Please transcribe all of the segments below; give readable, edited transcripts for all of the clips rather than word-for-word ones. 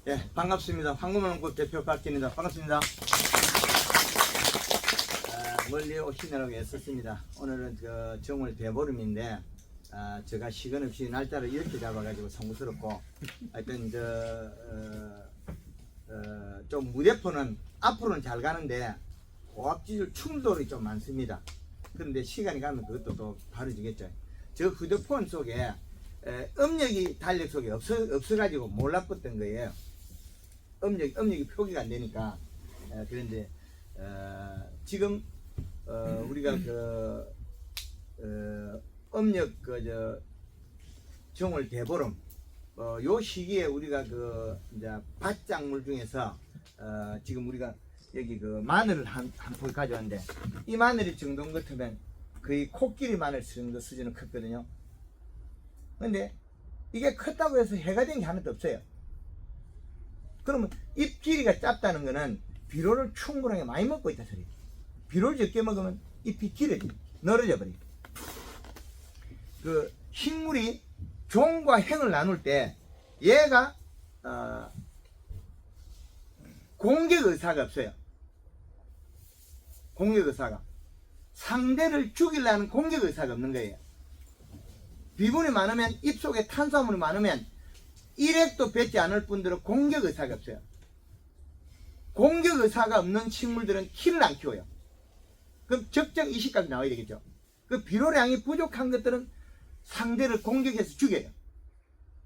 예, 반갑습니다. 황금원국 대표 박진입니다. 반갑습니다. 멀리 오시느라고 애썼습니다. 오늘은 그 정월 대보름인데 제가 시간 없이 날짜를 이렇게 잡아가지고 송구스럽고 하여튼 좀 무대포는 앞으로는 잘 가는데 고압지질 충돌이 좀 많습니다. 그런데 시간이 가면 그것도 또 바로지겠죠. 저 휴대폰 속에 음력이 달력 속에 없어가지고 몰랐었던 거예요. 음력이 표기가 안 되니까. 그런데 지금 우리가 음력 정월 대보름 요 시기에 우리가 이제 밭작물 중에서 지금 우리가 여기 마늘을 한 포기 가져왔는데 이 마늘이 정도인 것 같으면 거의 코끼리 마늘 정도 수준은 컸거든요. 근데 이게 컸다고 해서 해가 된 게 하나도 없어요. 그러면 잎 길이가 짧다는 거는 비료를 충분하게 많이 먹고 있다 소리. 비료를 적게 먹으면 잎이 길어져, 늘어져 버려. 그 식물이 종과 행을 나눌 때 얘가 공격 의사가 없어요. 공격 의사가 상대를 죽이려는 공격 의사가 없는 거예요. 비분이 많으면 잎 속에 탄수화물이 많으면 일액도 뱉지 않을 뿐더러 공격 의사가 없어요. 공격 의사가 없는 식물들은 키를 안 키워요. 그럼 적정 이식값이 나와야 되겠죠. 그 비료량이 부족한 것들은 상대를 공격해서 죽여요.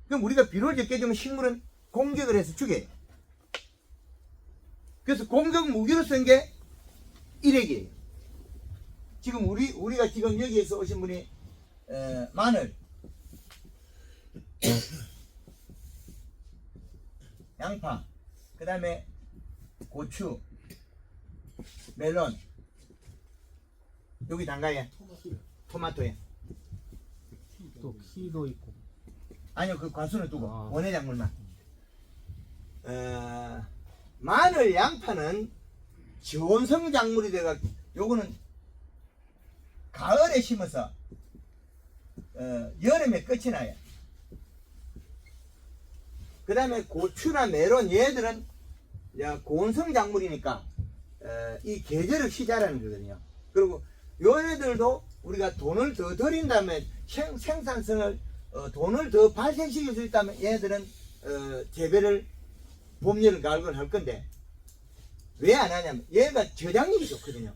그럼 우리가 비료를 적게 주면 식물은 공격을 해서 죽여요. 그래서 공격 무기로 쓴 게 일액이에요. 지금 우리가 지금 여기에서 오신 분이 마늘, 양파, 그 다음에 고추, 멜론, 여기 단가에 토마토에 또 키도 있고. 아니요, 그 과수는 두고 원예 작물만. 마늘, 양파는 지원성 작물이 돼가 요거는 가을에 심어서 여름에 끝이 나요. 그 다음에 고추나 메론 얘들은 고온성 작물이니까 이 계절 없이 자라는 거거든요. 그리고 얘네들도 우리가 돈을 더 들인 다음에 생산성을 돈을 더 발생시킬 수 있다면 얘네들은 재배를 봄, 여름, 가을 할 건데 왜 안 하냐면 얘가 저장력이 좋거든요.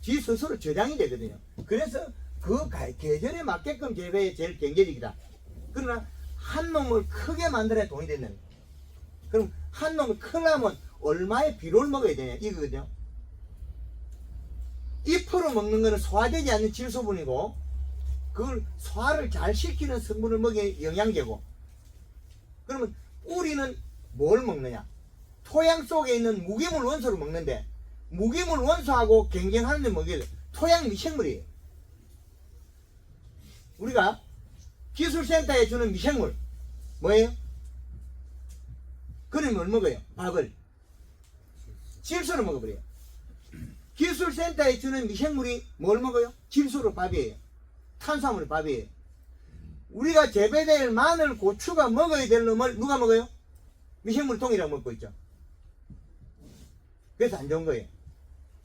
지 스스로 저장이 되거든요. 그래서 그 계절에 맞게끔 재배에 제일 경제적이다. 그러나 한 놈을 크게 만들어야 돈이 된다는 거예요. 그럼 한 놈을 크려면 얼마의 비료를 먹어야 되냐 이거거든요. 잎으로 먹는 거는 소화되지 않는 질소분이고 그걸 소화를 잘 시키는 성분을 먹여야 영양제고, 그러면 우리는 뭘 먹느냐? 토양 속에 있는 무기물 원소를 먹는데 무기물 원소하고 경쟁하는 데 먹여야 돼. 토양 미생물이에요. 우리가 기술센터에 주는 미생물 뭐예요? 그러면 뭘 먹어요? 밥을. 질소를 먹어버려요. 기술센터에 주는 미생물이 뭘 먹어요? 질소로 밥이에요. 탄수화물이 밥이에요. 우리가 재배될 마늘, 고추가 먹어야 될 놈을 누가 먹어요? 미생물통이라고 먹고 있죠. 그래서 안 좋은 거예요.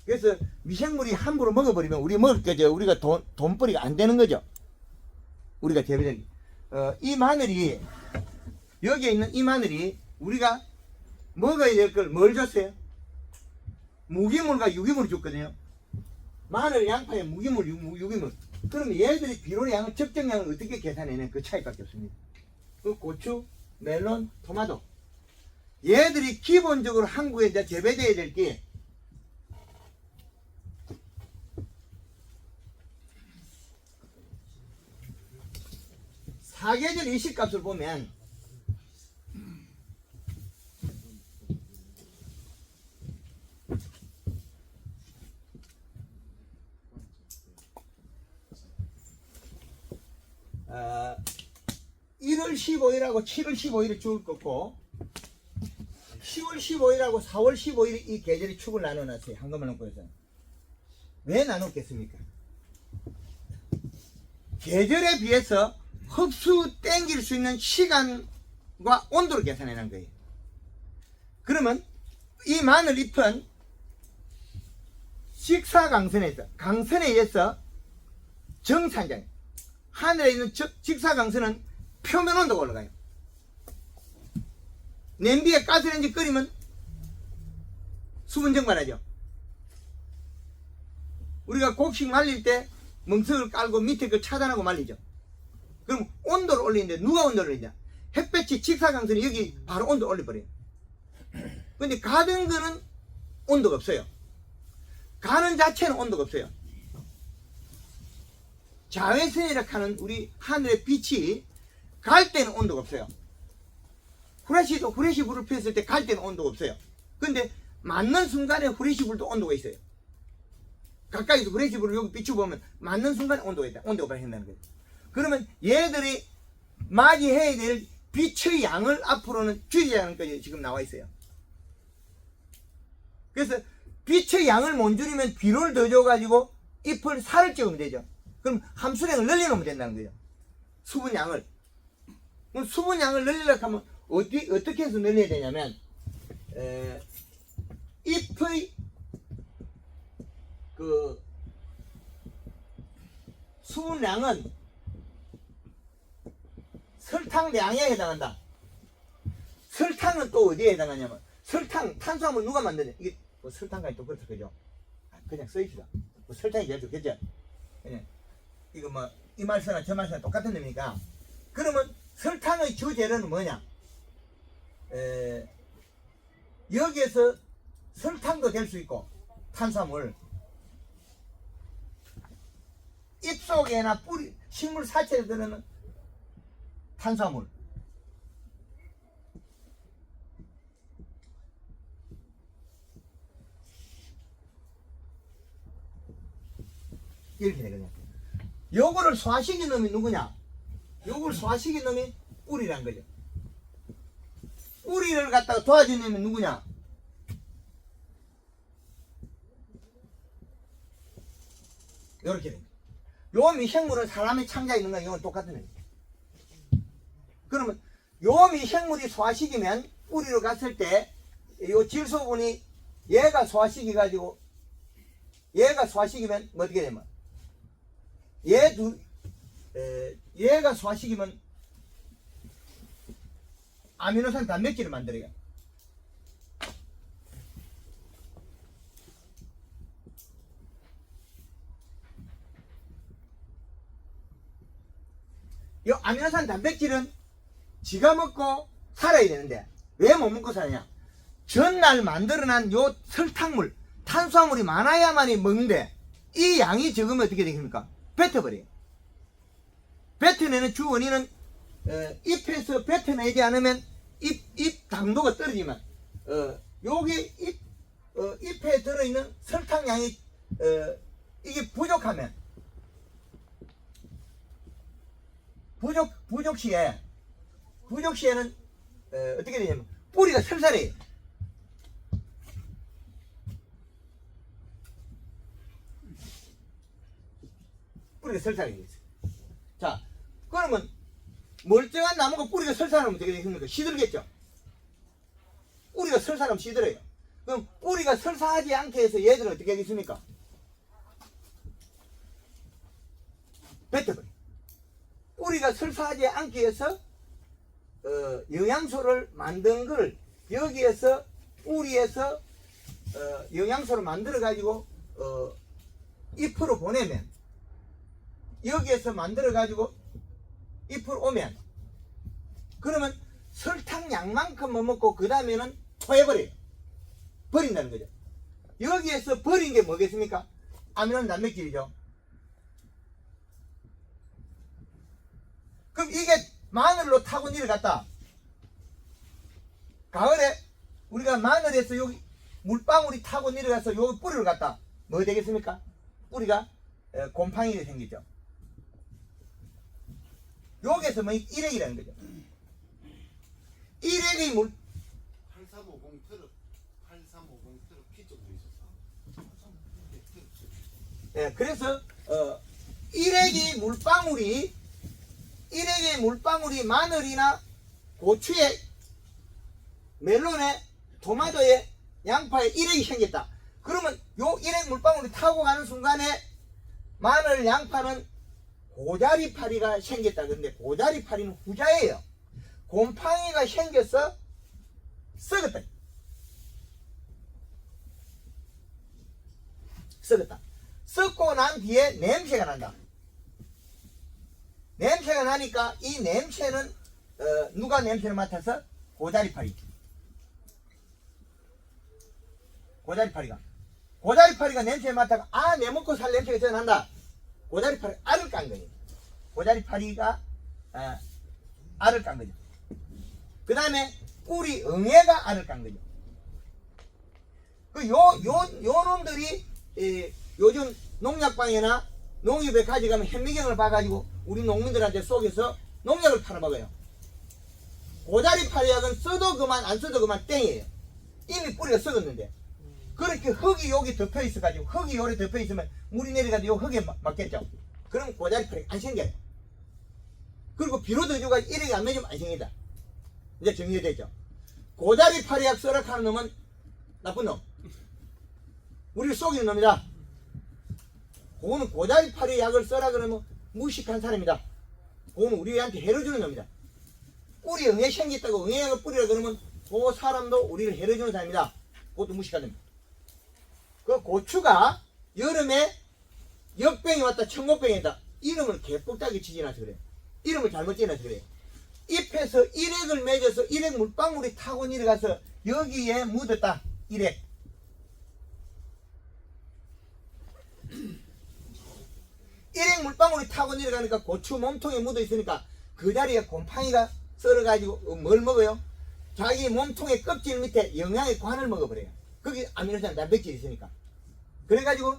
그래서 미생물이 함부로 먹어버리면 우리 먹을 거죠. 우리가 돈벌이가 안 되는 거죠. 우리가 재배된 이 마늘이, 여기에 있는 이 마늘이 우리가 먹어야 될 걸 뭘 줬어요? 무기물과 유기물을 줬거든요. 마늘, 양파에 무기물, 유기물. 그러면 얘들이 비료량을 적정량을 어떻게 계산해내? 그 차이밖에 없습니다. 그 고추, 멜론, 토마토. 얘들이 기본적으로 한국에 이제 재배되어야 될 게 사계절 이식값을 보면 어, 1월 15일하고 7월 15일에 죽을 거고 10월 15일하고 4월 15일 이 계절이 축을 나눠놨어요. 한꺼번에 놓고해서. 왜 나눴겠습니까? 계절에 비해서 흡수 땡길 수 있는 시간과 온도를 계산해 놓은 거예요. 그러면 이 마늘잎은 직사광선에서 강선에 의해서 정산장 하늘에 있는 직사광선은 표면 온도가 올라가요. 냄비에 가스레인지 끓이면 수분 증발하죠. 우리가 곡식 말릴 때 멍석을 깔고 밑에 걸 차단하고 말리죠. 그럼 온도를 올리는데 누가 온도를 올리냐? 햇볕이 직사광선이 여기 바로 온도 올려버려요. 근데 가던 거는 온도가 없어요. 가는 자체는 온도가 없어요. 자외선이라 하는 우리 하늘의 빛이 갈 때는 온도가 없어요. 후레쉬도 후레쉬 불을 폈을 때 갈 때는 온도가 없어요. 근데 맞는 순간에 후레쉬 불도 온도가 있어요. 가까이서 후레쉬 불을 여기 비춰보면 맞는 순간에 온도가 있다. 온도가 발생한다는 거예요. 그러면 얘들이 맞이해야 될 빛의 양을 앞으로는 줄이자는 것이 지금 나와 있어요. 그래서 빛의 양을 못 줄이면 비료를 더 줘가지고 잎을 살을 찍으면 되죠. 그럼 함수량을 늘려놓으면 된다는 거예요. 수분량을. 그럼 수분량을 늘리려고 하면 어떻게 해서 늘려야 되냐면 잎의 그 수분량은 설탕량에 해당한다. 설탕은 또 어디에 해당하냐면 설탕, 탄수화물 누가 만드냐? 이게 뭐 설탕까지 또 그렇죠, 그죠? 그냥 써입시다. 뭐 설탕이 제일 좋겠죠? 그냥 이거 뭐 이 말서나 저 말서나 똑같은 놈이니까. 그러면 설탕의 주재료는 뭐냐? 여기에서 설탕도 될 수 있고 탄수화물, 잎 속에나 뿌리, 식물 사체에 들어있는 탄수화물, 이렇게 되거든요. 요거를 소화시킨 놈이 누구냐? 요걸 소화시킨 놈이 뿌리란 거죠. 뿌리를 갖다가 도와준 놈이 누구냐? 요렇게 됩니다. 요 미생물은 사람이 창자에 있는 거랑 이건 똑같은 거예요. 그러면 요 미생물이 소화시키면 뿌리로 갔을 때 요 질소분이 얘가 소화시키면 뭐 어떻게 되면 얘가 소화시키면 아미노산 단백질을 만들어요. 이 아미노산 단백질은 지가 먹고 살아야 되는데 왜 못 먹고 사냐? 전날 만들어난 요 설탕물, 탄수화물이 많아야만이 먹는데 이 양이 적으면 어떻게 되겠습니까? 뱉어버려요. 뱉어내는 주 원인은 잎에서 뱉어내지 않으면 잎 당도가 떨어지면 여기 잎에 들어있는 설탕량이 이게 부족하면 부족 시에는 어떻게 되냐면 뿌리가 설사해요. 뿌리가 설사해요. 자, 그러면 멀쩡한 나무가 뿌리가 설사하면 어떻게 되겠습니까? 시들겠죠? 뿌리가 설사하면 시들어요. 그럼 뿌리가 설사하지 않게 해서 얘들은 어떻게 하겠습니까? 뱉어버려. 뿌리가 설사하지 않게 해서 영양소를 만든 걸 여기에서 뿌리에서 영양소를 만들어 가지고 잎으로 보내면 여기에서 만들어 가지고 잎으로 오면 그러면 설탕량만큼만 먹고 그 다음에는 토해버려요. 버린다는 거죠. 여기에서 버린 게 뭐겠습니까? 아미노산 단백질이죠. 그럼 이게 마늘로 타고 내려갔다. 가을에 우리가 마늘에서 여기 물방울이 타고 내려가서 여기 뿌리를 갔다. 뭐 되겠습니까? 뿌리가 곰팡이가 생기죠. 여기에서 뭐 일액이라는 거죠. 일액의 물 8350 트럭 피 쪽도 있었어. 그래서 일액이 물방울이 일액의 물방울이 마늘이나 고추에, 멜론에, 토마토에, 양파에 일액이 생겼다. 그러면 요 일액 물방울이 타고 가는 순간에 마늘, 양파는 고자리파리가 생겼다. 그런데 고자리파리는 후자예요. 곰팡이가 생겨서 썩었다. 썩었다. 썩고 난 뒤에 냄새가 난다. 냄새가 나니까 이 냄새는 누가 냄새를 맡아서? 고자리파리. 고자리파리가 냄새를 맡다가 내 먹고 살 냄새가 저 난다. 고자리파리 알을 깐 거예요. 고자리파리가 알을 깐 거죠. 그 다음에 꿀이 응애가 알을 깐 거죠. 요 놈들이 요즘 농약방이나 농협에 가져가면 현미경을 봐가지고 우리 농민들한테 속여서 농약을 팔아먹어요. 고자리파리약은 써도 그만 안 써도 그만 땡이에요. 이미 뿌리가 썩었는데. 그렇게 흙이 여기 덮여 있어가지고 흙이 요래 덮여 있으면 물이 내려가도 요 흙에 맞겠죠. 그럼 고자리파리 안 생겨요. 그리고 비료 더 일액이 안 맺으면 안 생긴다. 이제 정리됐죠. 고자리파리약 써라하는 놈은 나쁜 놈. 우리를 속이는 놈이다. 그거는 고자리파리 약을 써라 그러면 무식한 사람이다. 그거는 우리한테 해를 주는 놈이다. 꿀이 응애 생겼다고 응애약을 뿌리라 그러면 그 사람도 우리를 해를 주는 사람이다. 그것도 무식한 놈이다. 그 고추가 여름에 역병이 왔다 청곡병이다. 이름을 개뻑다게 지지나서 그래. 이름을 잘못 지어놔서 그래. 잎에서 일액을 맺어서 일액 물방울이 타고 내려가서 여기에 묻었다. 일액. 일액 물방울이 타고 내려가니까 고추 몸통에 묻어 있으니까 그 자리에 곰팡이가 썰어가지고 뭘 먹어요? 자기 몸통의 껍질 밑에 영양의 관을 먹어버려요. 거기 아미노산 단백질이 있으니까. 그래가지고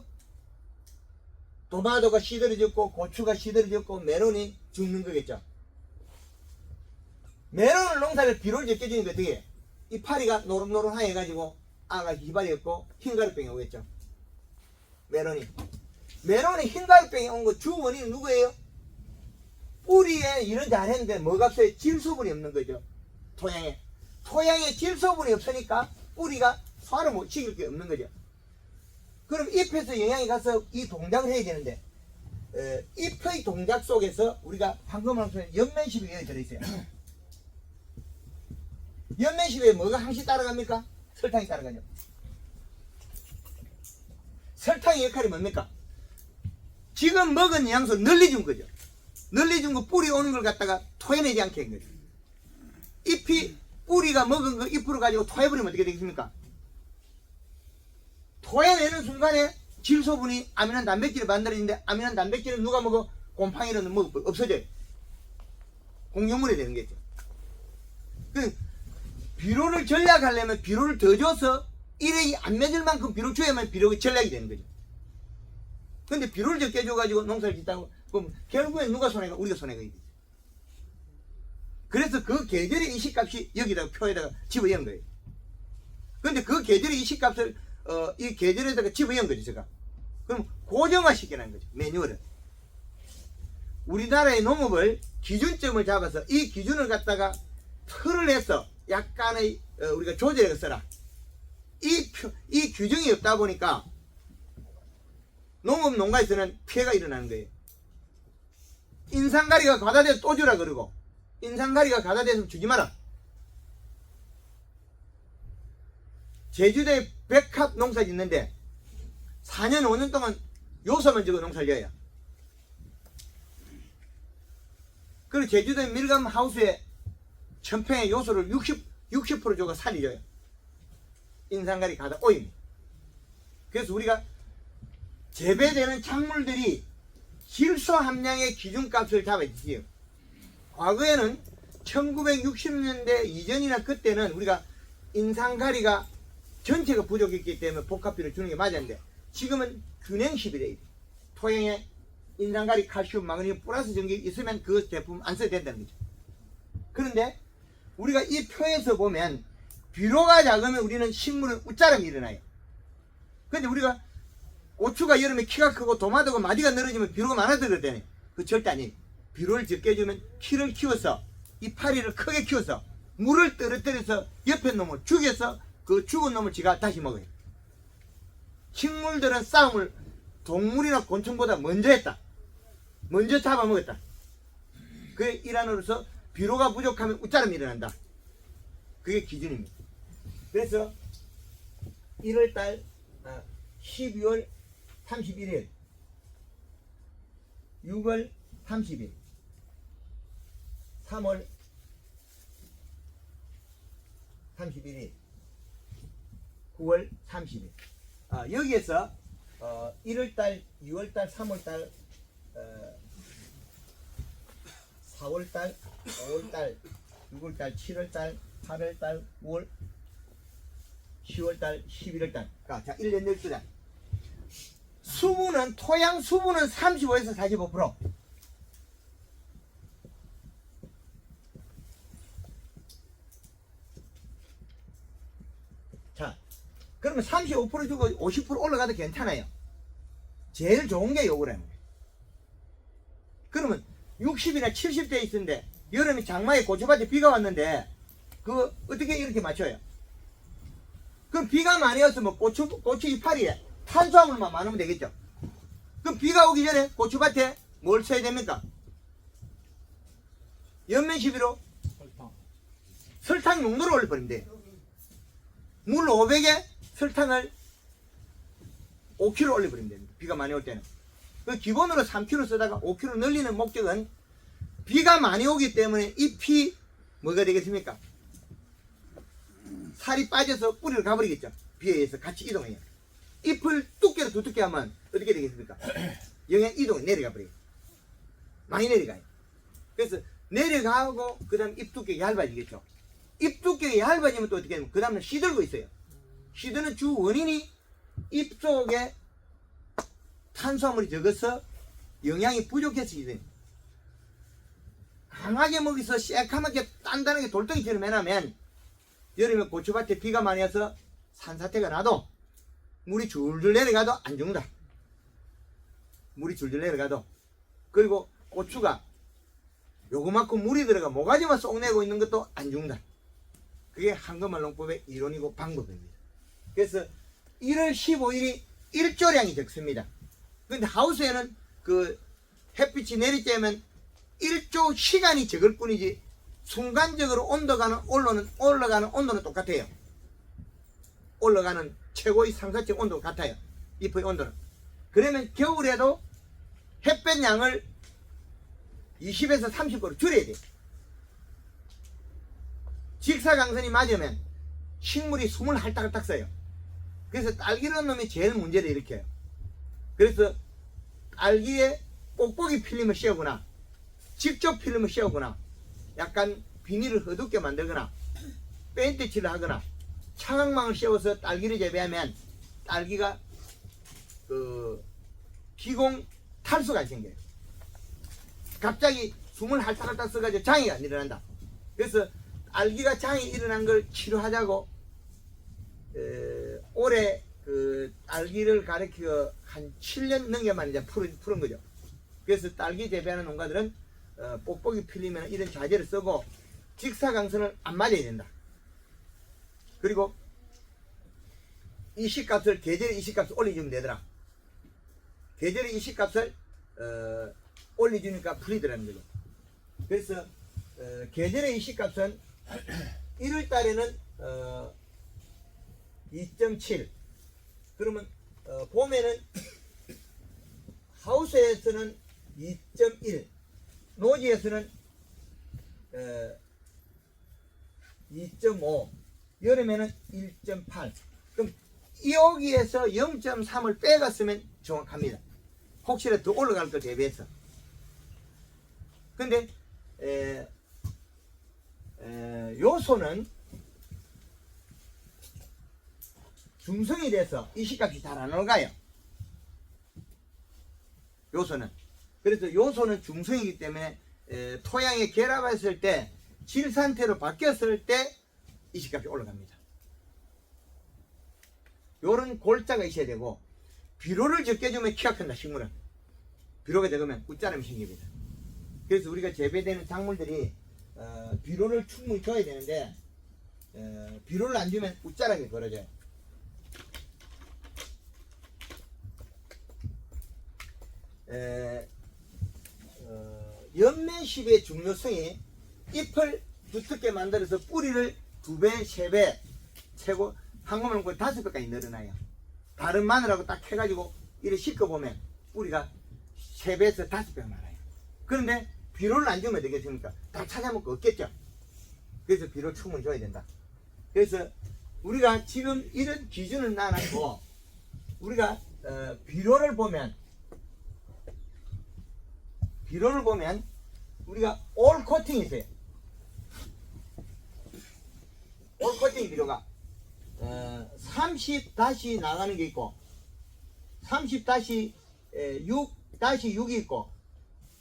토마토가 시들어졌고 고추가 시들어졌고 메론이 죽는 거겠죠. 메론을 농사를 비료를 적게 주니까 어떻게 해? 이 파리가 노릇노릇하게 해가지고 아가 희발이 없고 흰가루병이 오겠죠. 메론이 흰가루병이 온 거 주 원인은 누구예요? 뿌리에 일은 잘했는데 뭐가 없어요? 질소분이 없는 거죠. 토양에 질소분이 없으니까 뿌리가 소화를 못 시킬 게 없는 거죠. 그럼 잎에서 영양이 가서 이 동작을 해야 되는데 잎의 동작 속에서 우리가 방금 말한 연면십이 여기 들어있어요. 연면십에 뭐가 항시 따라갑니까? 설탕이 따라가죠. 설탕의 역할이 뭡니까? 지금 먹은 양수 늘려준 거죠. 늘려준 거 뿌리 오는 걸 갖다가 토해내지 않게 한 거죠. 잎이 뿌리가 먹은 거 잎으로 가지고 토해버리면 어떻게 되겠습니까? 토해내는 순간에 질소분이 아미노 단백질을 만들어지는데 아미노 단백질은 누가 먹어? 곰팡이는 먹어 없어져요. 공용물이 되는 거죠. 그 비료를 전략하려면 비료를 더 줘서 일액이 안 맺을 만큼 비료 줘야만 비료가 전략이 되는 거죠. 근데 비료를 적게 줘가지고 농사를 짓다고 그럼 결국엔 누가 손해가? 우리가 손해가 있겠죠. 그래서 그 계절의 이식값이 여기다가 표에다가 집어연 거예요. 근데 그 계절의 이식값을 이 계절에다가 집어연 거죠, 제가. 그럼 고정화 시켜놓은 거죠, 매뉴얼을. 우리나라의 농업을 기준점을 잡아서 이 기준을 갖다가 틀을 해서 약간의 우리가 조절해서 써라. 이 규정이 없다 보니까 농업 농가에서는 피해가 일어나는 거예요. 인상가리가 과다돼서 또 주라 그러고 인상가리가 과다돼서 주지 마라. 제주도에 백합 농사 짓는데 4년 5년 동안 요소만 적어 농사를 지어요. 그리고 제주도의 밀감 하우스에 천평에 요소를 60% 줘가 살려줘요. 인상가리 가다 오입니다. 그래서 우리가 재배되는 작물들이 질소 함량의 기준값을 잡아주지요. 과거에는 1960년대 이전이나 그때는 우리가 인상가리가 전체가 부족했기 때문에 복합비를 주는 게 맞았는데 지금은 균형식이 돼요. 토양에 인상가리, 칼슘, 마그네슘, 플러스 전기 있으면 그 제품 안 써도 된다는 거죠. 그런데 우리가 이 표에서 보면 비료가 작으면 우리는 식물은 웃자람이 일어나요. 근데 우리가 고추가 여름에 키가 크고 토마토가 마디가 늘어지면 비료가 많아서 그러대요. 그 절대 아니에요. 비료를 적게 주면 키를 키워서 이파리를 크게 키워서 물을 떨어뜨려서 옆에 놈을 죽여서 그 죽은 놈을 지가 다시 먹어요. 식물들은 싸움을 동물이나 곤충보다 먼저 했다. 먼저 잡아먹었다. 그 일환으로서 비료가 부족하면 웃자름이 일어난다. 그게 기준입니다. 그래서 1월달 12월 31일 6월 30일 3월 31일 9월 30일 여기에서 1월달 2월달 3월달 4월달 5월달 6월달 7월달 8월달 9월 10월달 11월달 자 1년 12달 수분은 토양 수분은 35에서 45%. 자, 그러면 35% 주고 50% 올라가도 괜찮아요. 제일 좋은 게 요거라는 거예요. 그러면 60이나 70대 있는데 여름에 장마에 고추밭에 비가 왔는데 그 어떻게 이렇게 맞춰요? 그럼 비가 많이 왔으면 고추 이파리에 탄수화물만 많으면 되겠죠. 그럼 비가 오기 전에 고추밭에 뭘 써야 됩니까? 연면 시비로 설탕 농도를 올려버리면 돼요. 물 500에 설탕을 5kg 올려버리면 됩니다. 비가 많이 올 때는. 그 기본으로 3kg 쓰다가 5kg 늘리는 목적은 비가 많이 오기 때문에 잎이 뭐가 되겠습니까? 살이 빠져서 뿌리를 가버리겠죠. 비에 의해서 같이 이동해요. 잎을 두께로 두껍게 하면 어떻게 되겠습니까? 영양 이동이 내려가 버려요. 많이 내려가요. 그래서 내려가고 그 다음 잎 두께가 얇아지겠죠. 잎 두께가 얇아지면 또 어떻게 되면 그 다음은 시들고 있어요. 시드는 주 원인이 잎 속에 탄수화물이 적어서 영양이 부족해서 시드는 강하게 먹여서 새카맣게 단단하게 돌덩이처럼 해놓으면 여름에 고추밭에 비가 많이 와서 산사태가 나도 물이 줄줄 내려가도 안 죽는다. 물이 줄줄 내려가도. 그리고 고추가 요거만큼 물이 들어가 모가지만 쏙 내고 있는 것도 안 죽는다. 그게 한금말농법의 이론이고 방법입니다. 그래서 1월 15일이 일조량이 적습니다. 근데 하우스에는 그 햇빛이 내리쬐면 일조 시간이 적을 뿐이지 순간적으로 올라가는 온도는 똑같아요. 올라가는 최고의 상사적 온도가 같아요. 잎의 온도는. 그러면 겨울에도 햇볕 양을 20에서 30% 줄여야 돼요. 직사광선이 맞으면 식물이 숨을 할딱할딱 써요. 그래서 딸기라는 놈이 제일 문제를 일으켜요. 그래서 딸기에 뽁뽁이 필름을 씌우거나 직접 필름을 씌우거나 약간 비닐을 어둡게 만들거나 페인트칠을 하거나 창항망을 씌워서 딸기를 재배하면 딸기가 그 기공 탈수가 생겨요. 갑자기 숨을 할딱할딱 써가지고 장애가 일어난다. 그래서 딸기가 장애 일어난 걸 치료하자고 올해 그 딸기를 가르쳐 한 7년 넘게만 이제 푸른 거죠. 그래서 딸기 재배하는 농가들은 뽁뽁이 필리면 이런 자재를 쓰고 직사광선을 안 맞아야 된다. 그리고 이식값을 계절의 이식값을 올려주면 되더라. 계절의 이식값을 올려주니까 풀리더라는 거죠. 그래서 계절의 이식값은 1월 달에는 2.7 그러면 봄에는 하우스에서는 2.1 노지에서는 2.5 여름에는 1.8 그럼 여기에서 0.3을 빼갔으면 정확합니다. 혹시라도 더 올라갈 걸 대비해서. 근데 요소는 중성이 돼서 이식값이 잘 안 올라가요. 요소는. 그래서 요소는 중성이기 때문에 토양에 결합했을 때 질 상태로 바뀌었을 때 이식값이 올라갑니다. 요런 골자가 있어야 되고 비료를 적게 주면 키가 큰다. 식물은 비료가 적으면 웃자람이 생깁니다. 그래서 우리가 재배되는 작물들이 비료를 충분히 줘야 되는데 비료를 안 주면 웃자락이 벌어져요. 연매십의 중요성이 잎을 두텁게 만들어서 뿌리를 2배, 3배, 최고 한꺼번에 5배까지 늘어나요. 다른 마늘하고 딱 해가지고 이렇게 씻어보면 뿌리가 3배에서 5배 많아요. 그런데 비료를 안 주면 되겠습니까? 다 찾아먹고 없겠죠. 그래서 비료를 충분히 줘야 된다. 그래서 우리가 지금 이런 기준을 놔놨고 우리가 비료를 보면 우리가 올 코팅이 있어요. 올 코팅 비료가 30 다시 나가는 게 있고 30 다시 6 다시 6이 있고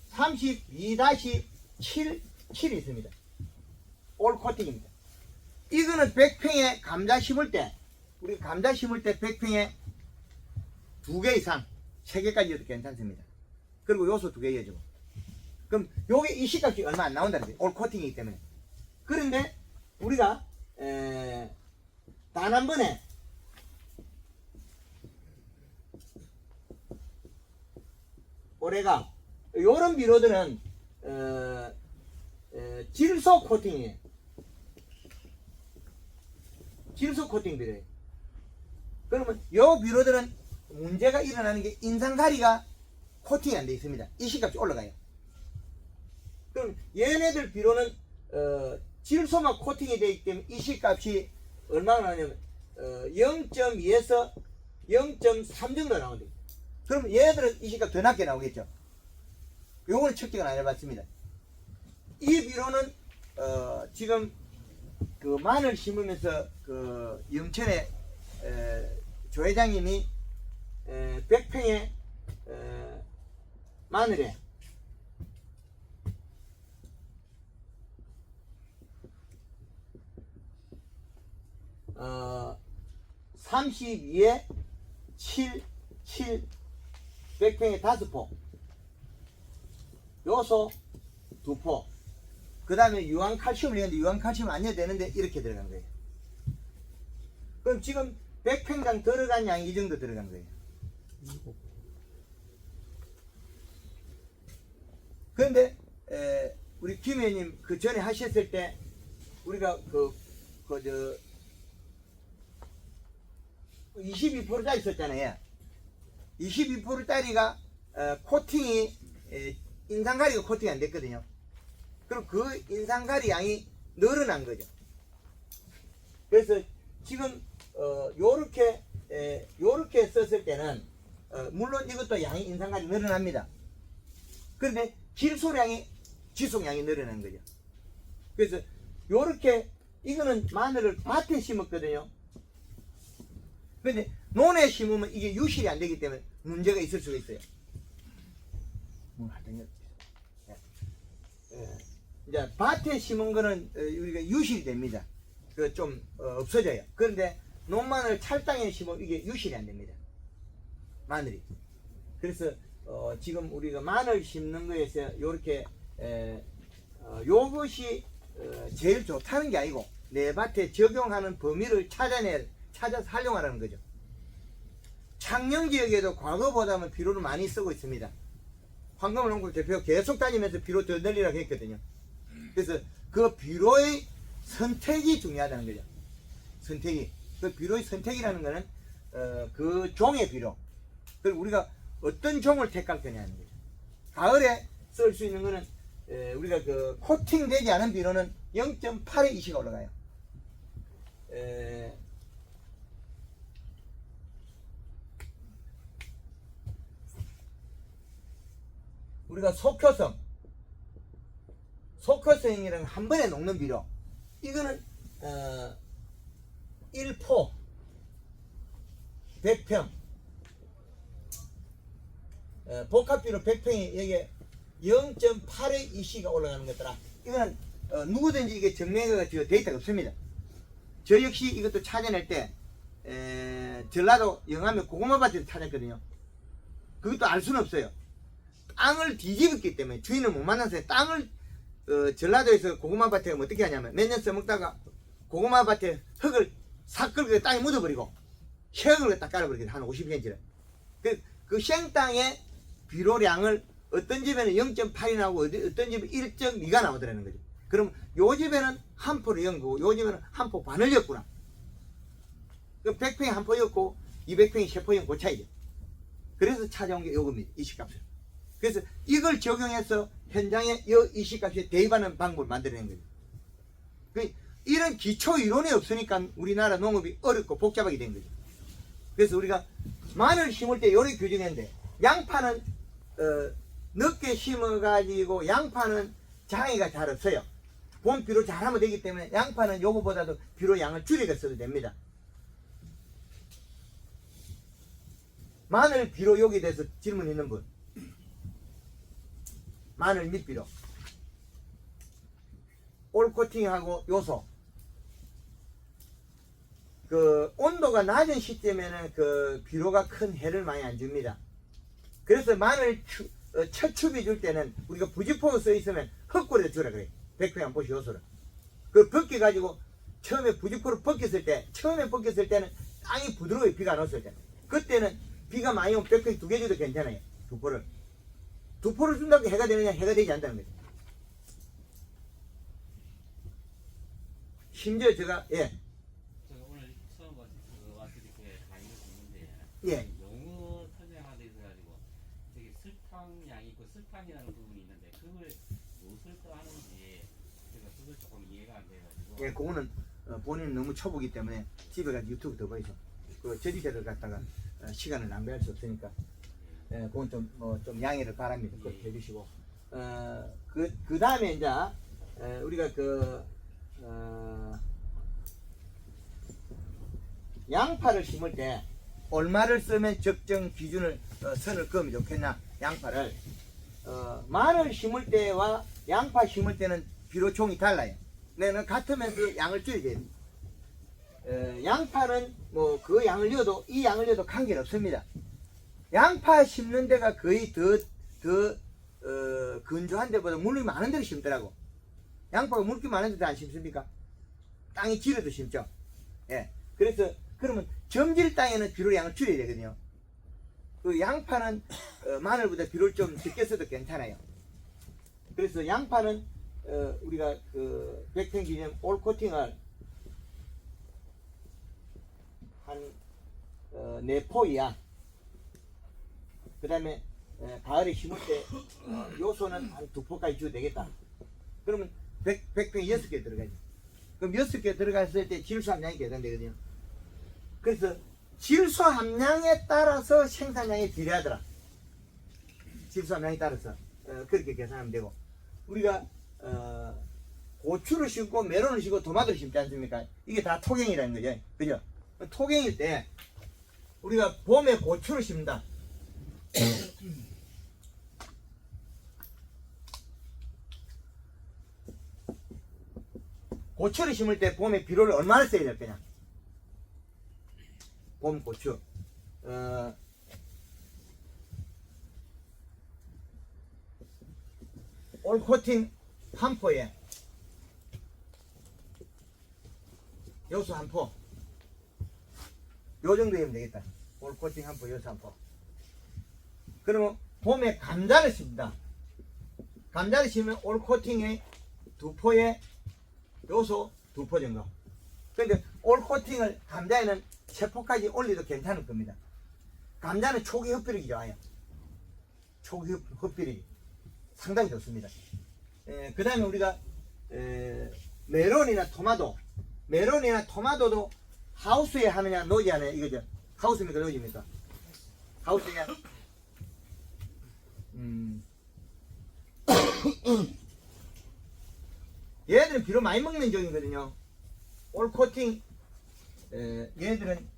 32 다시 7이 있습니다. 올 코팅입니다. 이거는 100평에 감자 심을 때 우리 감자 심을 때 100평에 2개 이상 3개까지도 괜찮습니다. 그리고 요소 2개 이어주고 그럼 요게 이 시값이 얼마 안 나온다는 거예요. 올 코팅이기 때문에. 그런데 우리가 단 한 번에 올해가 요런 비료들은 질소 코팅이에요. 질소 코팅 비료예요. 그러면 요 비료들은 문제가 일어나는 게 인상가리가 코팅이 안 되어 있습니다. 이 시값이 올라가요. 그럼 얘네들 비료는 질소만 코팅이 되어 있기 때문에 이 시값이 얼마나 나냐면 0.2에서 0.3 정도 나오거든요. 그럼 얘들은 이 시값 더 낮게 나오겠죠. 요거는 측정을 안 해봤습니다. 이 비료는 지금 그 마늘 심으면서 그 영천에 조 회장님이 100평에 마늘에 32에 7, 100평에 5포, 요소 2포, 그 다음에 유황칼슘을 넣는데 유황칼슘 안 넣어도 되는데 이렇게 들어간 거예요. 그럼 지금 100평당 들어간 양이 이 정도 들어간 거예요. 그런데 우리 김 의원님 그 전에 하셨을 때 우리가 22%짜리 있었잖아요. 22%짜리가 코팅이 인상가리가 코팅이 안 됐거든요. 그럼 그 인상가리 양이 늘어난 거죠. 그래서 지금 요렇게 썼을 때는 물론 이것도 양이 인상가리 늘어납니다. 그런데 질소량이 지속량이 늘어난 거죠. 그래서 요렇게 이거는 마늘을 밭에 심었거든요. 근데 논에 심으면 이게 유실이 안 되기 때문에 문제가 있을 수가 있어요. 이제 밭에 심은 거는 우리가 유실이 됩니다. 그 좀 없어져요. 그런데 논마늘 찰땅에 심으면 이게 유실이 안 됩니다. 마늘이. 그래서 지금 우리가 마늘 심는 거에서 요렇게 요것이 제일 좋다는 게 아니고 내 밭에 적용하는 범위를 찾아서 활용하라는 거죠. 창녕 지역에도 과거보다는 비료를 많이 쓰고 있습니다. 황금농구 대표가 계속 다니면서 비료 더 늘리라고 했거든요. 그래서 그 비료의 선택이 중요하다는 거죠. 선택이. 그 비료의 선택이라는 거는 그 종의 비료. 그리고 우리가 어떤 종을 택할 거냐는 거죠. 가을에 쓸 수 있는 거는 우리가 그 코팅되지 않은 비료는 0.8의 이시가 올라가요. 우리가 속효성이랑 한 번에 녹는 비료. 이거는 1포 100평 복합비료 100평이 여기에 0.8의 이시가 올라가는 것더라. 이거는 누구든지 이게 증명해가 데이터가 없습니다. 저 역시 이것도 찾아낼 때 전라도 영암에 고구마 밭에서 찾았거든요. 그것도 알 수는 없어요. 땅을 뒤집었기 때문에 주인을 못 만나서 땅을 전라도에서 고구마 밭에 어떻게 하냐면 몇 년 써먹다가 고구마 밭에 흙을 싹 긁고 땅에 묻어버리고 흙을 딱 깔아버리거든. 한 50cm를. 그 생땅의 비료량을 어떤 집에는 0.8이 나오고 어떤 집은 1.2가 나오더라는 거죠. 그럼 요 집에는 한 포를 연 거고 요 집에는 한 포 반을 였구나. 그 100평이 한 포였고 200평이 3포 연 그 차이죠. 그래서 찾아온 게 요겁니다. 이식값을. 그래서 이걸 적용해서 현장에 이 이식값에 대입하는 방법을 만들어낸 거죠. 이런 기초 이론이 없으니까 우리나라 농업이 어렵고 복잡하게 된 거죠. 그래서 우리가 마늘 심을 때 요렇게 규정했는데 양파는 늦게 심어가지고 양파는 장애가 잘 없어요. 봄 비료 잘하면 되기 때문에 양파는 요거보다도 비료 양을 줄여서 써도 됩니다. 마늘 비료 여기에 대해서 질문 있는 분. 마늘 밑비료. 올 코팅하고 요소. 그 온도가 낮은 시점에는 그 비료가 큰 해를 많이 안 줍니다. 그래서 마늘 첫 추비 줄 때는 우리가 부지포가 써 있으면 흙골에 주라 그래. 100평 한 포씩 요소를. 그 벗겨 가지고 처음에 부지포를 벗겼을 때, 처음에 벗겼을 때는 땅이 부드러워요. 비가 안 왔을 때. 그때는 비가 많이 오면 100평 2개 줘도 괜찮아요. 2포를. 2포를 준다고 해가 되느냐? 해가 되지 않다는 거죠. 심지어 제가 제가 오늘 처음 와서 이렇게 강의를 듣는데 예. 용어 설명하는 데 있어가지고 되게 설탕량이 있고 설탕이라는 부분이 있는데 그걸 무엇을 하는지 제가 그걸 조금 이해가 안 돼가지고 예, 그거는 본인은 너무 초보기 때문에 집에 가서 유튜브 더 보이죠. 그 저지대를 갖다가 시간을 낭비할 수 없으니까 그건 좀 양해를 바랍니다. 그렇게 해주시고 그 다음에 이제 우리가 양파를 심을 때 얼마를 쓰면 적정 기준을 선을 그으면 좋겠냐? 양파를 마늘 심을 때와 양파 심을 때는 비료총이 달라요. 내는 같으면서 양을 줄여야 돼요. 양파는 뭐 그 양을 넣어도 이 양을 넣어도 관계는 없습니다. 양파 심는 데가 거의 더 건조한 데보다 물이 많은 데를 심더라고. 양파가 물기 많은 데도 안 심습니까? 땅이 질어도 심죠. 예. 그래서 그러면 점질 땅에는 비료량을 줄여야 되거든요. 그 양파는 마늘보다 비료를 좀 적게 써도 괜찮아요. 그래서 양파는 우리가 그 100평 기념 올 코팅을 한 4포 이하. 그 다음에 가을에 심을 때 요소는 한 2포까지 줘도 되겠다. 그러면 100평에 6개 들어가죠. 그럼 6개 들어갔을 때 질소 함량이 계산되거든요. 그래서 질소 함량에 따라서 생산량이 비례하더라. 질소 함량에 따라서 그렇게 계산하면 되고, 우리가 고추를 심고 메론을 심고 토마토를 심지 않습니까? 이게 다 토경이라는 거죠. 그죠? 토경일 때 우리가 봄에 고추를 심는다. 고추를 심을 때 봄에 비료를 얼마나 써야 될 거냐? 봄 고추 올 코팅 한 포에 요소 한 포, 요 정도 하면 되겠다. 올 코팅 한 포, 요소 한 포. 그러면 봄에 감자를 심는다. 감자를 심으면 올 코팅에 2포에 요소 2포 정도. 그런데 올 코팅을 감자에는 3포까지 올려도 괜찮을 겁니다. 감자는 초기 흡비력이 좋아요. 초기 흡비력이 상당히 좋습니다. 그 다음에 우리가 메론이나 토마토도 하우스에 하느냐 노지 하느냐 이거죠. 하우스입니까 노지입니까? 하우스에 얘들은 비료 많이 먹는 종이거든요. 올 코팅 얘들은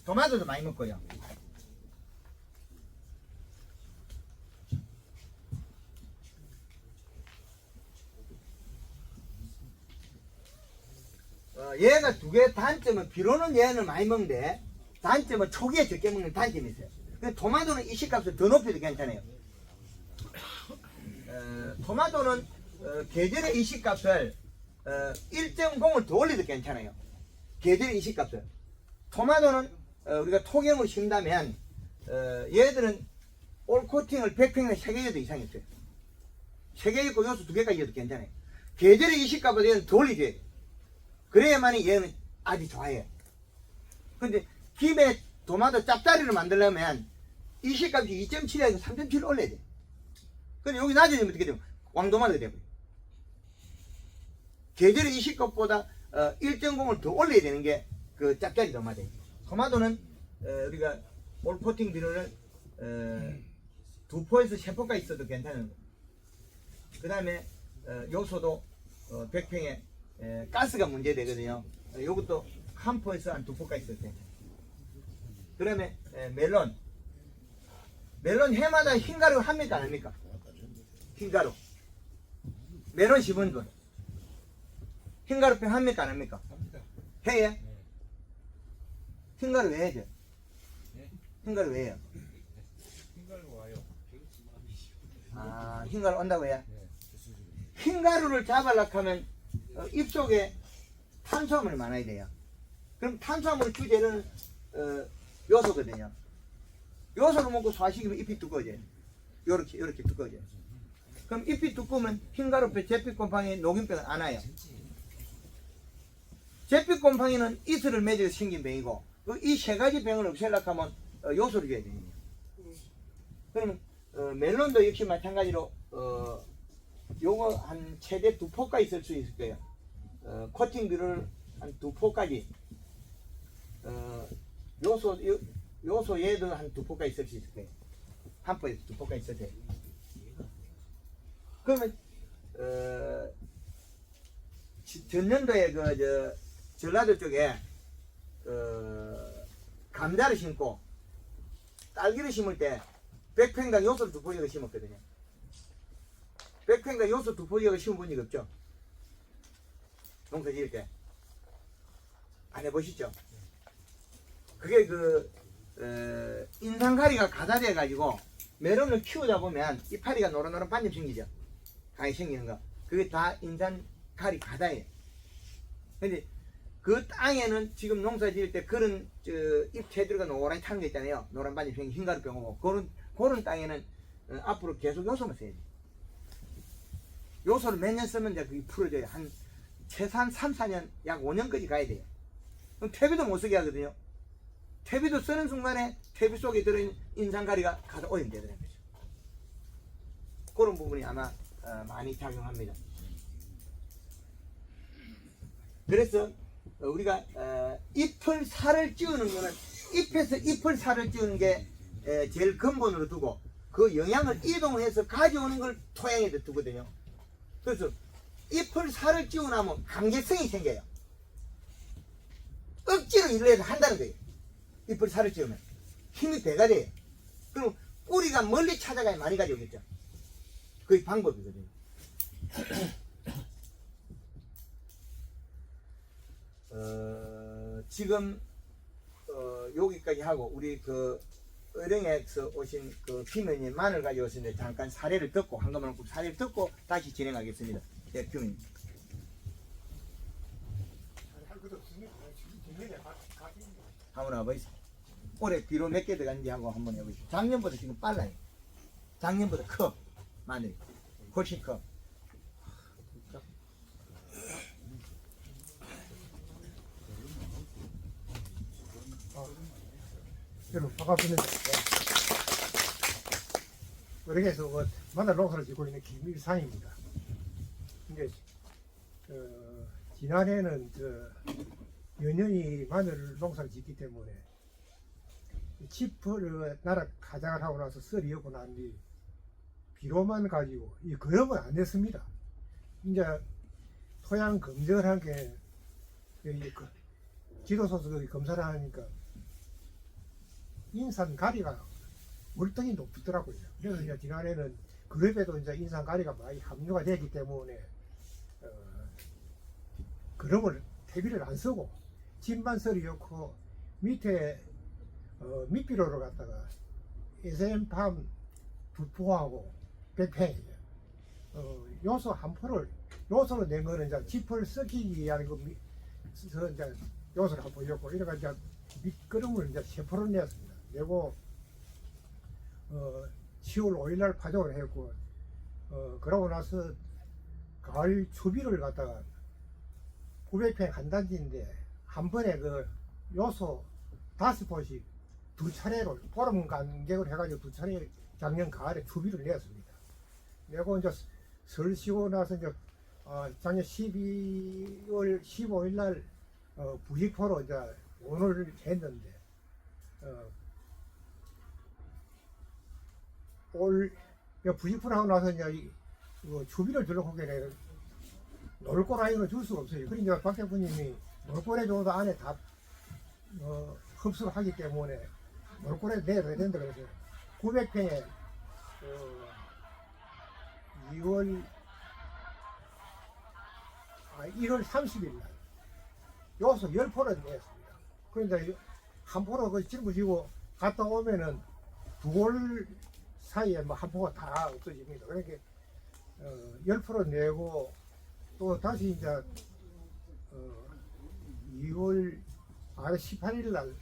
토마토도 많이 먹고요. 얘가 두 개의 단점은 비료는 얘는 많이 먹는데 단점은 초기에 적게 먹는 단점이 있어요. 근데 토마토는 이식값을 더 높여도 괜찮아요. 토마토는 계절의 이식값을 1.0을 더 올려도 괜찮아요. 계절의 이식값을. 토마토는 우리가 토경을 심다면 얘들은 올 코팅을 100평에 3개 도 이상 있어요. 3개 있고 요소 2개까지 해도 괜찮아요. 계절의 이식값을 얘는 더 올려줘야 돼요. 그래야만이 얘는 아주 좋아해요. 근데 김에 토마토 짭짜리를 만들려면 이식값이 2.7에서 3.7을 올려야 돼요. 근데 여기 낮아지면 어떻게 돼요? 왕토마토가 되고요. 계절의 이식값보다 1.0을 더 올려야 되는 게 그 짭짜리 토마토예요. 토마토는 우리가 올 코팅 비료를 2포에서 3포가 있어도 괜찮은 거예요. 그 다음에 요소도 100평에 가스가 문제되거든요. 요것도 1포에서 한 2포가 있어도 괜찮아요. 그 다음에 멜론 해마다 흰가루 합니까 안 합니까? 흰가루 멜론 10원분 흰가루병 합니까 안 합니까? 해요? 흰가루 왜 해죠? 흰가루 왜 해요? 흰가루 와요. 아, 흰가루 온다고 해요? 흰가루를 잡으려고 하면 입속에 탄수화물이 많아야 돼요. 그럼 탄수화물 주재는 요소거든요. 요소를 먹고 소화시키면 잎이 두꺼워져요. 요렇게 두꺼워져요. 그럼 잎이 두꺼우면 흰가루병, 제피곰팡이, 녹균병은 안 와요. 제피곰팡이는 이슬을 맺어서 생긴 병이고 이 세 가지 병을 없애려고 하면 요소를 줘야 됩니다. 그러면 멜론도 역시 마찬가지로 요거 한 최대 2포가 있을 수 있을 거예요. 코팅 비료를 한 2포까지 요소 얘도 한 2포가 있을 수 있을 거예요. 한 포에서 2포가 있어도 돼요. 그러면 전년도에 전라도 쪽에 감자를 심고 딸기를 심을 때 100평당 요소 2포지가 심었거든요. 100평당 요소 2포지가 심은 본 적 없죠? 농사 지을 때 안 해보시죠? 그게 인상가리가 가다돼 가지고 메론을 키우다 보면 이파리가 노릇노릇 반점 생기죠. 강이 생기는 거. 그게 다 인상가리 가다예요. 근데 그 땅에는 지금 농사 지을 때 그런 잎 테두리가 노랗게 타는 거 있잖아요. 노란 반점 생긴 흰가루병 오고 그런 땅에는 앞으로 계속 요소만 써야 돼요. 요소를 몇 년 쓰면 이제 그게 풀어져요. 한 최소한 3, 4년, 약 5년까지 가야 돼요. 그럼 퇴비도 못 쓰게 하거든요. 퇴비도 쓰는 순간에 퇴비 속에 들어있는 인상가리가 가서 오염되더라는 거죠. 그런 부분이 아마 많이 작용합니다. 그래서 우리가 잎을 살을 찌우는 거는 잎에서 잎을 살을 찌우는 게 제일 근본으로 두고 그 영양을 이동해서 가져오는 걸 토양에다 두거든요. 그래서 잎을 살을 찌우고 나면 강제성이 생겨요. 억지로 일을 해서 한다는 거예요. 잎을 살을 찌우면 힘이 배가 돼요. 그럼 뿌리가 멀리 찾아가야 많이 가져오겠죠. 그게 방법이거든요. 지금 여기까지 하고 우리 의령에서 오신 김의원님 마늘 가져오셨는데 잠깐 사례를 듣고 한 것만 놓고 사례를 듣고 다시 진행하겠습니다. 예, 김의원님. 한번 와보세요. 올해 비료 몇 개 들어갔는지 하고 한번 해보세요. 작년보다 지금 빨라요. 작년보다 커. 마늘이 훨씬 커. 여러분 반갑습니다. 의령에서 마늘 농사를 짓고 있는 김일상입니다. 근데 지난해는 연년이 마늘 농사를 짓기 때문에 칩을 나락 가장을 하고 나서 썰이 엮고 난 뒤 비료만 가지고 이 거름은 안 냈습니다. 이제 토양 검증을 한 게 지도소서 검사를 하니까 인산가리가 월등히 높더라고요. 그래서 이제 지난해는 그룹에도 이제 인산가리가 많이 함유가 되기 때문에 그름을 퇴비를 안 쓰고 집만 썰이 엮고 밑에 밑비료를 갖다가 SM팜 두 포하고 100팽이에요. 요소 한 포를 요소로 낸 거는 이제 지퍼를 썩히기 위한 그 이제 요소를 한번 보였고 이래가 이제 밑거름을 이제 3포를 냈습니다. 내고 10월 5일날 파종을 했고 그러고 나서 가을 추비를 갖다가 900평 한 단지인데 한 번에 그 요소 5포씩 두 차례로 보름 간격을 해가지고 두 차례 작년 가을에 추비를 냈습니다. 내고 이제 설 쉬고 나서 이제 작년 12월 15일 날 부직포로 이제 오늘 했는데 올 부직포를 하고 나서 이제 추비를 주려고 하기에는 놀고 라인을 줄 수가 없어요. 그러니까 박 대표님이 놀고래 줘도 안에 다 흡수를 하기 때문에 놀고래 내야 된다 그래서 900평에 1월 30일 날 요소 10포를 냈습니다. 그러니까 한 포로 그 짊어지고 갔다 오면은 두 올 사이에 뭐 한 포가 다 없어집니다. 그러니까 10포를 내고 또 다시 이제 2월 18일 날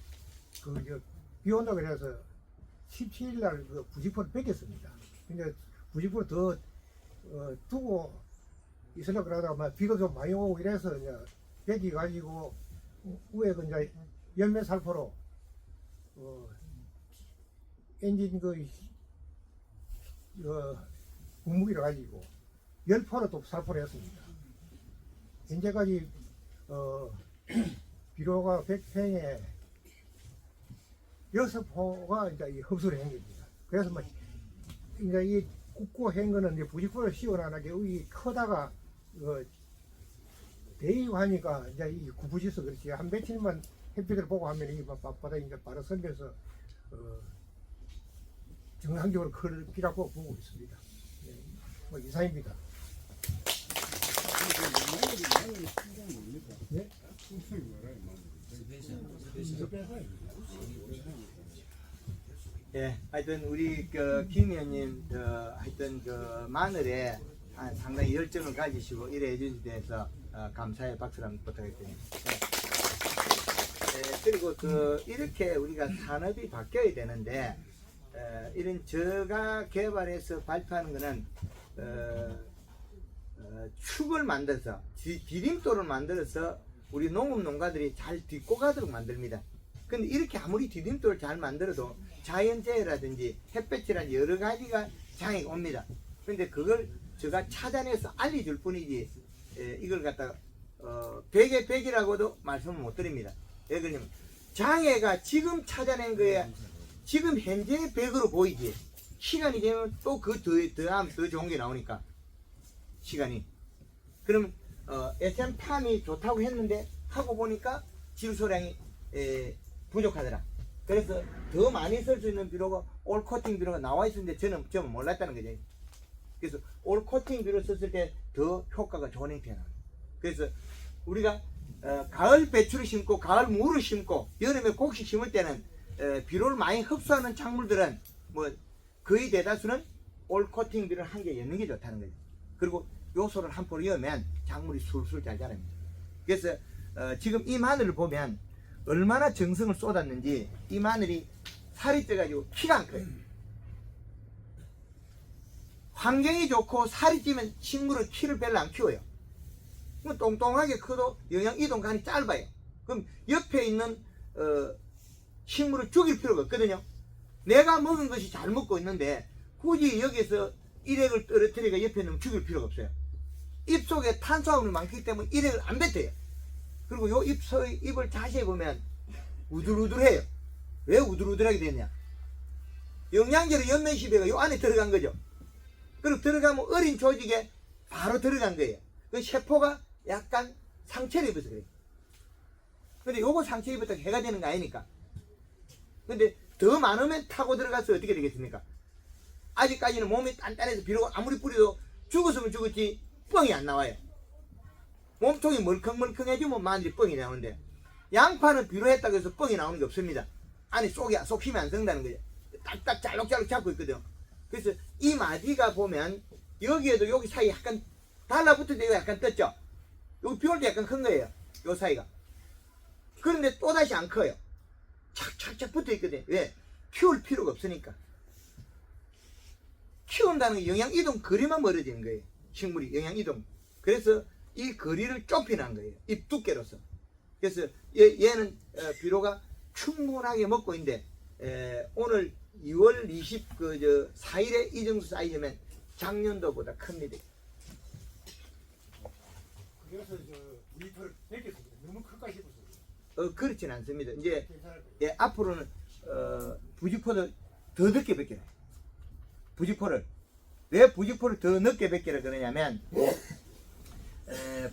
비 온다고 그래서 17일 날 그 부직포를 뺏겼습니다. 근데 부직포를 더 두고 있으려고 그러다가 비가 좀 많이 오고 이래서 이제 뺏기 가지고 위에 그 이제 열매 살포로 엔진 분무기를 가지고 10포를 또 살포를 했습니다. 현재까지 비료가 100평에 6포가 이제 흡수를 한 겁니다. 그래서 뭐 이제 이 굽고 한 거는 이제 부직포를 씌워놔게 이 커다가 대입하니까 이제 이 구부지서 그렇지 한 며칠만 햇빛을 보고 하면 이 바닥에 이제 바로 선면서 정상적으로 클 피라고 보고 있습니다. 네, 뭐 이상입니다. 네? 예, 하여튼 우리 김 의원님 하여튼 마늘에 상당히 열정을 가지시고 이래 해주신 데서 감사의 박수를 한번 부탁드립니다. 그리고 이렇게 우리가 산업이 바뀌어야 되는데 이런 저가 개발해서 발표하는 거는 축을 만들어서 디딤돌을 만들어서 우리 농업농가들이 잘 딛고 가도록 만듭니다. 근데 이렇게 아무리 디딤돌을 잘 만들어도 자연재해라든지 햇볕이라든지 여러 가지가 장애가 옵니다. 근데 그걸 제가 찾아내서 알려줄 뿐이지 이걸 갖다가 100에 100이라고도 말씀을 못 드립니다. 왜 그러냐면 장애가 지금 찾아낸 거에 지금 현재 100으로 보이지 시간이 되면 또 그 다음 더 좋은 게 나오니까 시간이 그러면 SM팜이 좋다고 했는데 하고 보니까 질소량이 부족하더라. 그래서 더 많이 쓸 수 있는 비료가 올 코팅 비료가 나와 있었는데 저는 몰랐다는 거죠. 그래서 올 코팅 비료 썼을 때 더 효과가 좋은 형태가 나와요. 그래서 우리가 가을 배추를 심고 가을 무를 심고 여름에 곡식 심을 때는 비료를 많이 흡수하는 작물들은 뭐 거의 대다수는 올 코팅 비료를 한 개 넣는 게 좋다는 거죠. 그리고 요소를 한 포를 넣으면 작물이 술술 잘 자랍니다. 그래서 지금 이 마늘을 보면 얼마나 정성을 쏟았는지 이 마늘이 살이 쪄가지고 키가 안 커요. 환경이 좋고 살이 찌면 식물은 키를 별로 안 키워요. 똥똥하게 커도 영양 이동간이 짧아요. 그럼 옆에 있는 식물을 죽일 필요가 없거든요. 내가 먹은 것이 잘 먹고 있는데 굳이 여기서 일액을 떨어뜨리가 옆에 있는 죽일 필요가 없어요. 잎 속에 탄수화물이 많기 때문에 일액을 안 뱉어요. 그리고 요 잎을 자세히 보면 우들우들해요. 왜 우들우들하게 됐냐? 영양제로 연면시배가 요 안에 들어간 거죠. 그리고 들어가면 어린 조직에 바로 들어간 거예요. 그 세포가 약간 상처를 입어서 그래요. 근데 요거 상처 입었다가 해가 되는 거 아니니까. 근데 더 많으면 타고 들어가서 어떻게 되겠습니까? 아직까지는 몸이 단단해서 비록 아무리 뿌려도 죽었으면 죽었지 뻥이 안 나와요. 몸통이 멀컹멀컹해지면 마늘이 뻥이 나오는데 양파는 비료했다고 해서 뻥이 나오는 게 없습니다. 안에 속 힘이 안 쓴다는 거죠. 딱딱 잘록잘록 잡고 있거든요. 그래서 이 마디가 보면 여기에도 여기 사이 약간 달라붙을 때 약간 떴죠. 여기 비 올 때 약간 큰 거예요. 요 사이가. 그런데 또다시 안 커요. 착착착 붙어 있거든요. 왜? 키울 필요가 없으니까. 키운다는 게 영양 이동 거리만 멀어지는 거예요. 식물이 영양 이동. 그래서 이 거리를 좁히는 거예요. 잎 두께로서. 그래서 얘는 비료가 충분하게 먹고 있는데 오늘 2월 24일에 이 정도 사이즈면 작년도보다 큽니다. 그래서 우리털 뺏겼어. 너무 클까 싶었어. 그렇진 않습니다. 이제 괜찮을 거예요. 앞으로는 부직포를 더 늦게 뺏겨라. 부직포를 왜 부직포를 더 늦게 뺏기라 그러냐면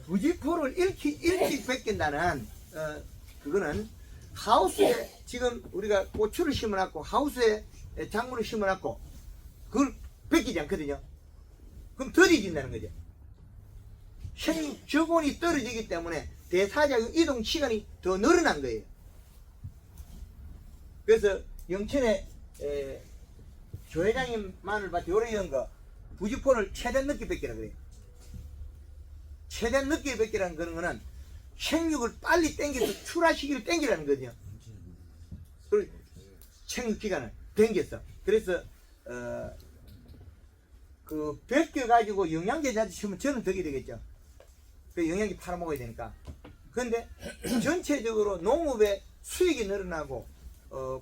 부직포를 일찍 뺏긴다는 그거는 하우스에 지금 우리가 고추를 심어놨고 하우스에 작물을 심어놨고 그걸 뺏기지 않거든요. 그럼 더디진다는 거죠. 저온이 떨어지기 때문에 대사작용 이동 시간이 더 늘어난 거예요. 그래서 영천에 조 회장님 마늘밭 요래 이런 거 부직포를 최대한 늦게 뺏기라 그래요. 최대한 늦게 뺏기라는 그런 거는 생육을 빨리 땡겨서 출하 시기를 땡기라는 거죠. 그리고 생육 기간을 땡겼어. 그래서 그 벗겨 가지고 영양제 자주 치면 저는 덕이 되겠죠. 그 영양제 팔아먹어야 되니까. 그런데 전체적으로 농업의 수익이 늘어나고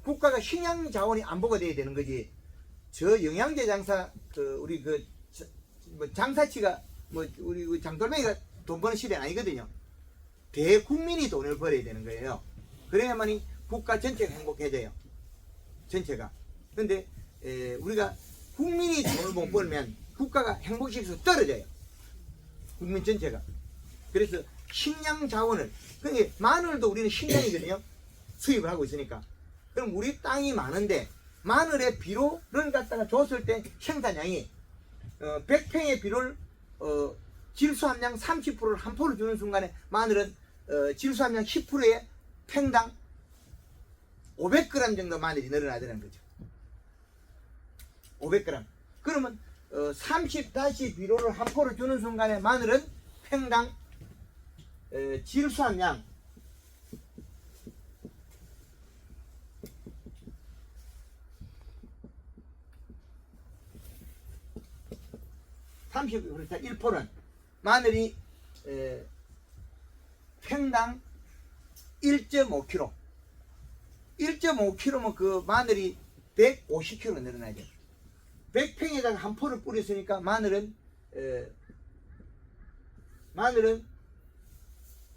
국가가 식량 자원이 안보가 돼야 되는 거지. 저 영양제 장사 우리 장사치가 우리 그 장돌맹이가 돈 버는 시대는 아니거든요. 대국민이 돈을 벌어야 되는 거예요. 그래야만이 국가 전체가 행복해져요. 전체가. 근데 우리가 국민이 돈을 못 벌면 국가가 행복시켜서 떨어져요. 국민 전체가. 그래서 식량 자원을, 그러니까 마늘도 우리는 식량이거든요. 수입을 하고 있으니까. 그럼 우리 땅이 많은데 마늘의 비료를 갖다가 줬을 때 생산량이 100평의 비료를 질소함량 30%를 한 포를 주는 순간에 마늘은 질소함량 10%에 팽당 500g 정도 마늘이 늘어나더라는 거죠. 500g. 그러면 30다시 비료를 한 포를 주는 순간에 마늘은 팽당 질소함량 1%는 마늘이 팽당 1.5kg 1.5kg면 그 마늘이 150kg 늘어나죠. 100평에다가 한 포를 뿌렸으니까 마늘은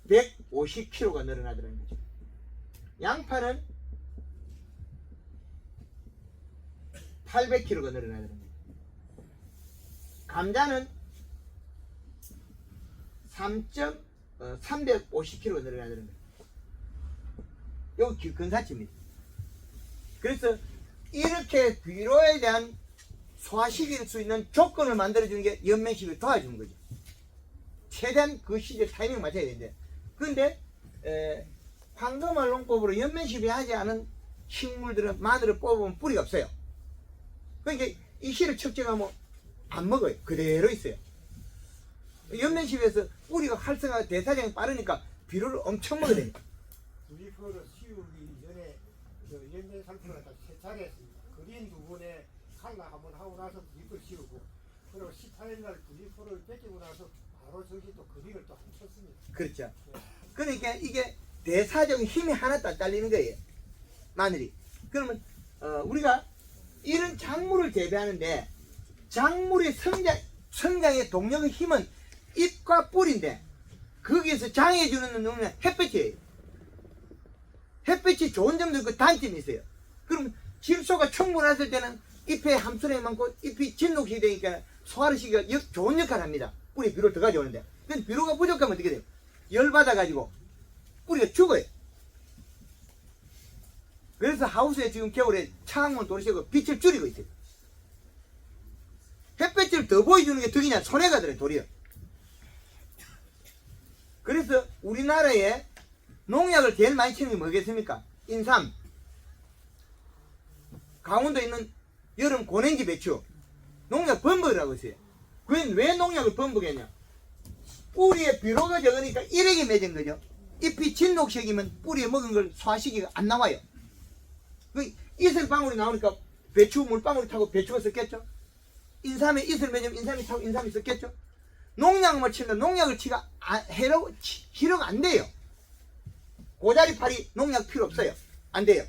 150kg가 늘어나더라는 거죠. 양파는 800kg가 늘어나더라는 거죠. 감자는 350kg가 늘어나더라는 거죠. 이거 근사치입니다. 그래서 이렇게 비료에 대한 소화시킬 수 있는 조건을 만들어주는 게 연면식을 도와주는 거죠. 최대한 그 시절 타이밍 맞춰야 되는데, 그런데 황금알 농법으로 연면식이 하지 않은 식물들은 마늘을 뽑으면 뿌리가 없어요. 그러니까 이 씨를 척정하면 안 먹어요. 그대로 있어요. 연면식에서 뿌리가 활성화 대사량이 빠르니까 비료를 엄청 먹어야 되니까. 부직포를 씌우기 전에 연면 살포를 갖다 세차했습니다. 그린 부분에 칼라 한번 하고 나서 부직포를 씌우고, 그리고 18일날 부직포를 뺏기고 나서 바로 저기 또 그린을 또 한번 쳤습니다. 그렇죠. 그러니까 이게 대사적인 힘이 하나도 안 딸리는 거예요. 마늘이. 그러면 우리가 이런 작물을 재배하는데 작물의 성장의 동력의 힘은 잎과 뿌리인데 거기에서 장애해주는 놈은 햇볕이에요. 햇빛이 좋은 점도 있고 단점이 있어요. 그럼 질소가 충분했을 때는 잎에 함수량이 많고 잎이 진녹이 되니까 소화를 시키기가 좋은 역할을 합니다. 뿌리에 비료를 더 가져오는데. 근데 비료가 부족하면 어떻게 돼요? 열받아가지고 뿌리가 죽어요. 그래서 하우스에 지금 겨울에 창문 돌리시고 빛을 줄이고 있어요. 햇볕을 더 보여주는 게 덕이냐? 손해가 들어요, 도리어. 그래서 우리나라에 농약을 제일 많이 치는 게 뭐겠습니까? 인삼, 강원도에 있는 여름 고냉지 배추 농약 범벅이라고 있어요. 왜 농약을 범벅했냐? 뿌리에 비료가 적으니까 일액이 맺은 거죠. 잎이 진녹색이면 뿌리에 먹은 걸 소화시키기가 안 나와요. 그 이슬방울이 나오니까 배추 물방울이 타고 배추가 썩겠죠. 인삼에 이슬 맺으면 인삼이 타고 인삼이 썩겠죠. 농약을 치면 농약을 치가 치료가 안 돼요. 고자리파리 농약 필요 없어요. 안 돼요.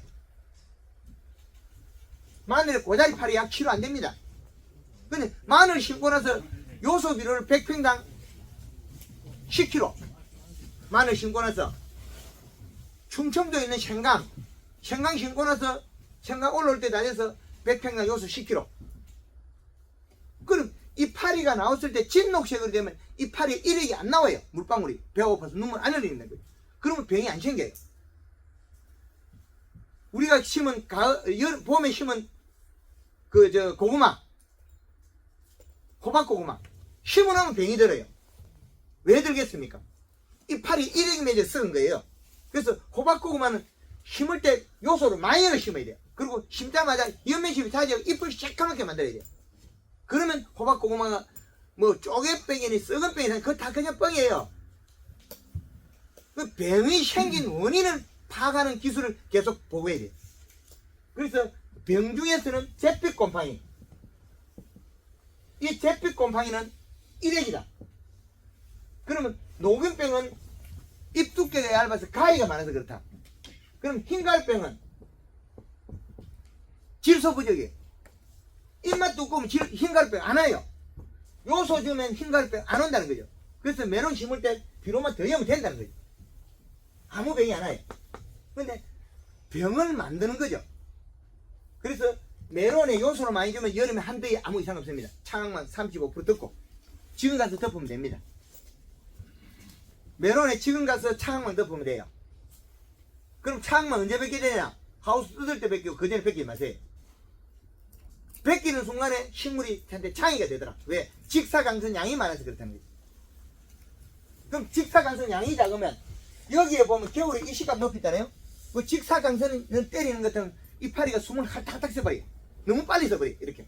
마늘에 고자리파리 약 치료 안 됩니다. 근데 마늘 심고 나서 요소 비료를 100평당 10kg 마늘 심고 나서 충청도에 있는 생강 심고 나서 생강 올라올 때 다 돼서 100평당 요소 10kg. 그럼 이 파리가 나왔을 때 진녹색으로 되면 이 파리에 일액이 안 나와요. 물방울이 배고파서 눈물 안 흘리는 거예요. 그러면 병이 안 생겨요. 우리가 심은 봄에 심은 고구마 호박고구마 심어놓으면 병이 들어요. 왜 들겠습니까? 이 팔이 일액이 맺어 썩은 거예요. 그래서 호박고구마는 심을 때 요소를 많이 심어야 돼요. 그리고 심자마자 연면심이 타지고 잎을 새까맣게 만들어야 돼요. 그러면 호박고구마가 뭐 쪼개병이니 썩은 병이니 그거 다 그냥 뻥이에요. 그 병이 생긴 원인을 파악하는 기술을 계속 보고해야 돼요. 그래서 병 중에서는 잿빛곰팡이, 이 잿빛곰팡이는 일액이다. 그러면 녹균병은 잎 두께가 얇아서 가위가 많아서 그렇다. 그럼 흰가루병은 질소 부족이에요. 입맛 두꺼우면 흰가루병 안 와요. 요소 주면 흰가루병 안 온다는 거죠. 그래서 메론 심을 때 비료만 더 넣으면 된다는 거죠. 아무 병이 안 와요. 근데 병을 만드는 거죠. 그래서 메론에 요소를 많이 주면 여름에 한 대에 아무 이상 없습니다. 창황만 35% 덮고 지금 가서 덮으면 됩니다. 메론에 지금 가서 창황만 덮으면 돼요. 그럼 창황만 언제 벗겨야 되냐? 하우스 뜯을 때 벗기고 그 전에 벗기지 마세요. 벗기는 순간에 식물이 창이가 되더라. 왜? 직사광선 양이 많아서 그렇다는 거죠. 그럼 직사광선 양이 작으면 여기에 보면 겨울에 이시값 높이 있잖아요. 그 직사광선을 때리는 것 같으면 이파리가 숨을 탁탁 써버려. 너무 빨리 써버려. 이렇게.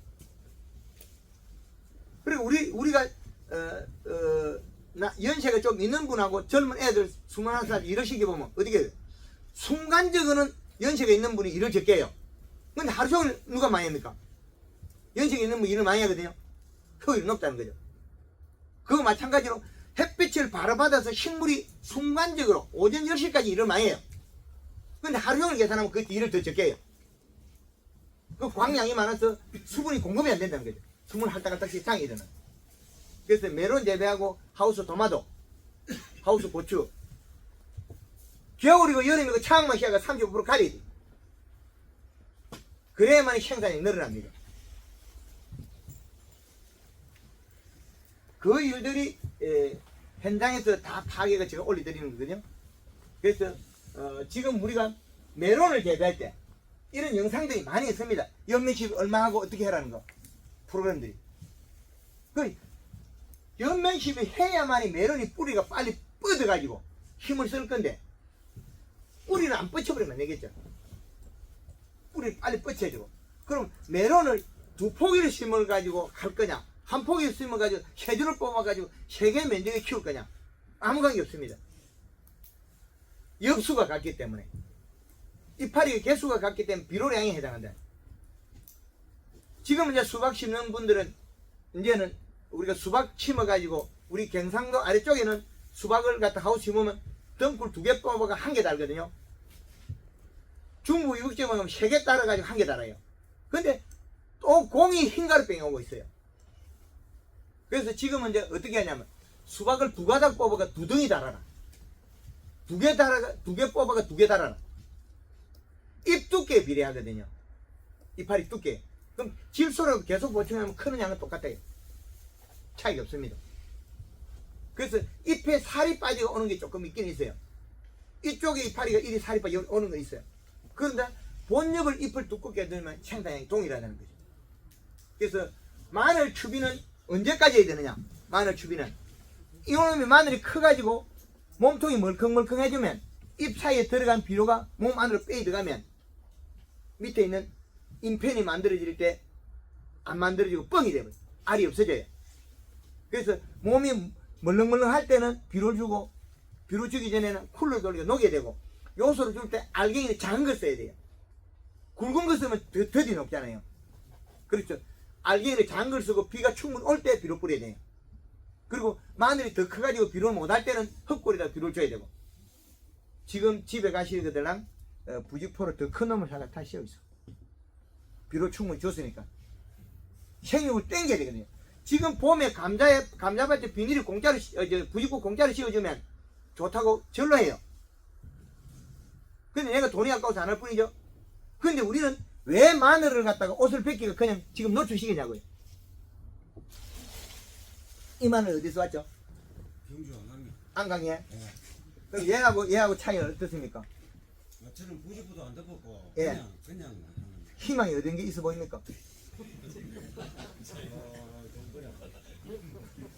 그리고 우리가 연세가 좀 있는 분하고 젊은 애들 21살 일을 시켜보면 어떻게 해요? 순간적으로는 연세가 있는 분이 일을 적게 해요. 근데 하루 종일 누가 많이 합니까? 연세가 있는 분이 일을 많이 하거든요. 효율이 높다는 거죠. 그거 마찬가지로 햇빛을 바로 받아서 식물이 순간적으로 오전 10시까지 일을 많이 해요. 근데 하루 종일 계산하면 그 일을 더 적게 해요. 그 광량이 많아서 수분이 공급이 안 된다는 거죠. 수분 할딱할딱씩 장이 일어나. 그래서 메론 재배하고 하우스 토마토, 하우스 고추, 겨울이고 여름이고 창만 시야가 35% 가려야 돼. 그래야만 생산이 늘어납니다. 그 일들이 현장에서 다 파괴가 제가 올려드리는 거거든요. 그래서 지금 우리가 메론을 재배할 때 이런 영상들이 많이 있습니다. 연면식 얼마 하고 어떻게 하라는 거 프로그램들이. 그 연면식을 해야만이 메론이 뿌리가 빨리 뻗어가지고 힘을 쓸 건데 뿌리는 안 뻗쳐버리면 안 되겠죠. 뿌리를 빨리 뻗쳐주고. 그럼 메론을 2포기를 심어가지고 갈 거냐, 한 포기를 심어가지고 세 줄을 뽑아가지고 3개 면적에 키울 거냐, 아무 관계 없습니다. 엽수가 같기 때문에, 이파리 개수가 같기 때문에 비료량에 해당한다. 지금 이제 수박 심는 분들은 이제는 우리가 수박 심어가지고 우리 경상도 아래쪽에는 수박을 갖다 하우스 심으면 덩굴 2개 뽑아가 1개 달거든요. 중부 이북지에 보면 3개 달아가지고 1개 달아요. 근데 또 공이 흰가루병이 오고 있어요. 그래서 지금은 이제 어떻게 하냐면 수박을 2가닥 뽑아가 2덩이 달아라. 2개 뽑아가 2개 달아라. 잎 두께에 비례하거든요. 이파리 두께. 그럼 질소라고 계속 보충하면 크는 양은 똑같아요. 차이가 없습니다. 그래서 잎에 살이 빠지고 오는 게 조금 있긴 있어요. 이쪽에 이파리가 이리 살이 빠지고 오는 거 있어요. 그런데 본엽을 잎을 두껍게 넣으면 생산량이 동일하다는 거죠. 그래서 마늘 추비는 언제까지 해야 되느냐? 마늘 추비는 이놈이 마늘이 커가지고 몸통이 멀컹멀컹해지면 잎 사이에 들어간 비료가 몸 안으로 빼 들어가면 밑에 있는 인펜이 만들어질 때 안 만들어지고 뻥이 돼버려. 알이 없어져요. 그래서 몸이 멀렁멀렁 할 때는 비료를 주고, 비료 주기 전에는 쿨러 돌리고 녹여야 되고, 요소를 줄 때 알갱이는 작은 걸 써야 돼요. 굵은 거 쓰면 더디 녹잖아요. 그렇죠. 알갱이를 작은 걸 쓰고 비가 충분히 올 때 비료 뿌려야 돼요. 그리고 마늘이 더 커가지고 비료를 못 할 때는 흙골에다 비료를 줘야 되고. 지금 집에 가시거들랑 부직포로 더 큰 놈을 하나 다 씌워 있어. 비료 충분히 줬으니까. 생육을 땡겨야 되거든요. 지금 봄에 감자밭에 비닐이 공짜로, 부직포 공짜로 씌워주면 좋다고 절로 해요. 근데 내가 돈이 아까워서 안 할 뿐이죠. 근데 우리는 왜 마늘을 갖다가 옷을 벗기가 그냥 지금 노출시키냐고요. 이 마늘 어디서 왔죠? 경주 안강이. 안강에. 예. 그럼 얘하고 차이는 어떻습니까? 저는 부직포도 안 덮었고 예. 그냥 희망이 어떤 게 있어 보입니까?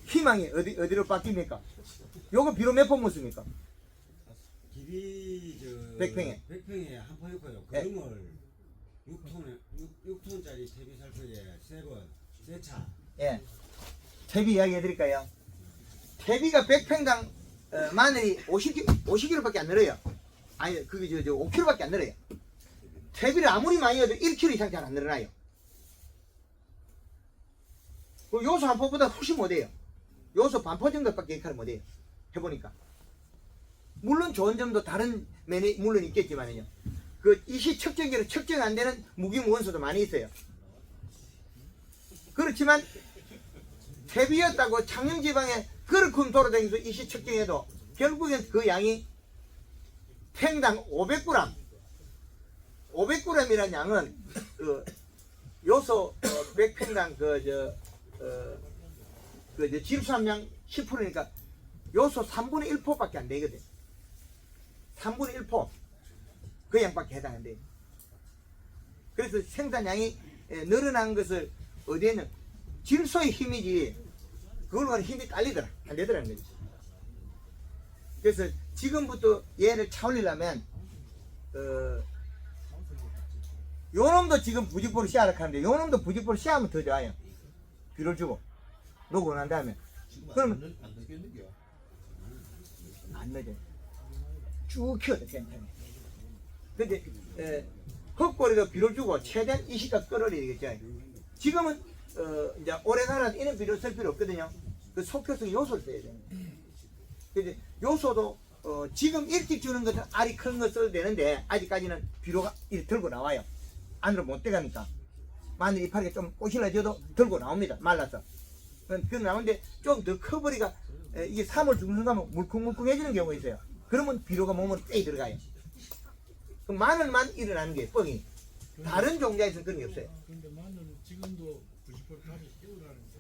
희망이 어디로 바뀝니까? 요거 비료 몇 번 묻습니까? 기비 100평에. 100평에 한 포였고요. 예. 그름을 6톤짜리 퇴비 살포에 3번 3차. 예. 퇴비 이야기 해드릴까요? 퇴비가 100평당 마늘이 50kg밖에 안 늘어요. 아니, 그게 5kg밖에 안 늘어요. 퇴비를 아무리 많이 해도 1kg 이상 잘 안 늘어나요. 그 요소 한 포보다 훨씬 못해요. 요소 반포 정도밖에 역할을 못해요. 해보니까. 물론 좋은 점도 다른 면이 물론 있겠지만요. 그 이시 측정기로 측정 안 되는 무기무원소도 많이 있어요. 그렇지만 퇴비였다고 창녕지방에 그렇게 돌아다니면서 이시 측정해도 결국엔 그 양이 팽당 500g 500g이라는 양은 그 요소 100팽당 질소함량 10%니까 요소 3분의 1포밖에 안 되거든. 3분의 1포 그 양밖에 해당 안 돼요. 그래서 생산량이 늘어난 것을 어디에 있는 질소의 힘이지 그걸로 가는 힘이 딸리더라 안 되더라는 거지. 그래서 지금부터 얘를 차올리려면 요 놈도 지금 부직포를 씨앗을 하는데 요 놈도 부직포를 씨앗하면 더 좋아요. 비료를 주고 녹고 난 다음에 그러면 안 늦어요. 쭉 키워도 괜찮아요. 근데 흙골에도 비료를 주고 최대한 이시가 끌어올려야 되겠죠. 지금은 이제 오래가라 이런 비료 쓸 필요 없거든요. 그 속효성 요소를 써야 돼요. 근데 요소도 지금 일찍 주는 것은 알이 큰 거 써도 되는데 아직까지는 비료가 이렇게 들고 나와요. 안으로 못 들어가니까 마늘 이파리가 좀 꼬실러져도 들고 나옵니다. 말라서. 그 나오는데 좀 더 커버리가 이게 3월 중순가면 물컹물컹해지는 경우가 있어요. 그러면 비료가 몸으로 떼이 들어가요. 그 마늘만 일어나는 게 뻥이. 다른 종자에서는 그런 게 없어요. 근데 마늘은 지금도 90% 다시 깨우라는데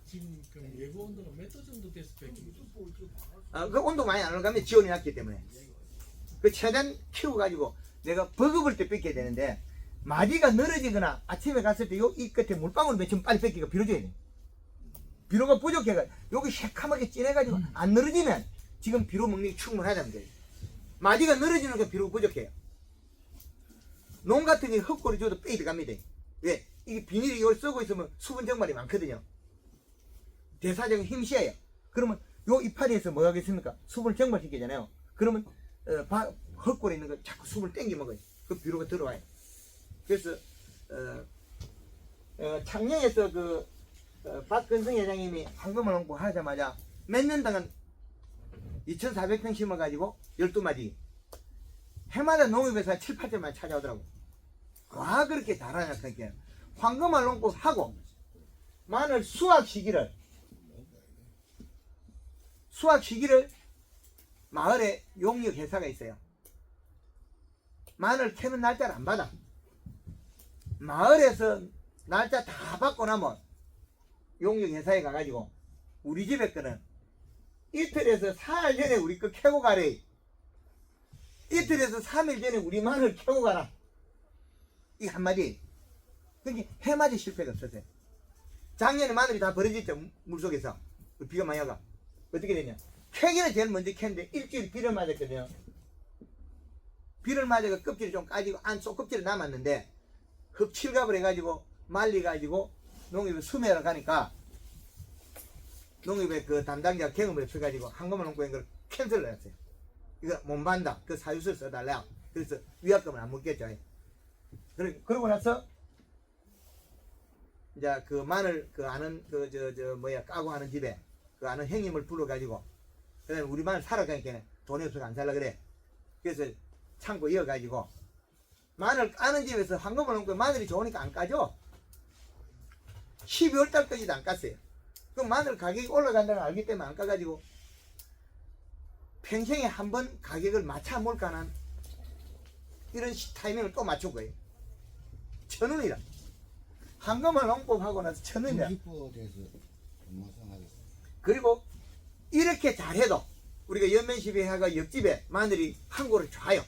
지금 그럼 예고 온도가 몇 도 정도 돼서 뺏깁니까? 그 온도 많이 안 올라가면 지온이 낮기 때문에 그 최대한 키워가지고 내가 버거울 때 뺏겨야 되는데 마디가 늘어지거나 아침에 갔을 때 이 끝에 물방울 맺히면 빨리 뺏기가 비료 줘야 돼. 비료가 부족해가 여기 새카맣게 진해가지고 안 늘어지면 지금 비료 먹는 게 충분하다는 거예요. 마디가 늘어지는 게 비료가 부족해요. 농 같은 게 흙골이 줘도 빼이 들어갑니다. 왜? 이게 비닐이 이걸 쓰고 있으면 수분 정말이 많거든요. 대사적인 힘시해요. 그러면 요 이파리에서 뭐 하겠습니까? 수분을 정발시키잖아요. 그러면 흙골에 있는 거 자꾸 수분을 땡겨 먹어요. 그 비료가 들어와요. 그래서 창녕에서 박근성 회장님이 황금을 홍보 하자마자 몇 년당은 2,400평 심어가지고 12마디 해마다 농협에서 7, 8점만 찾아오더라고. 와 그렇게 잘하냐 그렇게 황금알 농부 하고 마늘 수확 시기를 마을에 용역 회사가 있어요. 마늘 캐는 날짜를 안 받아. 마을에서 날짜 다 받고 나면 용역 회사에 가가지고 우리 집에 거는 이틀에서 4일 전에 우리 거 캐고 가래. 이틀에서 3일 전에 우리 마늘 캐고 가라. 이 한마디. 그러니까 해마디 실패가 없었어요. 작년에 마늘이 다 버려졌죠. 물속에서. 비가 많이 와가. 어떻게 되냐. 캐기는 제일 먼저 캤는데 일주일 비를 맞았거든요. 비를 맞아가 껍질이 좀 까지고 안 속 껍질이 남았는데 흡칠갑을 해가지고 말리가지고 농협에 수매하러 가니까 농협의 그 담당자 경험을 해가지고 한꺼번에 농구에 걸 캔슬을 했어요. 이거 못 받는다. 그 사유서 써달라. 그래서 위약금을 안 묻겠죠. 그러고 나서 이제 그 마늘 그 아는 까고 하는 집에 그 아는 형님을 불러가지고 그다음에 우리 마늘 사러 가니까 돈이 없어서 안 살라 그래. 그래서 창고 이어가지고 마늘 까는 집에서 황금을 넣고 마늘이 좋으니까 안 까죠. 12월 달까지도 안 깠어요. 그 마늘 가격이 올라간다는 걸 알기 때문에 안 까가지고 평생에 한 번 가격을 맞춰 몰까는 이런 타이밍을 또 맞춘 거예요. 1,000원이라. 황금을 농법하고 나서 1,000원이라. 부직포 돼서 엄마상하겠어. 그리고 이렇게 잘해도 우리가 연면시비해가 옆집에 마늘이 한 고를 줘요.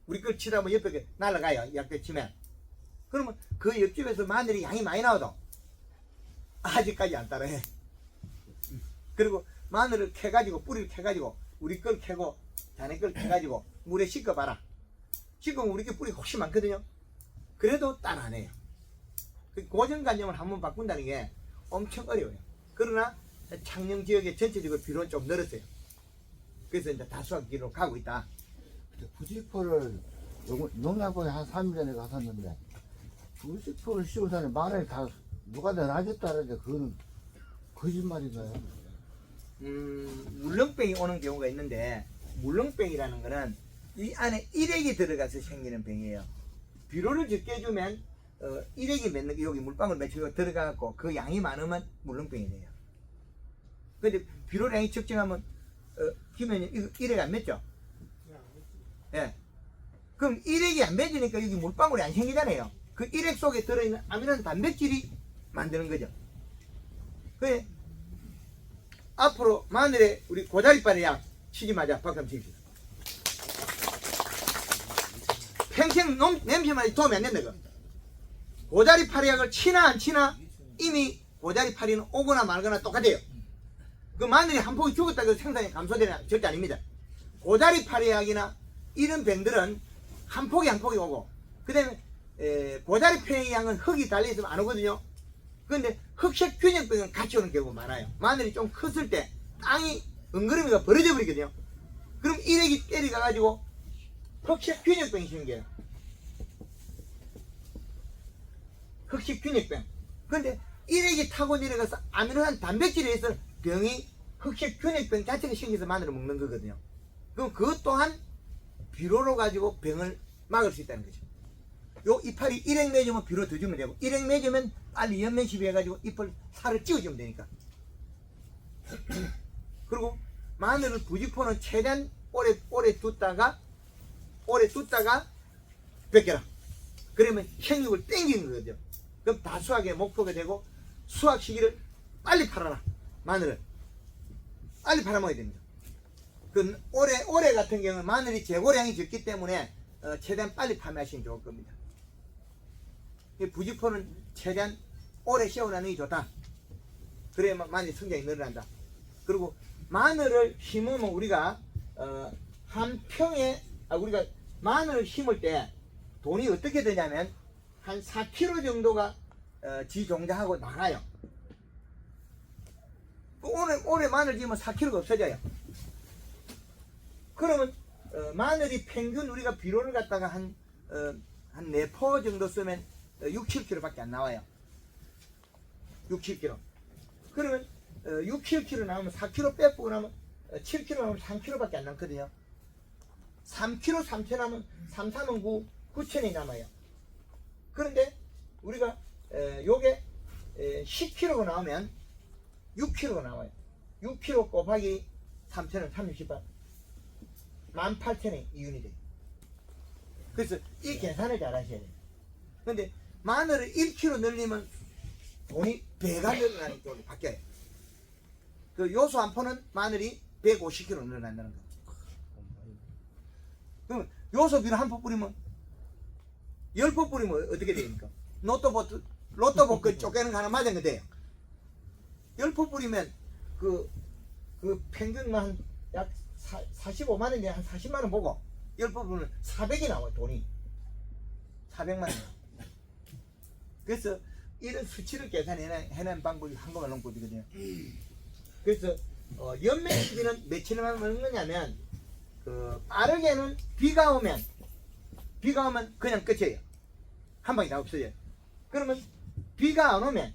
우리 걸 치다 보면 옆에 날아가요. 옆에 치면. 그러면 그 옆집에서 마늘이 양이 많이 나와도 아직까지 안 따라해. 그리고 마늘을 캐가지고 뿌리를 캐가지고 우리 걸 캐고 자네 걸 캐가지고 물에 씻어봐라. 씻으면 우리 게 뿌리가 훨씬 많거든요. 그래도 따라 안 해요. 그 고정관념을 한번 바꾼다는 게 엄청 어려워요. 그러나 창녕 지역에 전체적으로 비료는 좀 늘었어요. 그래서 이제 다수화기로 가고 있다. 부직포를 농약보에 한 3일 전에 갔었는데 부직포를 씌우고 다니 마늘이 다 누가 내놔줬다는데 그거는 거짓말인가요? 물렁병이 오는 경우가 있는데 물렁병이라는 거는 이 안에 일액이 들어가서 생기는 병이에요. 비료를 적게 주면 일액이 맺는 게 여기 물방울 맺히고 들어가고 그 양이 많으면 물렁병이 돼요. 근데 비료량이 적정하면 김현님 이거 일액 안 맺죠? 예. 그럼 일액이 안 맺으니까 여기 물방울이 안 생기잖아요. 그 일액 속에 들어있는 아미노 단백질이 만드는 거죠. 그래 앞으로 마늘에 우리 고자리빨의 약 치지마자 박수 한번 치십시오. 평생 냄새만 도움이 안 된다. 그 고자리파리 약을 치나 안 치나 이미 고자리파리는 오거나 말거나 똑같아요. 그 마늘이 한 폭이 죽었다고 생산이 감소되는 절대 아닙니다. 고자리파리 약이나 이런 병들은 한 폭이 오고 그 다음에 고자리파리 약은 흙이 달려있으면 안 오거든요. 그런데 흑색균형병은 같이 오는 경우가 많아요. 마늘이 좀 컸을 때 땅이 엉그러미가 벌어져 버리거든요. 그럼 일액이 때려가가지고 흑색균형병이 생겨요. 흑색균형병. 그런데 일액이 타고 내려가서 아미노산 단백질에 의해서 병이 흑색균형병 자체가 생겨서 마늘을 먹는 거거든요. 그럼 그것 또한 비료로 가지고 병을 막을 수 있다는 거죠. 요 이파리 일액 맺으면 비료 더 주면 되고 일액 맺으면 빨리 연면시비 해가지고 잎을 살을 찌워주면 되니까. 그리고 마늘을 부직포는 최대한 오래 뒀다가 벗겨라. 그러면 생육을 땡기는 거죠. 그럼 다수확의 목표가 되고 수확 시기를 빨리 팔아라. 마늘을 빨리 팔아먹어야 됩니다. 그 올해 같은 경우는 마늘이 재고량이 적기 때문에 최대한 빨리 판매하시면 좋을 겁니다. 부직포는 최대한 오래 씌워놓는 게 좋다. 그래야 마늘 성장이 늘어난다. 그리고 마늘을 심으면 우리가 한 평에 우리가 마늘을 심을 때 돈이 어떻게 되냐면 한 4kg 정도가 지종자하고 나가요. 올해 마늘 지으면 4kg가 없어져요. 그러면 마늘이 평균 우리가 비료를 갖다가 한 4포 정도 쓰면 6, 7kg 밖에 안 나와요. 6, 7kg. 그러면 6, 7kg 나오면 4kg 빼고 나면 7kg 나오면 3kg 밖에 안 남거든요. 3kg 3천 하면 3, 3은 9, 9천이 남아요. 그런데 우리가 요게 10kg가 나오면 6kg가 나와요. 6kg 곱하기 3천은 38. 18,000의 이윤이 돼요. 그래서 이 계산을 잘 하셔야 돼요. 근데 마늘을 1kg 늘리면 돈이 배가 늘어나는 쪽으로 바뀌어요. 그 요소 한 포는 마늘이 150kg 늘어난다는 거. 그럼 요소 비료 한 포 뿌리면 10포 뿌리면 어떻게 됩니까? 로또 복권 쪼개는 거 하나 맞은 거 돼요. 10포 뿌리면 그 평균만 약 45만원인데 한 40만원 보고 10포 뿌리면 400이 나와요. 돈이 400만원. 그래서 이런 수치를 계산해낸 방법이 한국말 농법이거든요. 그래서 연매 시기는 며칠만 먹는 거냐면 빠르게는 비가 오면 그냥 끝이에요. 한 방에 다 없어져요. 그러면 비가 안 오면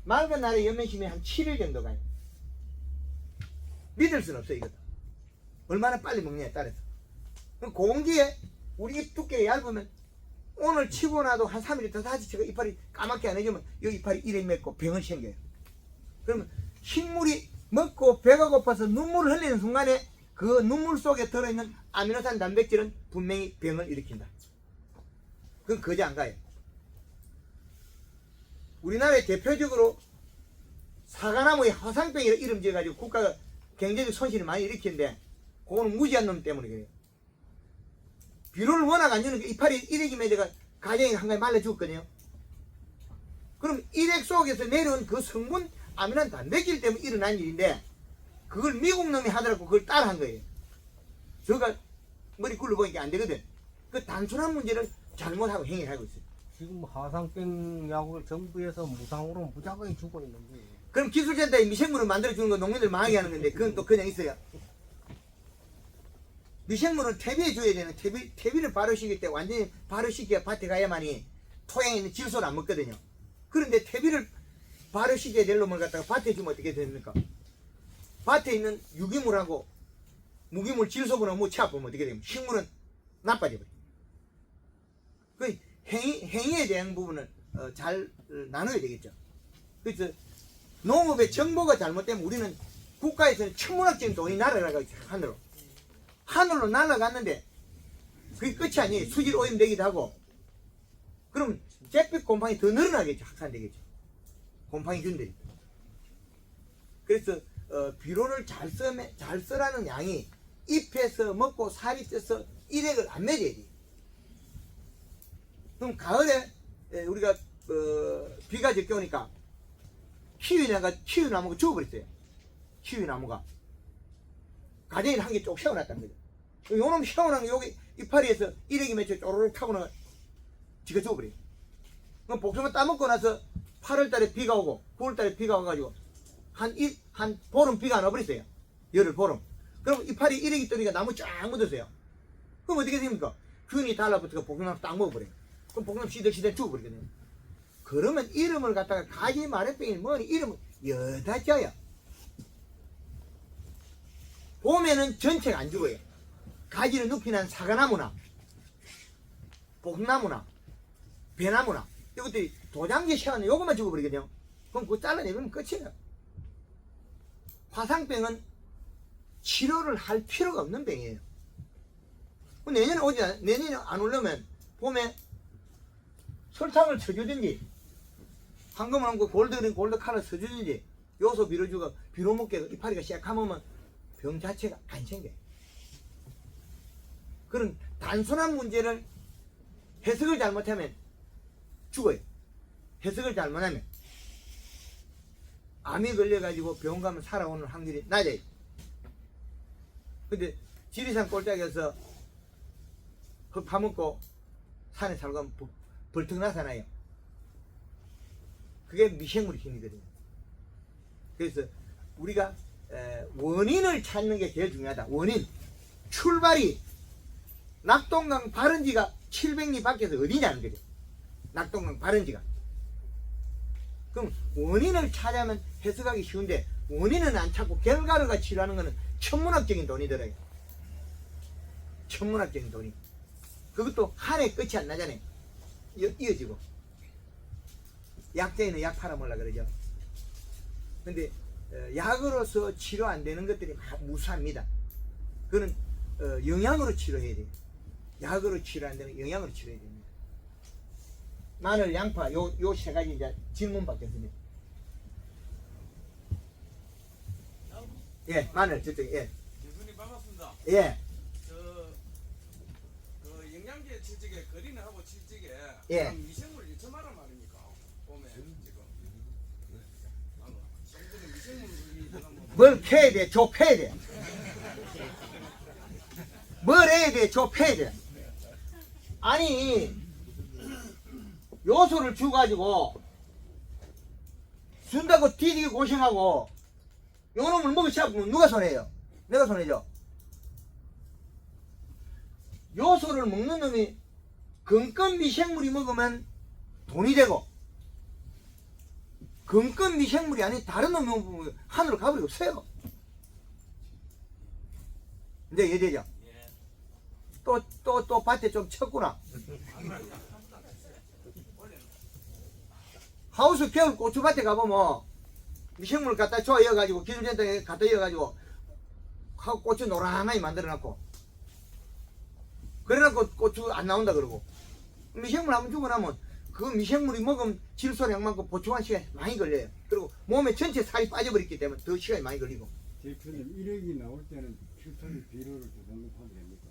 맑은 날에 연매심이 한 7일 정도 가요. 믿을 수는 없어요. 이것도 얼마나 빨리 먹냐에 따라서. 그럼 공기에 우리 잎 두께가 얇으면 오늘 치고 나도 한 3일 있다 다시 치고 이파리 까맣게 안 해주면 이 이파리 이래 맺고 병을 생겨요. 그러면 식물이 먹고 배가 고파서 눈물을 흘리는 순간에 그 눈물 속에 들어있는 아미노산 단백질은 분명히 병을 일으킨다. 그건 거지 안 가요. 우리나라에 대표적으로 사과나무의 화상병이라 이름 지어가지고 국가가 경제적 손실을 많이 일으키는데 그거는 무지한 놈 때문에 그래요. 비료를 워낙 안 주는 게 이파리 일액이 맺어가 가정이 한가지 말라 죽었거든요. 그럼 일액 속에서 내려온 그 성분 아미노산 단백질 때문에 일어난 일인데 그걸 미국 놈이 하더라고 그걸 따라 한 거예요. 저가 머리 굴러보니까 안 되거든. 그 단순한 문제를 잘못하고 행위하고 있어요. 지금 화상병 약을 정부에서 무상으로 무작위에 주고 있는데 그럼 기술센터에 미생물을 만들어주는 거 농민들 망하게 하는 건데 그건 또 그냥 있어요. 미생물은 퇴비에 줘야 되는 퇴비를 발효시킬 때 완전히 발효시켜야 밭에 가야만이 토양에 있는 질소를 안 먹거든요. 그런데 퇴비를 발효시켜야 될 놈을 갖다가 밭에 주면 어떻게 됩니까? 밭에 있는 유기물하고 무기물 질소분하고 뭐 채합하면 어떻게 됩니까? 식물은 나빠져 버려요. 그 행위에 대한 부분을 잘 나눠야 되겠죠. 그래서 농업의 정보가 잘못되면 우리는 국가에서는 천문학적인 돈이 날아가고 있어요. 하늘로 날아갔는데 그게 끝이 아니에요. 수질 오염되기도 하고. 그럼 잿빛 곰팡이 더 늘어나겠죠. 확산되겠죠. 곰팡이 균들이. 그래서 비료를 잘 쓰라는 양이 잎에서 먹고 살이 쪄서 일액을 안 맺어야 돼요. 그럼 가을에 우리가 비가 적게 오니까 키위나무가 죽어버렸어요. 키위나무가 가정이 한 개 쪽 세워놨다는 거죠. 요놈 세워놓은 게 여기 이파리에서 일액이 맺혀 쪼르륵 타고 나가 지가 죽어버려요. 그럼 복숭아 따먹고 나서 8월달에 비가 오고 9월달에 비가 와가지고 한 보름 비가 안 와버렸어요. 열흘 보름. 그럼 이파리 일액이 뜨니까 나무 쫙 묻었어요. 그럼 어떻게 됩니까? 균이 달라붙어서 복숭아 딱 먹어버려요. 그럼 복숭아 시들시들 죽어버리거든요. 그러면 이름을 갖다가 가지 마래병이 뭐니 이름을 여다 쪄요. 봄에는 전체가 안 죽어요. 가지를 눕히는 사과나무나 복나무나 배나무나 이것들이 도장지 세워는 요것만 죽어버리거든요. 그럼 그거 잘라내면 끝이에요. 화상병은 치료를 할 필요가 없는 병이에요. 내년에 안 오려면 봄에 설탕을 쳐주든지 황금을 골드 칼을 써주든지 요소 비료주가 비료 먹게 이파리가 시작하면 병 자체가 안 생겨요. 그런 단순한 문제를 해석을 잘못하면 죽어요. 해석을 잘못하면 암이 걸려가지고 병원 가면 살아오는 확률이 낮아요. 근데 지리산 꼴짝에서 흙 파먹고 산에 살고 하면 벌떡 나타나요. 그게 미생물의 힘이거든요. 그래서 우리가 원인을 찾는 게 제일 중요하다. 원인. 출발이 낙동강 발원지가 700리 밖에서 어디냐는 거죠. 낙동강 발원지가. 그럼 원인을 찾으면 해석하기 쉬운데 원인은 안 찾고 결과를 치료하는 것은 천문학적인 돈이 들어요. 천문학적인 돈이. 그것도 한 해 끝이 안 나잖아요. 이어지고. 약자에는 약 팔아먹으려고 그러죠. 근데 약으로서 치료 안 되는 것들이 무수합니다. 그거는 영양으로 치료해야 돼요. 약으로 치료 안 되는 영양으로 치료해야 됩니다. 마늘, 양파 요 세 가지 이제 질문 받겠습니다. 예, 마늘 저쪽 예. 대표님 반갑습니다. 예. 그 영양제 칠적에 거리는 하고 칠적에 예. 미생물 유쳐마라 말입니까? 봄에 지금 정부는 미생물이 뭘 캐야 돼? 좁혀야 돼. 뭘 해야 돼? 좁혀야 돼. 아니 요소를 주가지고 준다고 디디게 고생하고 요놈을 먹이 시작하면 누가 손해요? 내가 손해죠. 요소를 먹는 놈이 근권 미생물이 먹으면 돈이 되고 근권 미생물이 아닌 다른 놈이 먹으면 하늘로 가버리고 없어요. 근데 예제죠. 예. 또 밭에 좀 쳤구나. 하우스 겨울 고추밭에 가보면 미생물을 갖다 이어가지고 기술센터에 갖다 이어가지고 고추 노란하게 만들어놨고 그래놓고 고추 안 나온다 그러고 미생물 한번 주고 나면 그 미생물이 먹으면 질소량만큼 보충한 시간이 많이 걸려요. 그리고 몸에 전체 살이 빠져버렸기 때문에 더 시간이 많이 걸리고. 대표님 1억이 나올 때는 필터를 비료를 조정하면 됩니까?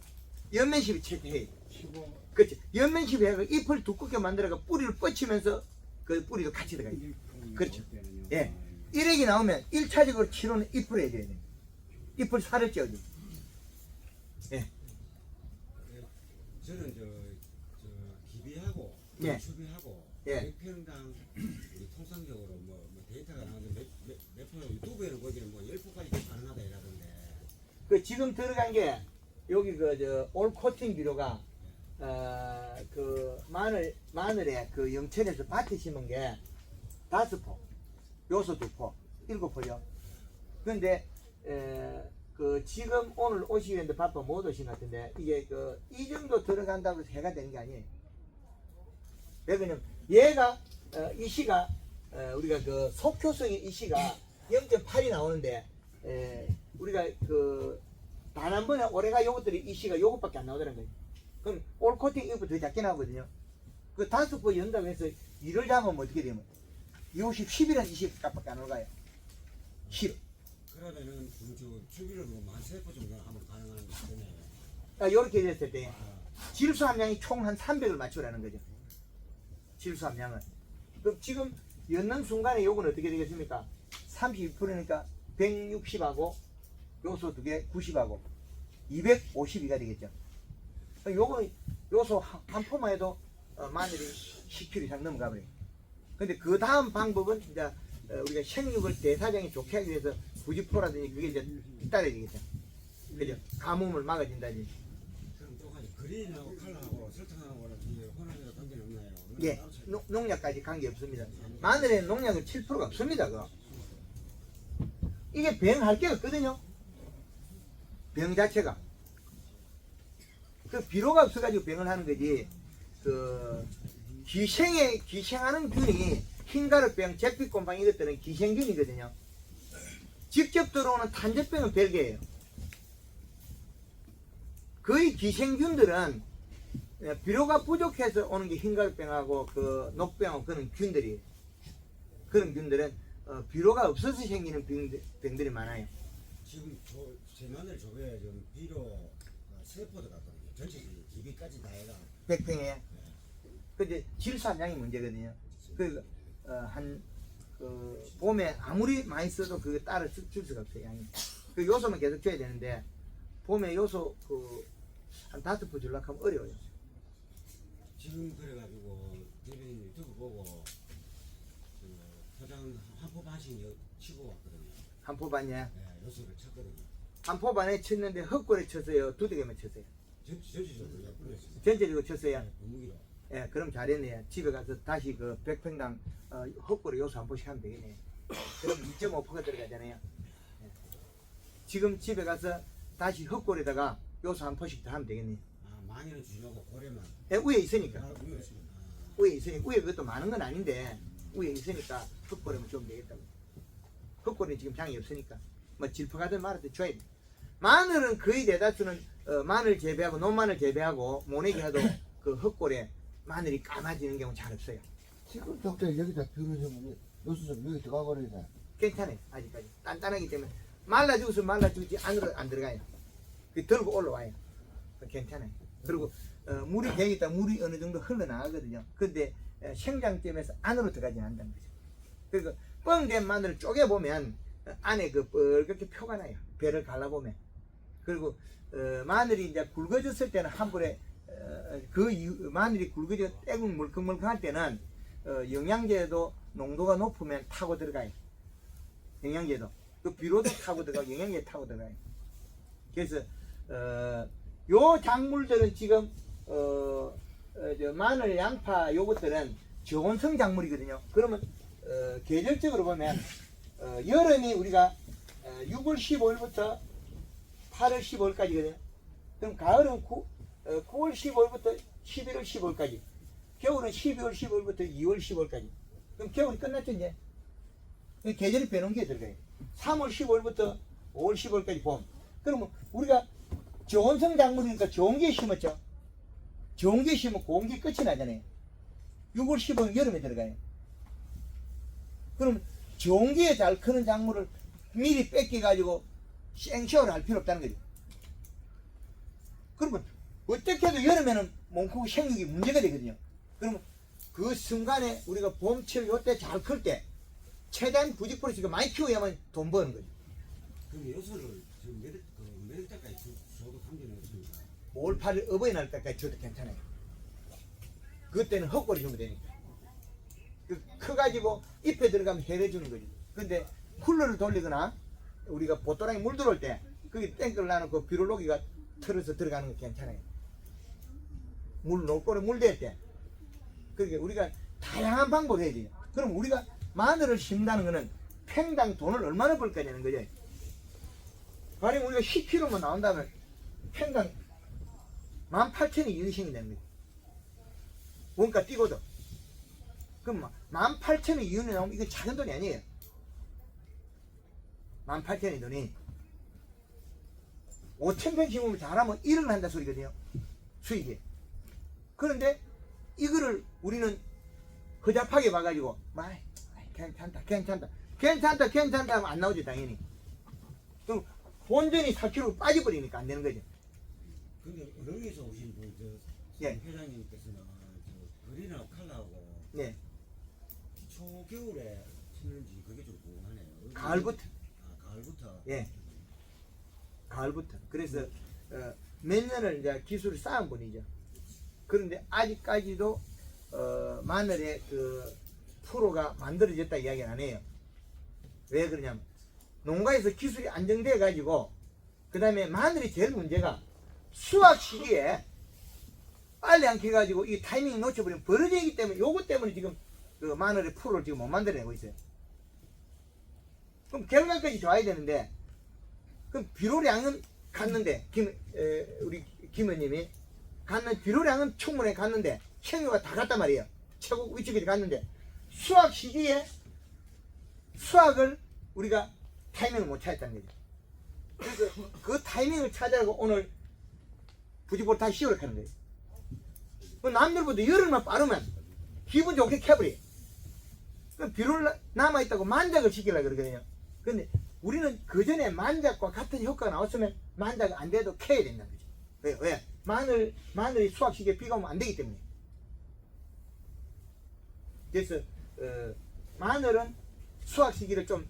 연면십이 체크해요. 치고 그렇지. 연면십이 해서 잎을 두껍게 만들어가 뿌리를 뻗치면서 그 뿌리도 같이 들어가요. 1억 그렇죠. 나올 때는요. 예. 1액이 나오면 1차적으로 치료는 잎을 해줘야 돼요. 잎을 살을 쪄줘. 예. 저는 기비하고 예. 추비하고 예. 100평당 우리 통상적으로 뭐 데이터가 나오는데 몇 프로 유튜브에는 보기는 뭐 10%까지 가능하다 이라던데 그 지금 들어간 게 여기 올 코팅 비료가 그 마늘에 그 영천에서 밭에 심은 게 5포, 요소 2포, 7포죠. 그런데 그 지금 오늘 오시기 전에 바빠 못 오신 것 같은데 이게 이 정도 들어간다고 해서 해가 되는 게 아니에요. 왜 그러냐면 얘가 이 시가 우리가 그 속효성의 이 시가 0.8이 나오는데 우리가 단 한 번에 올해가 요것들이 이 시가 요것밖에 안 나오더라는 거예요. 그럼 올 코팅 이거 더 작게 나오거든요. 그 5포 연다고 해서 일을 잡으면 어떻게 되면 60, 10이라는 이 시값밖에 안 올라가요. 10. 그러면은 추비를 뭐 13% 정도 하면 가능한 게 되네요. 이렇게 됐을 때 질소 함량이 총 한 300을 맞추라는 거죠. 질소 함량은. 그럼 지금 였는 순간에 요건 어떻게 되겠습니까? 32%니까 160하고 요소 2개 90하고 252가 되겠죠. 요거는 요소 한 포만 해도 마늘이 10kg 이상 넘어가 버려요. 근데 그 다음 방법은 이제 우리가 생육을 대사량이 좋게 하기 위해서 90%라든지 그게 이제 따라지겠죠. 그죠? 가뭄을 막아준다든지. 그럼 또 가지 그린하고 컬러하고 설탕하고는 이게 혼합해서 관계는 없나요? 예, 농약까지 관계 없습니다. 마늘에는 농약은 7%가 없습니다. 그거. 이게 병할 게 없거든요. 병 자체가. 그 비료가 없어가지고 병을 하는 거지. 기생하는 균이 흰가루병, 잭빛곰팡이 이것들은 기생균이거든요. 직접 들어오는 탄저병은 별개예요. 거의 기생균들은 비료가 부족해서 오는 게 흰가루병하고 녹병하고 그런 균들이에요. 그런 균들은 비료가 없어서 생기는 병들이 많아요. 지금 제 마늘 조배에 지금 비료 3포 들어갔거든요. 전체 기비까지 다 해가 100평에. 근데 질소 함량이 문제거든요. 봄에 아무리 많이 써도 그거 따라 줄 수가 없어요. 양이. 그 요소만 계속 줘야 되는데 봄에 요소 한 5포 주려고 하면 어려워요. 지금 그래가지고 대표님 유튜브 보고 포장 한 포 반씩 치고 왔거든요. 한 포 반이야. 네, 요소를 쳤거든요. 한 포 반에 쳤는데 헛골에 쳤어요. 두들겨만 쳤어요. 전체적으로 뿌렸어요. 전체적으로 쳤어요. 네, 분무기로. 예, 그럼 잘했네요. 집에 가서 다시 100평당 헛골에 요소 한 포씩 하면 되겠네요. 그럼 2.5%가 들어가잖아요. 예. 지금 집에 가서 다시 헛골에다가 요소 한 포씩 더 하면 되겠네요. 많이는 주려고 고래만. 예, 위에 있으니까. 위에 있습니다. 위에 있으니까. 위에 그것도 많은 건 아닌데 위에 있으니까 헛골에만 좀 되겠다고. 헛골에 지금 장이 없으니까 뭐 질퍽하든 말하든 줘야 돼. 마늘은 거의 대다수는 마늘 재배하고 논마늘 재배하고 모내기 해도 그 헛골에 마늘이 감아지는 경우 잘 없어요. 지금 적대 여기다 비료 좀 요소 좀 여기 들어가 버리네. 괜찮아요. 아직까지 단단하기 때문에 말라 죽어서 말라 죽지 안으로 안 들어가요. 그 들고 올라와요. 괜찮아요. 그리고 물이 되겠다 물이 어느 정도 흘러나가거든요. 근데 생장점에서 안으로 들어가지 않는다는 거죠. 그리고 뻥된 마늘을 쪼개보면 안에 뻘겋게 표가 나요. 배를 갈라보면. 그리고 마늘이 이제 굵어졌을 때는 한 볼에 마늘이 굵어져 떼고 물컹물컹 할 때는 영양제도 농도가 높으면 타고 들어가요. 영양제도. 그 비료도 타고 들어가고 영양제 타고 들어가요. 그래서 요 작물들은 지금 저 마늘, 양파 요것들은 저온성 작물이거든요. 그러면 계절적으로 보면 여름이 우리가 6월 15일부터 8월 15일까지거든요. 그럼 가을은 9월 15일부터 11월 15일까지. 겨울은 12월 15일부터 2월 15일까지. 그럼 겨울이 끝났죠 이제. 계절이 빼놓은 게 들어가요. 3월 15일부터 5월 15일까지 봄. 그러면 우리가 저온성 작물이니까 좋은 게 심었죠. 좋은 게 심으면 고운 게 끝이 나잖아요. 6월 15일 여름에 들어가요. 그럼 좋은 게 잘 크는 작물을 미리 뺏겨가지고 생쇼를 할 필요 없다는 거죠. 그러면 어떻게 해도 여름에는 몸크고 생육이 문제가 되거든요. 그러면 그 순간에 우리가 봄철 요때 잘 클 때 최대한 부직포를 지금 많이 키워야만 돈 버는 거죠. 그럼 요소를 지금 몇 때까지 줘도 상관이 없습니다. 5월 8일 어버이날 때까지 줘도 괜찮아요. 그때는 헛골이 주면 되니까. 커가지고 잎에 들어가면 해내주는 거지. 근데 쿨러를 돌리거나 우리가 보토랑에 물 들어올 때 거기 땡크를 놔놓고 비료로기가 틀어서 들어가는 거 괜찮아요. 녹골에 물 댈 때. 그러니까 우리가 다양한 방법을 해야 돼요. 그럼 우리가 마늘을 심는다는 거는 팽당 돈을 얼마나 벌 거냐는 거죠. 가령 우리가 10kg만 나온다면 팽당 18,000이 이윤식이 되는 거죠. 원가 띄고도. 그럼 18,000이 이윤이 나오면 이거 작은 돈이 아니에요. 18,000이 돈이 5,000평 심으면 잘하면 1을 한다 소리거든요. 수익이. 그런데 이거를 우리는 허잡하게 봐가지고 괜찮다 하면 안 나오지 당연히. 그럼 본전이 4kg 빠져버리니까 안 되는 거죠. 근데 어령에서 오신 예. 회장님께서는 그린하고 칼라하고 네. 초겨울에 심는지 그게 좀 궁금하네요. 가을부터. 가을부터. 예. 가을부터. 그래서 몇 년을 이제 기술을 쌓은 분이죠. 그런데 아직까지도 마늘의 그 프로가 만들어졌다 이야기는 안 해요. 왜 그러냐면 농가에서 기술이 안정돼 가지고 그 다음에 마늘이 제일 문제가 수확 시기에 빨리 안 캐가지고 이 타이밍 놓쳐버리면 벌어지기 때문에 요것 때문에 지금 그 마늘의 프로를 지금 못 만들어내고 있어요. 그럼 결과까지 좋아야 되는데 그럼 비료량은 갔는데 우리 김 의원님이 갔는 비료량은 충분히 갔는데 생유가 다 갔단 말이에요. 최고 위쪽에 갔는데 수확 시기에 수확을 우리가 타이밍을 못 찾았다는 거죠. 그래서 그 타이밍을 찾아가고 오늘 부지포를 다시 씌우려 하는 거예요. 남들보다 열흘만 빠르면 기분 좋게 캐버려. 그럼 비료를 남아있다고 만작을 시키려고 그러거든요. 근데 우리는 그 전에 만작과 같은 효과가 나왔으면 만작이 안 돼도 캐야 된다는 거죠. 왜? 마늘이 수확 시기에 비가 오면 안 되기 때문에. 그래서 마늘은 수확 시기를 좀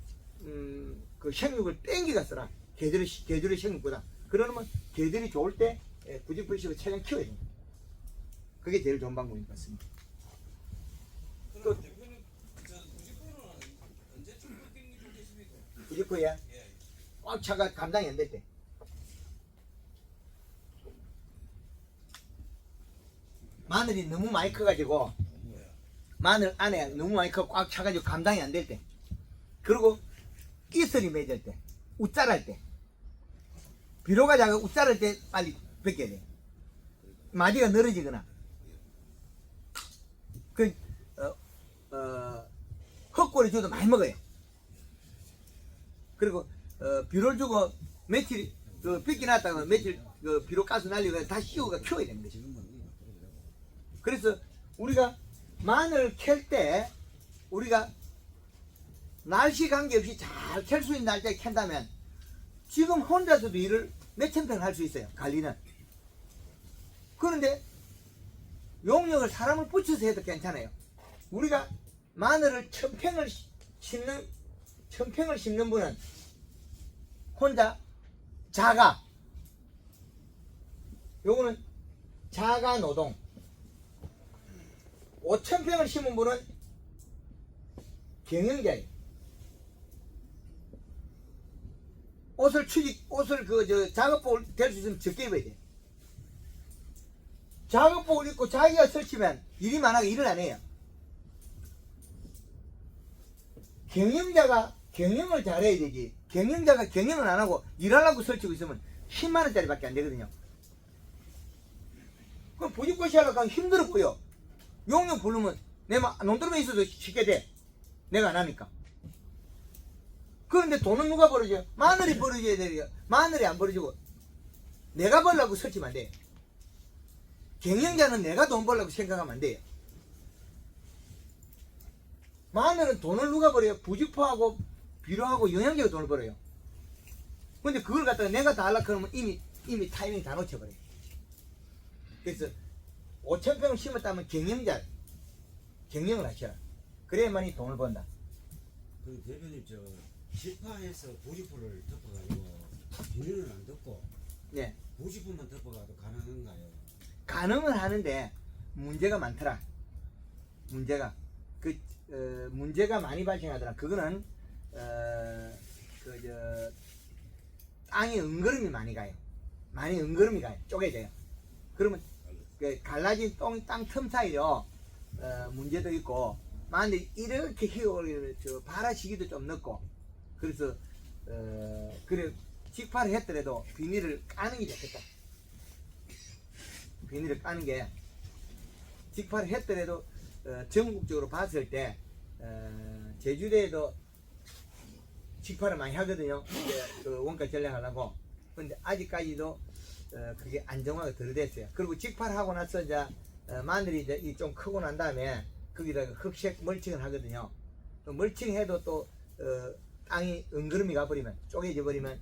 그 생육을 땡기가 써라. 계절의 생육보다. 그러면 계절이 좋을 때 부지포식으로 최대한 키워야 됩니다. 그게 제일 좋은 방법인 것 같습니다. 그럼 대표님 부지포는 언제쯤 땡기고 계십니까? 부지포야? 예. 꽉 차가 감당이 안 될 때. 마늘이 너무 많이 커가지고 마늘 안에 너무 많이 커 꽉 차가지고 감당이 안 될 때. 그리고 이슬이 맺을 때, 웃자랄 때. 비료가 작아 웃자랄 때 빨리 벗겨야 돼. 마디가 늘어지거나. 헛골을 줘도 많이 먹어요. 그리고 비료를 주고 며칠 벗겨놨다가 며칠 비료 가스 날리고 다시 씌우고 키워야 됩니다. 그래서 우리가 마늘 캘 때 우리가 날씨 관계없이 잘 캘 수 있는 날짜에 캔다면 지금 혼자서도 일을 몇천 평 할 수 있어요. 관리는. 그런데 용역을 사람을 붙여서 해도 괜찮아요. 우리가 마늘을 1000평을 심는 분은 혼자 자가 요거는 자가 노동. 5,000평을 심은 분은 경영자예요. 옷을 작업복을 될 수 있으면 적게 입어야 돼. 작업복을 입고 자기가 설치면 일이 많아서 일을 안 해요. 경영자가 경영을 잘해야 되지. 경영자가 경영을 안 하고 일하려고 설치고 있으면 10만 원짜리밖에 안 되거든요. 그럼 부직포시 하려고 하면 힘들어 보여. 용역 부르면 내가 논두렁에 있어도 쉽게 돼. 내가 안 하니까. 그런데 돈은 누가 벌어줘요? 마늘이 벌어줘야 돼요. 마늘이 안 벌어주고 내가 벌려고 설치면 안 돼. 경영자는 내가 돈 벌려고 생각하면 안 돼요. 마늘은 돈을 누가 벌어요? 부직포하고 비료하고 영양제가 돈을 벌어요. 근데 그걸 갖다가 내가 다 하려고 하면 이미 타이밍 다 놓쳐버려요. 그래서 5,000평을 심었다면 경영을 하셔라. 그래야만이 돈을 번다. 그 대표님 지파에서 부직포를 덮어가지고 비닐은 안 덮고 네. 부직포만 덮어가도 가능한가요? 가능은 하는데 문제가 많더라. 문제가 많이 발생하더라. 그거는 땅이 은거름이 많이 가요. 은거름이 가요. 쪼개져요. 그러면 갈라진 땅 틈 사이로 문제도 있고, 만약에 이렇게 희어오르면 발화 시기도 좀 늦고, 그래서 그래 직파를 했더라도 비닐을 까는 게 좋겠다. 비닐을 까는 게 직파를 했더라도 전국적으로 봤을 때 제주도에도 직파를 많이 하거든요. 이제 그 원가 전략하려고. 근데 아직까지도 그게 안정화가 덜 됐어요. 그리고 직파를 하고 나서 이제 마늘이 이제 좀 크고 난 다음에 거기다가 흑색 멀칭을 하거든요. 또 멀칭해도 또 땅이 은그름이 가버리면, 쪼개져 버리면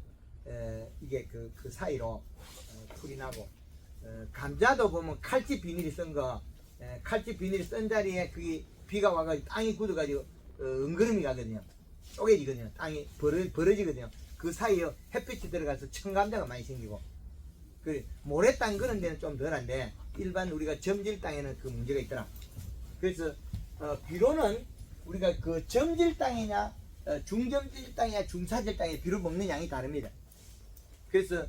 이게 그 사이로 풀이 나고, 감자도 보면 칼집 비닐이 쓴 거, 칼집 비닐이 쓴 자리에 그게 비가 와가지고 땅이 굳어가지고 은그름이 가거든요. 쪼개지거든요. 땅이 벌어지거든요. 그 사이에 햇빛이 들어가서 청감자가 많이 생기고, 그 모래땅 그런 데는 좀 덜한데 일반 우리가 점질 땅에는 그 문제가 있더라. 그래서 비료는 우리가 그 점질 땅이냐 중점질 땅이냐 중사질 땅에 비료 먹는 양이 다릅니다. 그래서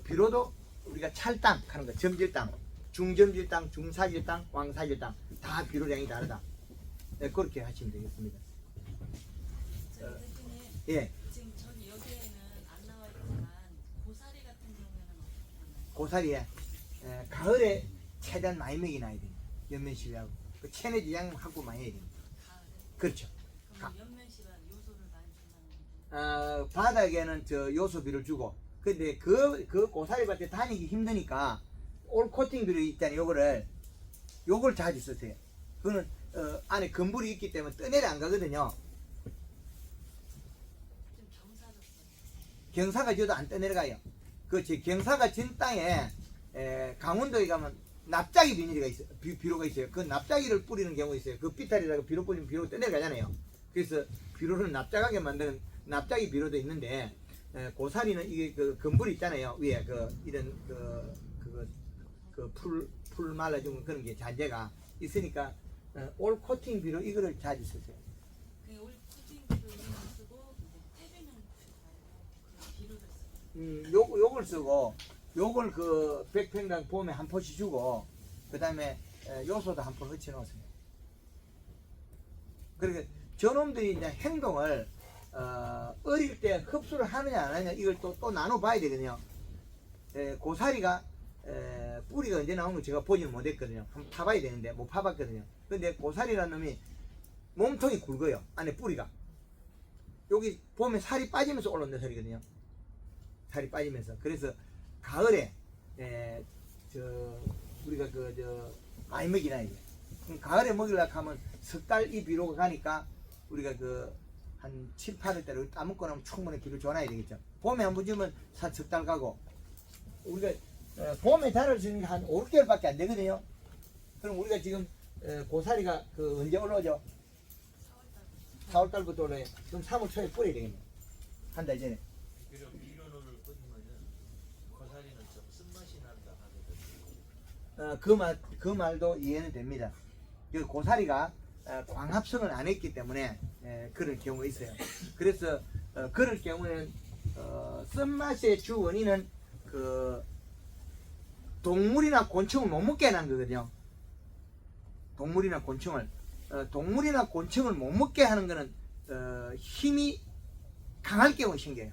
비료도 우리가 찰땅 하는 거, 점질 땅, 중점질 땅, 중사질 땅, 왕사질 땅 다 비료량이 다르다. 네, 그렇게 하시면 되겠습니다. 대표님, 예. 지금 저기 여기에는 안 나와 있지만 고사리 같은 경우에는 어떻게 하나요? 고사리에 가을에 최대한 많이 먹이놔야 돼요. 연면시비하고 그 체내지 양하고 많이 해야 돼요. 가을에? 그렇죠. 그럼 연면시가 요소를 많이 준다는 거죠? 바닥에는 요소비를 주고, 근데 그 고사리밭에 다니기 힘드니까 올 코팅 비료 있잖아요. 요걸 자주 쓰세요. 그거는 안에 건물이 있기 때문에 떠내려 안 가거든요. 좀 경사도 써요. 경사가 져도 안 떠내려가요. 그렇지. 경사가 진 땅에 강원도에 가면 납작이 비닐이가 있어요. 비료가 있어요. 그 납작이를 뿌리는 경우가 있어요. 그 삐탈이라고 비료 뿌리면 비료가 떠내려가잖아요. 그래서 비료를 납작하게 만드는 납작이 비료도 있는데, 고사리는 이게 그 건물이 있잖아요. 위에 이런 풀 말라준 그런 게 잔재가 있으니까 올 코팅 비료 이거를 자주 쓰세요. 그게 올 코팅비도 쓰고 때리는 그 비료도 쓰고. 요걸 쓰고, 요걸 그 100평당 봄에 한 포씩 주고, 그 다음에 요소도 한 포 흩쳐 놓으세요. 그러니까 저놈들이 이제 행동을 어릴 때 흡수를 하느냐 안 하느냐 이걸 또 나눠 봐야 되거든요. 고사리가 뿌리가 언제 나오는 거 제가 보지는 못했거든요. 한번 파봐야 되는데 못 파봤거든요. 근데 고사리라는 놈이 몸통이 굵어요. 안에 뿌리가. 여기 보면 살이 빠지면서 올라오는 살이거든요. 살이 빠지면서. 그래서 가을에 우리가 많이 먹이나야 돼. 그럼 가을에 먹이려고 하면 석 달 이 비료가 가니까 우리가 한 7, 8월 달에 따먹고 나면 충분히 비료 줘놔야 되겠죠. 봄에 한 번 주면 석 달 가고, 우리가 봄에 자랄 수 있는 게 한 5, 6개월밖에 안 되거든요. 그럼 우리가 지금 고사리가 언제 올라오죠? 4월 달부터 올라요. 그럼 3월 초에 뿌려야 되겠네요. 한 달 전에. 비료를 뿌리면은 고사리는 좀 쓴맛이 난다 하거든요. 그 말도 이해는 됩니다. 그 고사리가 광합성을 안 했기 때문에 그럴 경우가 있어요. 그래서 그럴 경우에는 쓴맛의 주 원인은 그 동물이나 곤충을 못 먹게 하는 거거든요. 동물이나 곤충을 못 먹게 하는 거는 힘이 강할 경우 생겨요.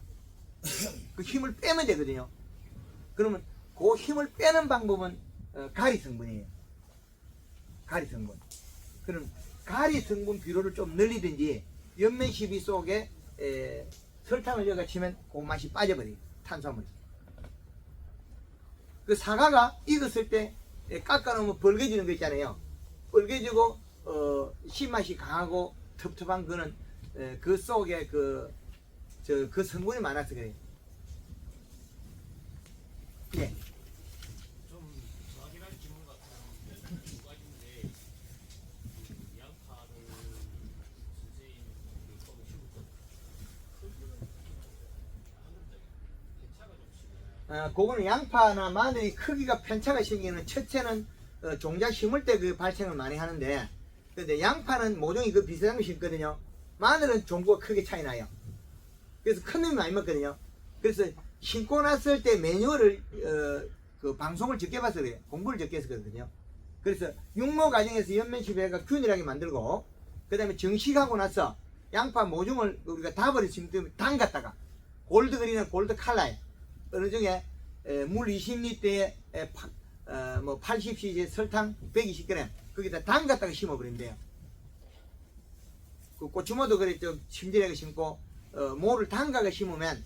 그 힘을 빼면 되거든요. 그러면 그 힘을 빼는 방법은 가리 성분이에요. 가리 성분. 그럼 가리 성분 비료를 좀 늘리든지 연면시비 속에 설탕을 여가 치면 그 맛이 빠져버려요. 탄수화물이. 그 사과가 익었을 때 깎아놓으면 벌개지는 거 있잖아요. 벌개지고 신맛이 강하고 텁텁한 거는 그 속에 그 성분이 많아서 그래요. 예. 좀 정확히한 질문 같은 두 가지인데 그 양파를 선생님 거기 심고 그거는 하는데 편차가 좀 심해요. 그거는 양파나 마늘이 크기가 편차가 생기는 첫째는 종자 심을 때 그 발생을 많이 하는데, 근데 양파는 모종이 그 비슷한 거 심거든요. 마늘은 종구가 크게 차이 나요. 그래서 큰 놈이 많이 먹거든요. 그래서 심고 났을 때 매뉴얼을 그 방송을 적게 봐서 그래요. 공부를 적게 해서 그렇거든요. 그래서 육모 과정에서 연면시비가 균일하게 만들고, 그 다음에 정식하고 나서 양파 모종을 우리가 다버려 심으면 담갔다가 골드그린은 골드 칼라에 어느 중에 물 20리터에 뭐 80cc 설탕 120g 거기다 담갔다가 심어버린대요. 그 고추모도 그래 좀 심지하게 심고 모를 담가가 심으면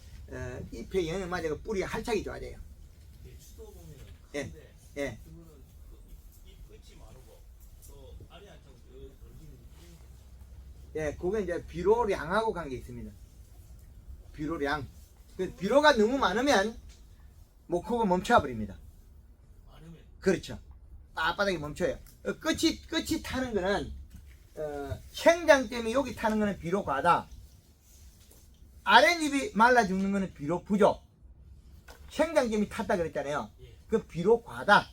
잎에 영향 맞아서 뿌리가 활착이 좋아져요. 배추도 보면 예. 큰데 예. 그거는 잎 끝이 마르고 또 알이 한창 벌어지는 예, 그게 이제 비료량하고 관계 있습니다. 비료량. 그 비료가 너무 많으면 목호가 멈춰버립니다. 많으면 그렇죠. 앞바닥에 멈춰요. 끝이 타는 거는 생장 때문에 여기 타는 거는 비료 과다. 아랫잎이 말라 죽는 거는 비료 부족. 생장 때문에 탔다 그랬잖아요. 그 비료 과다.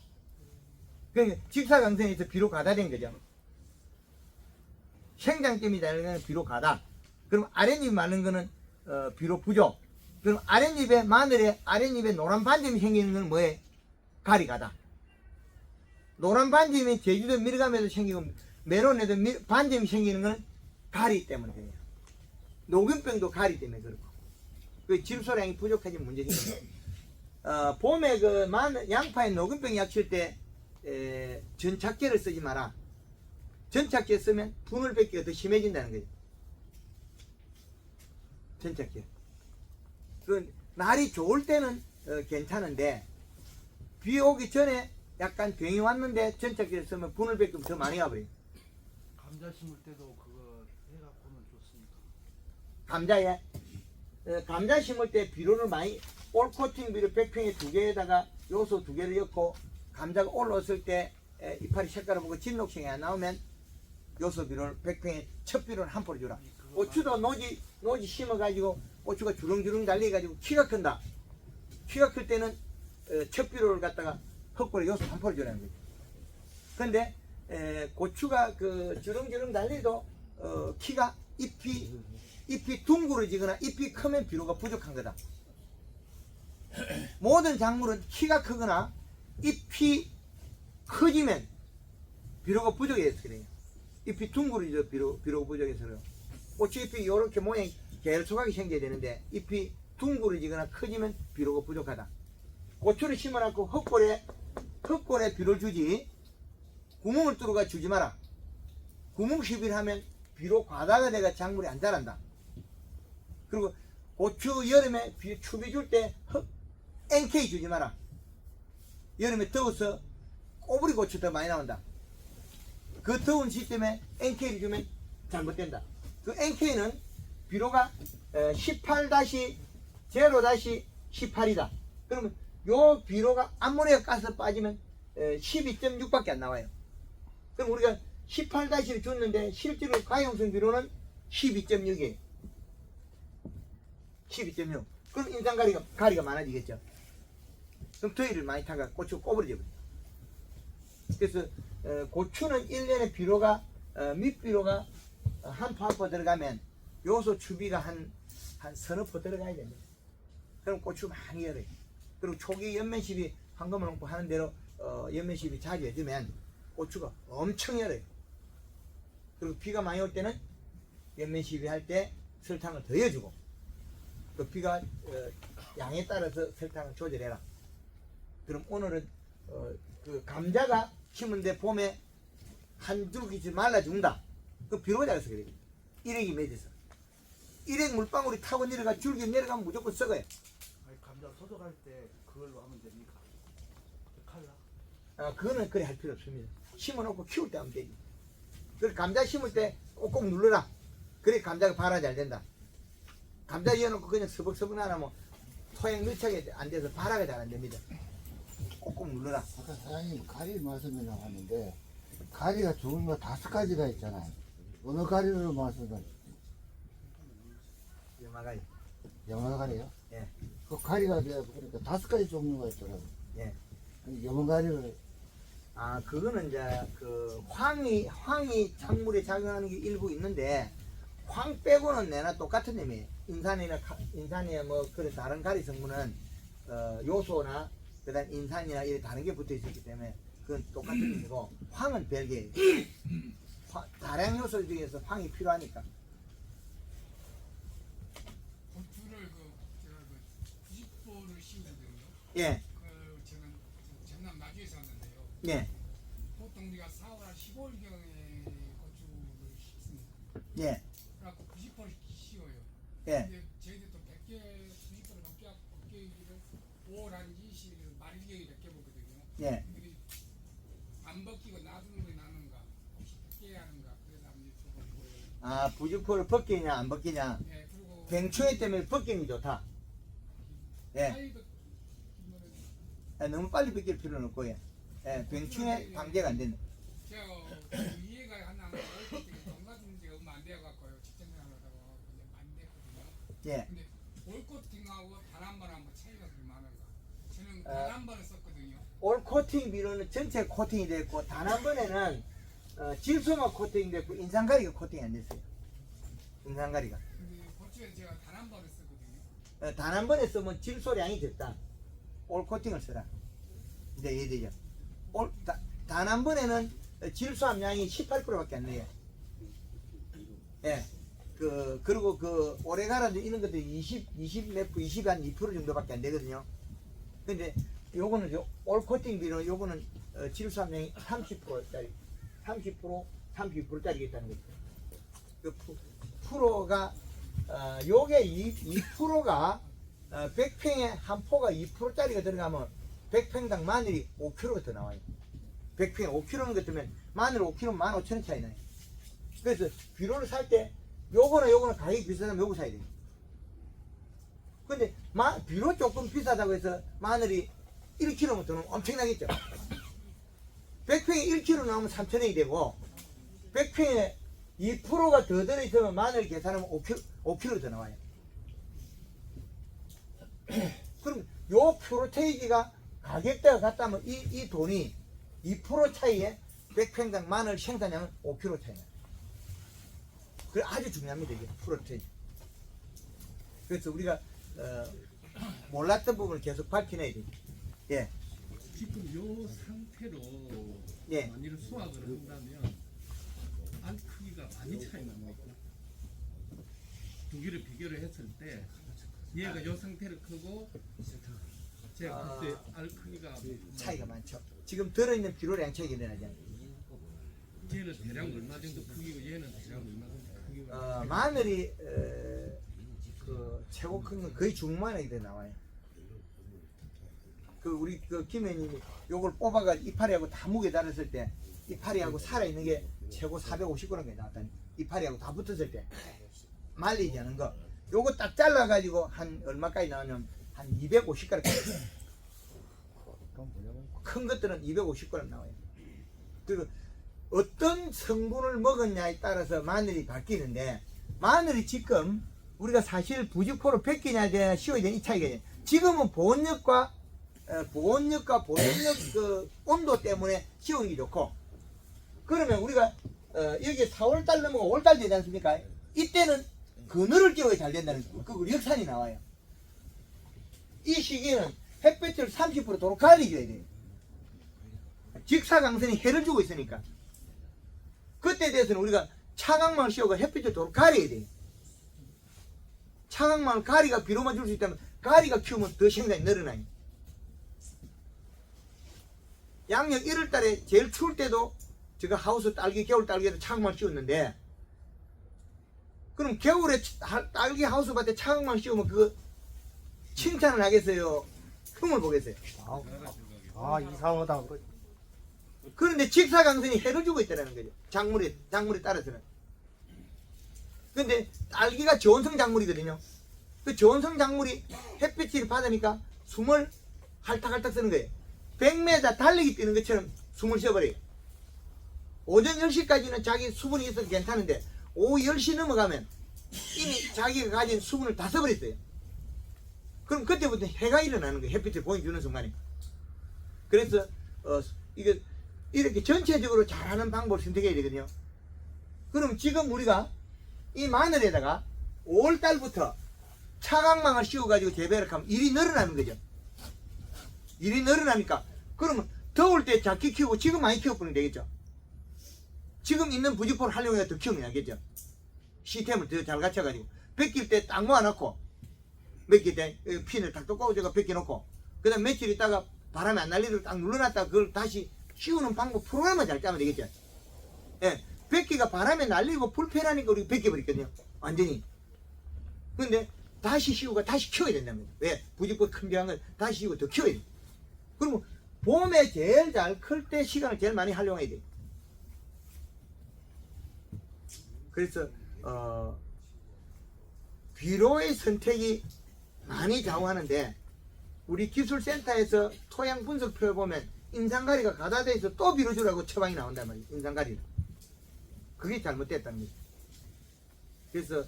그 직사광선에서 비료 과다된 거죠. 생장 때문에 다른 거는 비료 과다. 그럼 아랫잎이 마른 거는 비료 부족. 그럼 아랫잎에 마늘에 아랫잎에 노란 반점이 생기는 건 뭐예요? 가리 가다. 노란 반점이 제주도 밀감에도 생기고 메론에도 반점이 생기는 건 가리 때문에 그래요. 녹균병도 가리 때문에 그렇고. 그 질소량이 부족해진 문제니까. 봄에 그 마늘 양파에 녹균병 약 칠 때 전착제를 쓰지 마라. 전착제 쓰면 분을 뺏기가 더 심해진다는 거죠. 전착제. 그 날이 좋을 때는 괜찮은데 비 오기 전에 약간 병이 왔는데 전착제를 쓰면 분을 뺏기면 더 많이 가버려요. 감자 심을 때도 그거 해갖고는 좋습니까? 감자에 감자 심을 때 비료를 많이 올코팅 비료 100평에 2개에다가 요소 2개를 넣고 감자가 올라왔을 때 이파리 색깔을 보고 진녹색이 안 나오면 요소 비료를 100평에 첫 비료를 한 포를 주라. 고추도 노지 심어가지고 고추가 주렁주렁 달려가지고 키가 큰다. 키가 클 때는 첫 비료를 갖다가 헛골에 요소 한 포를 주라는 거죠. 근데 고추가 그 주렁주렁 달리도 키가 잎이 둥그러지거나 잎이 크면 비료가 부족한 거다. 모든 작물은 키가 크거나 잎이 커지면 비료가 부족해서 그래요. 잎이 둥그러져 비료가 부족해서 그래요. 고추잎이 이렇게 모양이 계열소각이 생겨야 되는데 잎이 둥그러지거나 커지면 비료가 부족하다. 고추를 심어놓고 헛골에 비료를 주지 구멍을 뚫어가 주지 마라. 구멍 시비를 하면 비료 과다가 돼가 작물이 안 자란다. 그리고 고추 여름에 추비 줄 때 NK 주지 마라. 여름에 더워서 꼬부리 고추 더 많이 나온다. 그 더운 시점에 NK를 주면 잘못된다. 그 NK는 비료가 18-0-18이다. 그러면 요 비료가 암모니아 가스 빠지면 12.6밖에 안 나와요. 그럼 우리가 18-를 줬는데 실제로 가용성 비료는 12.6이에요. 12.6. 그럼 인상 가리가 많아지겠죠. 그럼 더위를 많이 타가 고추가 꼬부러져 버려요. 그래서 고추는 1년에 비료가 밑비료가 한 포 들어가면 요소 추비가 한 서너 포 들어가야 됩니다. 그럼 고추 많이 열어요. 그리고 초기 연면시비 황금을 농부 하는 대로 연면시비 자주 해주면 고추가 엄청 열어요. 그리고 비가 많이 올 때는 연면시비 할 때 설탕을 더 해주고, 그 비가 양에 따라서 설탕을 조절해라. 그럼 오늘은 그 감자가 심은데 봄에 한 줄기 말라 죽는다. 그 비료가 작아서 그래요. 일액이 맺어서. 일액 물방울이 타고 내려가 줄기 내려가면 무조건 썩어요. 아니, 감자 소독할 때 그걸로 하면 됩니까? 칼라? 그거는 그래 할 필요 없습니다. 심어놓고 키울 때 하면 되지. 그 감자 심을 때 꼭꼭 눌러라. 그래 감자가 발화 잘 된다. 감자 이어놓고 그냥 서벅서벅 나면 토양 밀착이 안 돼서 발화가 잘 안 됩니다. 꼭꼭 눌러라. 아까 사장님 가리 말씀이 나왔는데 가리가 좋은 거 5가지가 있잖아요. 어느 가리를 말씀하세요? 영화가 영어 가리요? 예. 그 가리가 그러니까 5가지 종류가 있더라고요. 예. 영어 가리를 그거는 이제 그 황이 작물에 작용하는 게 일부 있는데 황 빼고는 내나 똑같은 놈이에요. 인산이나 뭐 그런 다른 가리 성분은 요소나 그다음 인산이나 이런 다른 게 붙어 있었기 때문에 그건 똑같은 놈이고 황은 별개예요. 다량 요소 중에서 황이 필요하니까. 고추를 제가 90포를 심거든요. 예. 저는 전남 나주에 사는데요. 예. 보통 우리가 4월 15일경에 고추를 심습니다. 예. 그래갖고 90포를 씌워요. 예. 근데 저희들도 100개, 90포를 넘기기를 5월 한 20일 말일경에 100개 보거든요. 예. 근데 안 벗기고 놔두는 게 나는가, 혹시 100개 하는가, 그래서 한번 여쭤보고요. 부직포를 벗기냐 안 벗기냐. 예, 그리고 뱅충해 때문에 벗기는 게 좋다. 예. 사이도 너무 빨리 벗길 필요는 없고, 예. 뱅충해 방제가 안 된다. 제가 이해가 하나 농가진 지가 얼마 안 돼갖고요. 직장 생활하다가 그냥 많이 됐거든요. 예. 근데 올코팅하고 단 한 번 하면 차이가 좀 많은가? 저는 단 한 번을 썼거든요. 올 코팅 비료는 전체 코팅이 됐고 단 한 번에는 질소만 코팅이 됐고 인산가리가 코팅이 안 됐어요. 인산가리가. 근데 고추에 제가 단 한 번을 썼거든요. 단 한 번에 쓰면 질소량이 적다. 올 코팅을 써라. 이제 이해되죠? 단 한 번에는 질소 함량이 18%밖에 안 돼요. 예. 그리고 오레가라도 이런 것들이 20한 2% 정도밖에 안 되거든요. 근데 요거는 올 코팅 비료 요거는 질소 함량이 30%짜리 32%짜리가 있다는 거죠. 그 프로가 요게 2%가 100평에 한 포가 2%짜리가 들어가면 100평당 마늘이 5kg가 더 나와요. 100평에 5kg인 것 때문에 마늘 5kg 15,000원 차이 나요. 그래서 비료를 살 때 요거는 가격이 비싸면 요거 사야 돼요. 근데 비료 조금 비싸다고 해서 마늘이 1kg면 더 엄청나겠죠. 100평에 1kg 나오면 3,000원이 되고 100평에 2%가 더 들어있으면 마늘 계산하면 5kg 더 나와요. 그럼 요 프로테이지가 가격대가 같다면 이 돈이 2% 차이에 100평당 마늘 생산량은 5kg 차이 나요. 그래 아주 중요합니다 이게 프로테이지. 그래서 우리가 몰랐던 부분을 계속 밝혀내야 돼요. 예. 지금 요 상태로 예. 만일 수확을 한다면 알 크기가 많이 차이 납니까? 두 개를 비교를 했을 때 얘가 요 상태로 크고 제가 그때 알 크기가 차이가 많죠. 지금 들어있는 비료량 차이가 일어나잖아요. 얘는 대략 얼마 정도 크기고 얘는 대략 얼마 정도 크기가 마늘이 최고 큰 건 거의 중마늘이 나와요. 우리 김 의원님이 요걸 뽑아가 이파리하고 다 무게 달았을 때 이파리하고 살아있는 게 최고 450g까지 나왔다니. 이파리하고 다 붙었을 때 말리지 않은 거 요거 딱 잘라가지고 한 얼마까지 나오냐면 한 250g까지 큰 것들은 250g 나와요. 그리고 어떤 성분을 먹었냐에 따라서 마늘이 바뀌는데 마늘이 지금 우리가 사실 부직포로 벗기냐 씌워야 되는 이 차이가 있어요. 지금은 보온력과 보온력과 보온력 그 온도 때문에 씌우는 게 좋고, 그러면 우리가 여기 4월달 넘어가 5월달 되지 않습니까? 이때는 그늘을 띄워야 잘 된다는 그 역산이 나와요. 이 시기는 햇볕을 30% 도로 가려줘야 돼요. 직사광선이 해를 주고 있으니까. 그때 대해서는 우리가 차광망을 씌우고 햇빛을 도로 가려야 돼요. 차광망을 가리가 비료만 줄 수 있다면 가리가 키우면 더 생산이 늘어나요. 양력 1월달에 제일 추울 때도 제가 하우스 딸기 겨울 딸기에도 차광망을 씌웠는데, 그럼 겨울에 딸기 하우스밭에 차광망을 씌우면 그거 칭찬을 하겠어요? 흠을 보겠어요? 이상하다. 그런데 직사광선이 해를 주고 있다는 거죠. 작물에 따라서는. 근데 딸기가 저온성 작물이거든요. 그 저온성 작물이 햇빛을 받으니까 숨을 할딱할딱 쓰는 거예요. 100m 달리기 뛰는 것처럼 숨을 쉬어버려요. 오전 10시까지는 자기 수분이 있어도 괜찮은데 오후 10시 넘어가면 이미 자기가 가진 수분을 다 써버렸어요. 그럼 그때부터 해가 일어나는 거예요. 햇빛을 보여주는 순간에. 그래서 이게 이렇게 전체적으로 잘하는 방법을 선택해야 되거든요. 그럼 지금 우리가 이 마늘에다가 5월달부터 차광망을 씌워가지고 재배를 하면 일이 늘어나는 거죠. 일이 늘어나니까 그러면 더울 때 작게 키우고 지금 많이 키워보면 되겠죠. 지금 있는 부직포를 활용해서 더 키우면 되겠죠. 시스템을 더 잘 갖춰가지고 벗길 때 딱 모아놓고 벗길 때 핀을 딱 꽂아가 벗겨놓고 그 다음 며칠 있다가 바람이 안 날리도록 딱 눌러놨다가 그걸 다시 씌우는 방법 프로그램만 잘 짜면 되겠죠. 예, 벗기가 바람에 날리고 불편하니까 우리가 벗겨버렸거든요. 완전히. 근데 다시 씌우고 다시 키워야 된답니다. 왜? 부직포 큰 병한 걸 다시 씌우고 더 키워야 돼. 그러면 봄에 제일 잘 클 때 시간을 제일 많이 활용해야 돼. 그래서 비료의 선택이 많이 좌우하는데, 우리 기술센터에서 토양 분석표에 보면 인상가리가 가다돼서 또 비료 주라고 처방이 나온단 말이에요. 인상가리를. 그게 잘못됐다는 거죠. 그래서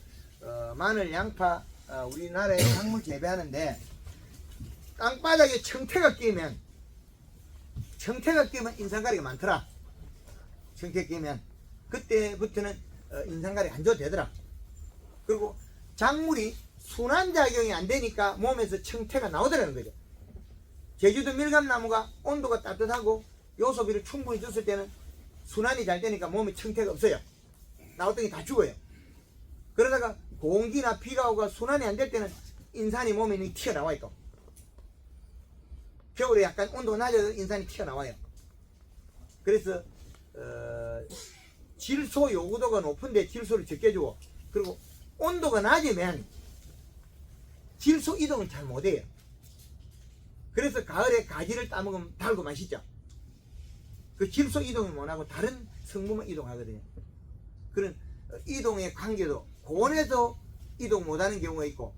마늘, 양파 우리나라에 작물 재배하는데 땅바닥에 청태가 끼면 인상가리가 많더라. 청태 끼면 그때부터는 인상가리 안 줘도 되더라. 그리고 작물이 순환작용이 안 되니까 몸에서 청태가 나오더라는 거죠. 제주도 밀감나무가 온도가 따뜻하고 요소비를 충분히 줬을 때는 순환이 잘 되니까 몸에 청태가 없어요. 나왔더니 다 죽어요. 그러다가 공기나 비가 오고 순환이 안 될 때는 인산이 몸에 튀어나와 있고, 겨울에 약간 온도가 낮아서 인산이 튀어나와요. 그래서 질소 요구도가 높은데 질소를 적게 주고, 그리고 온도가 낮으면 질소 이동을 잘 못해요. 그래서 가을에 가지를 따먹으면 달고 맛있죠. 그 질소 이동을 못하고 다른 성분만 이동하거든요. 그런 이동의 관계도 고온에도 이동 못하는 경우가 있고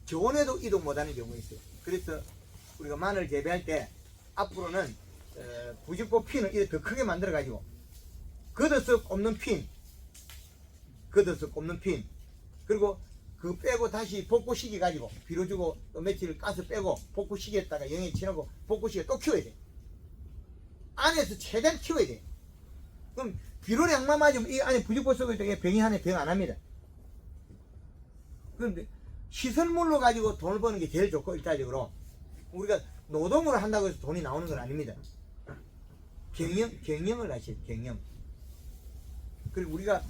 저온에도 이동 못하는 경우가 있어요. 그래서 우리가 마늘 재배할 때 앞으로는 부직포 핀을 이렇게 더 크게 만들어 가지고 걷어서 없는 핀, 그리고 그 빼고 다시 복구시키 가지고 비료 주고 또 며칠 가서 빼고 복구시키에다가 영양 치우고 복구시키에 또 키워야 돼. 안에서 최대한 키워야 돼. 그럼 비료량만 맞으면 이 안에 부직포 썩을 때 병이 하나 병 안 합니다. 그런데 시설물로 가지고 돈을 버는 게 제일 좋고, 일차적으로 우리가 노동으로 한다고 해서 돈이 나오는 건 아닙니다. 경영을 하셔야 돼요. 경영. 그리고 우리가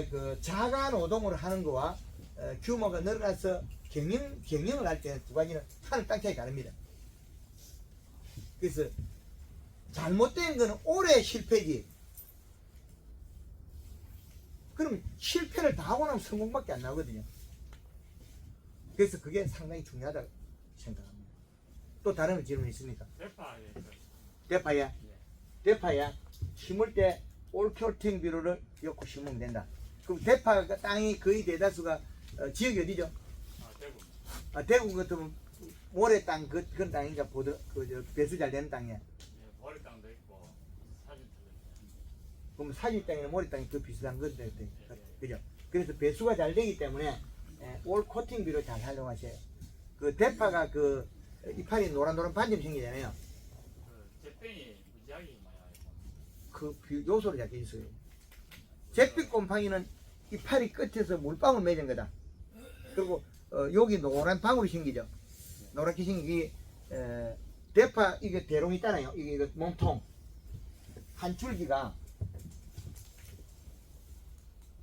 그 자가 노동으로 하는 거와 규모가 늘어나서 경영을 할 때는 두 가지는 하늘 땅 차이 다릅니다. 그래서 잘못된 거는 오래 실패지. 그럼 실패를 다 하고 나면 성공밖에 안 나오거든요. 그래서 그게 상당히 중요하다고 생각합니다. 또 다른 질문 있습니까? 대파야. 대파야. 심을 때 올코팅 비료를 엮고 심으면 된다. 그럼 대파 땅이 거의 대다수가 지역이 어디죠? 대구 같으면 모래 땅 그런 땅인가 배수 잘 되는 땅이야. 모래 땅도 있고 사진 그럼 사지 땅이나 모래 땅이 더 비슷한 건데, 그죠? 그래서 배수가 잘 되기 때문에 올 코팅 비료 잘 활용하셔요. 그 대파가 이파리 노란노란 반점이 생기잖아요. 그 잿병이 무지하게 많아요. 그 요소를 잡혀 있어요. 잿빛 곰팡이는 이파리 끝에서 물방울 맺은 거다. 그리고 여기 노란 방울이 생기죠. 노랗게 생기기 대파 이게 대롱 있잖아요. 이게 몸통 한 줄기가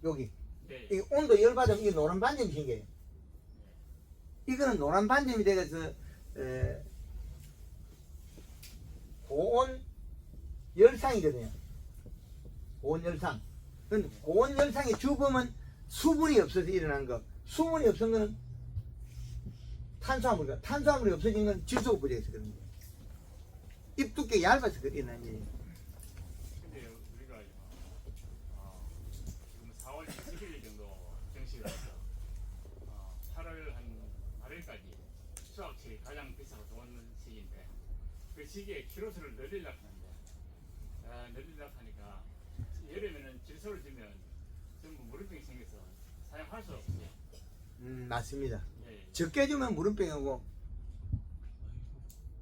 여기 네. 이 온도 열 받으면 이게 노란 반점이 생겨요. 이거는 노란 반점이 되어서 고온 열상이거든요. 고온 열상. 근데 고온 열상의 주범은 수분이 없어서 일어난 거. 수분이 없은 거는 탄수화물이가. 탄수화물이 없어진 건 질소가 부족해서 그런 거예요. 입 두께 얇아서 일어난 일이에요. 근데 우리가 지금 4월 20일 정도 정식을 해서 8월 한 8일까지 수확철이 가장 비싸고 좋은 시기인데 그 시기에 키로수를 늘리려고 하는데 늘리려고 하니까 여름에는 질소를 주면 전부 무릎병이 생겨서 사용할 수 없어요. 맞습니다. 예. 적게 주면 무름병이고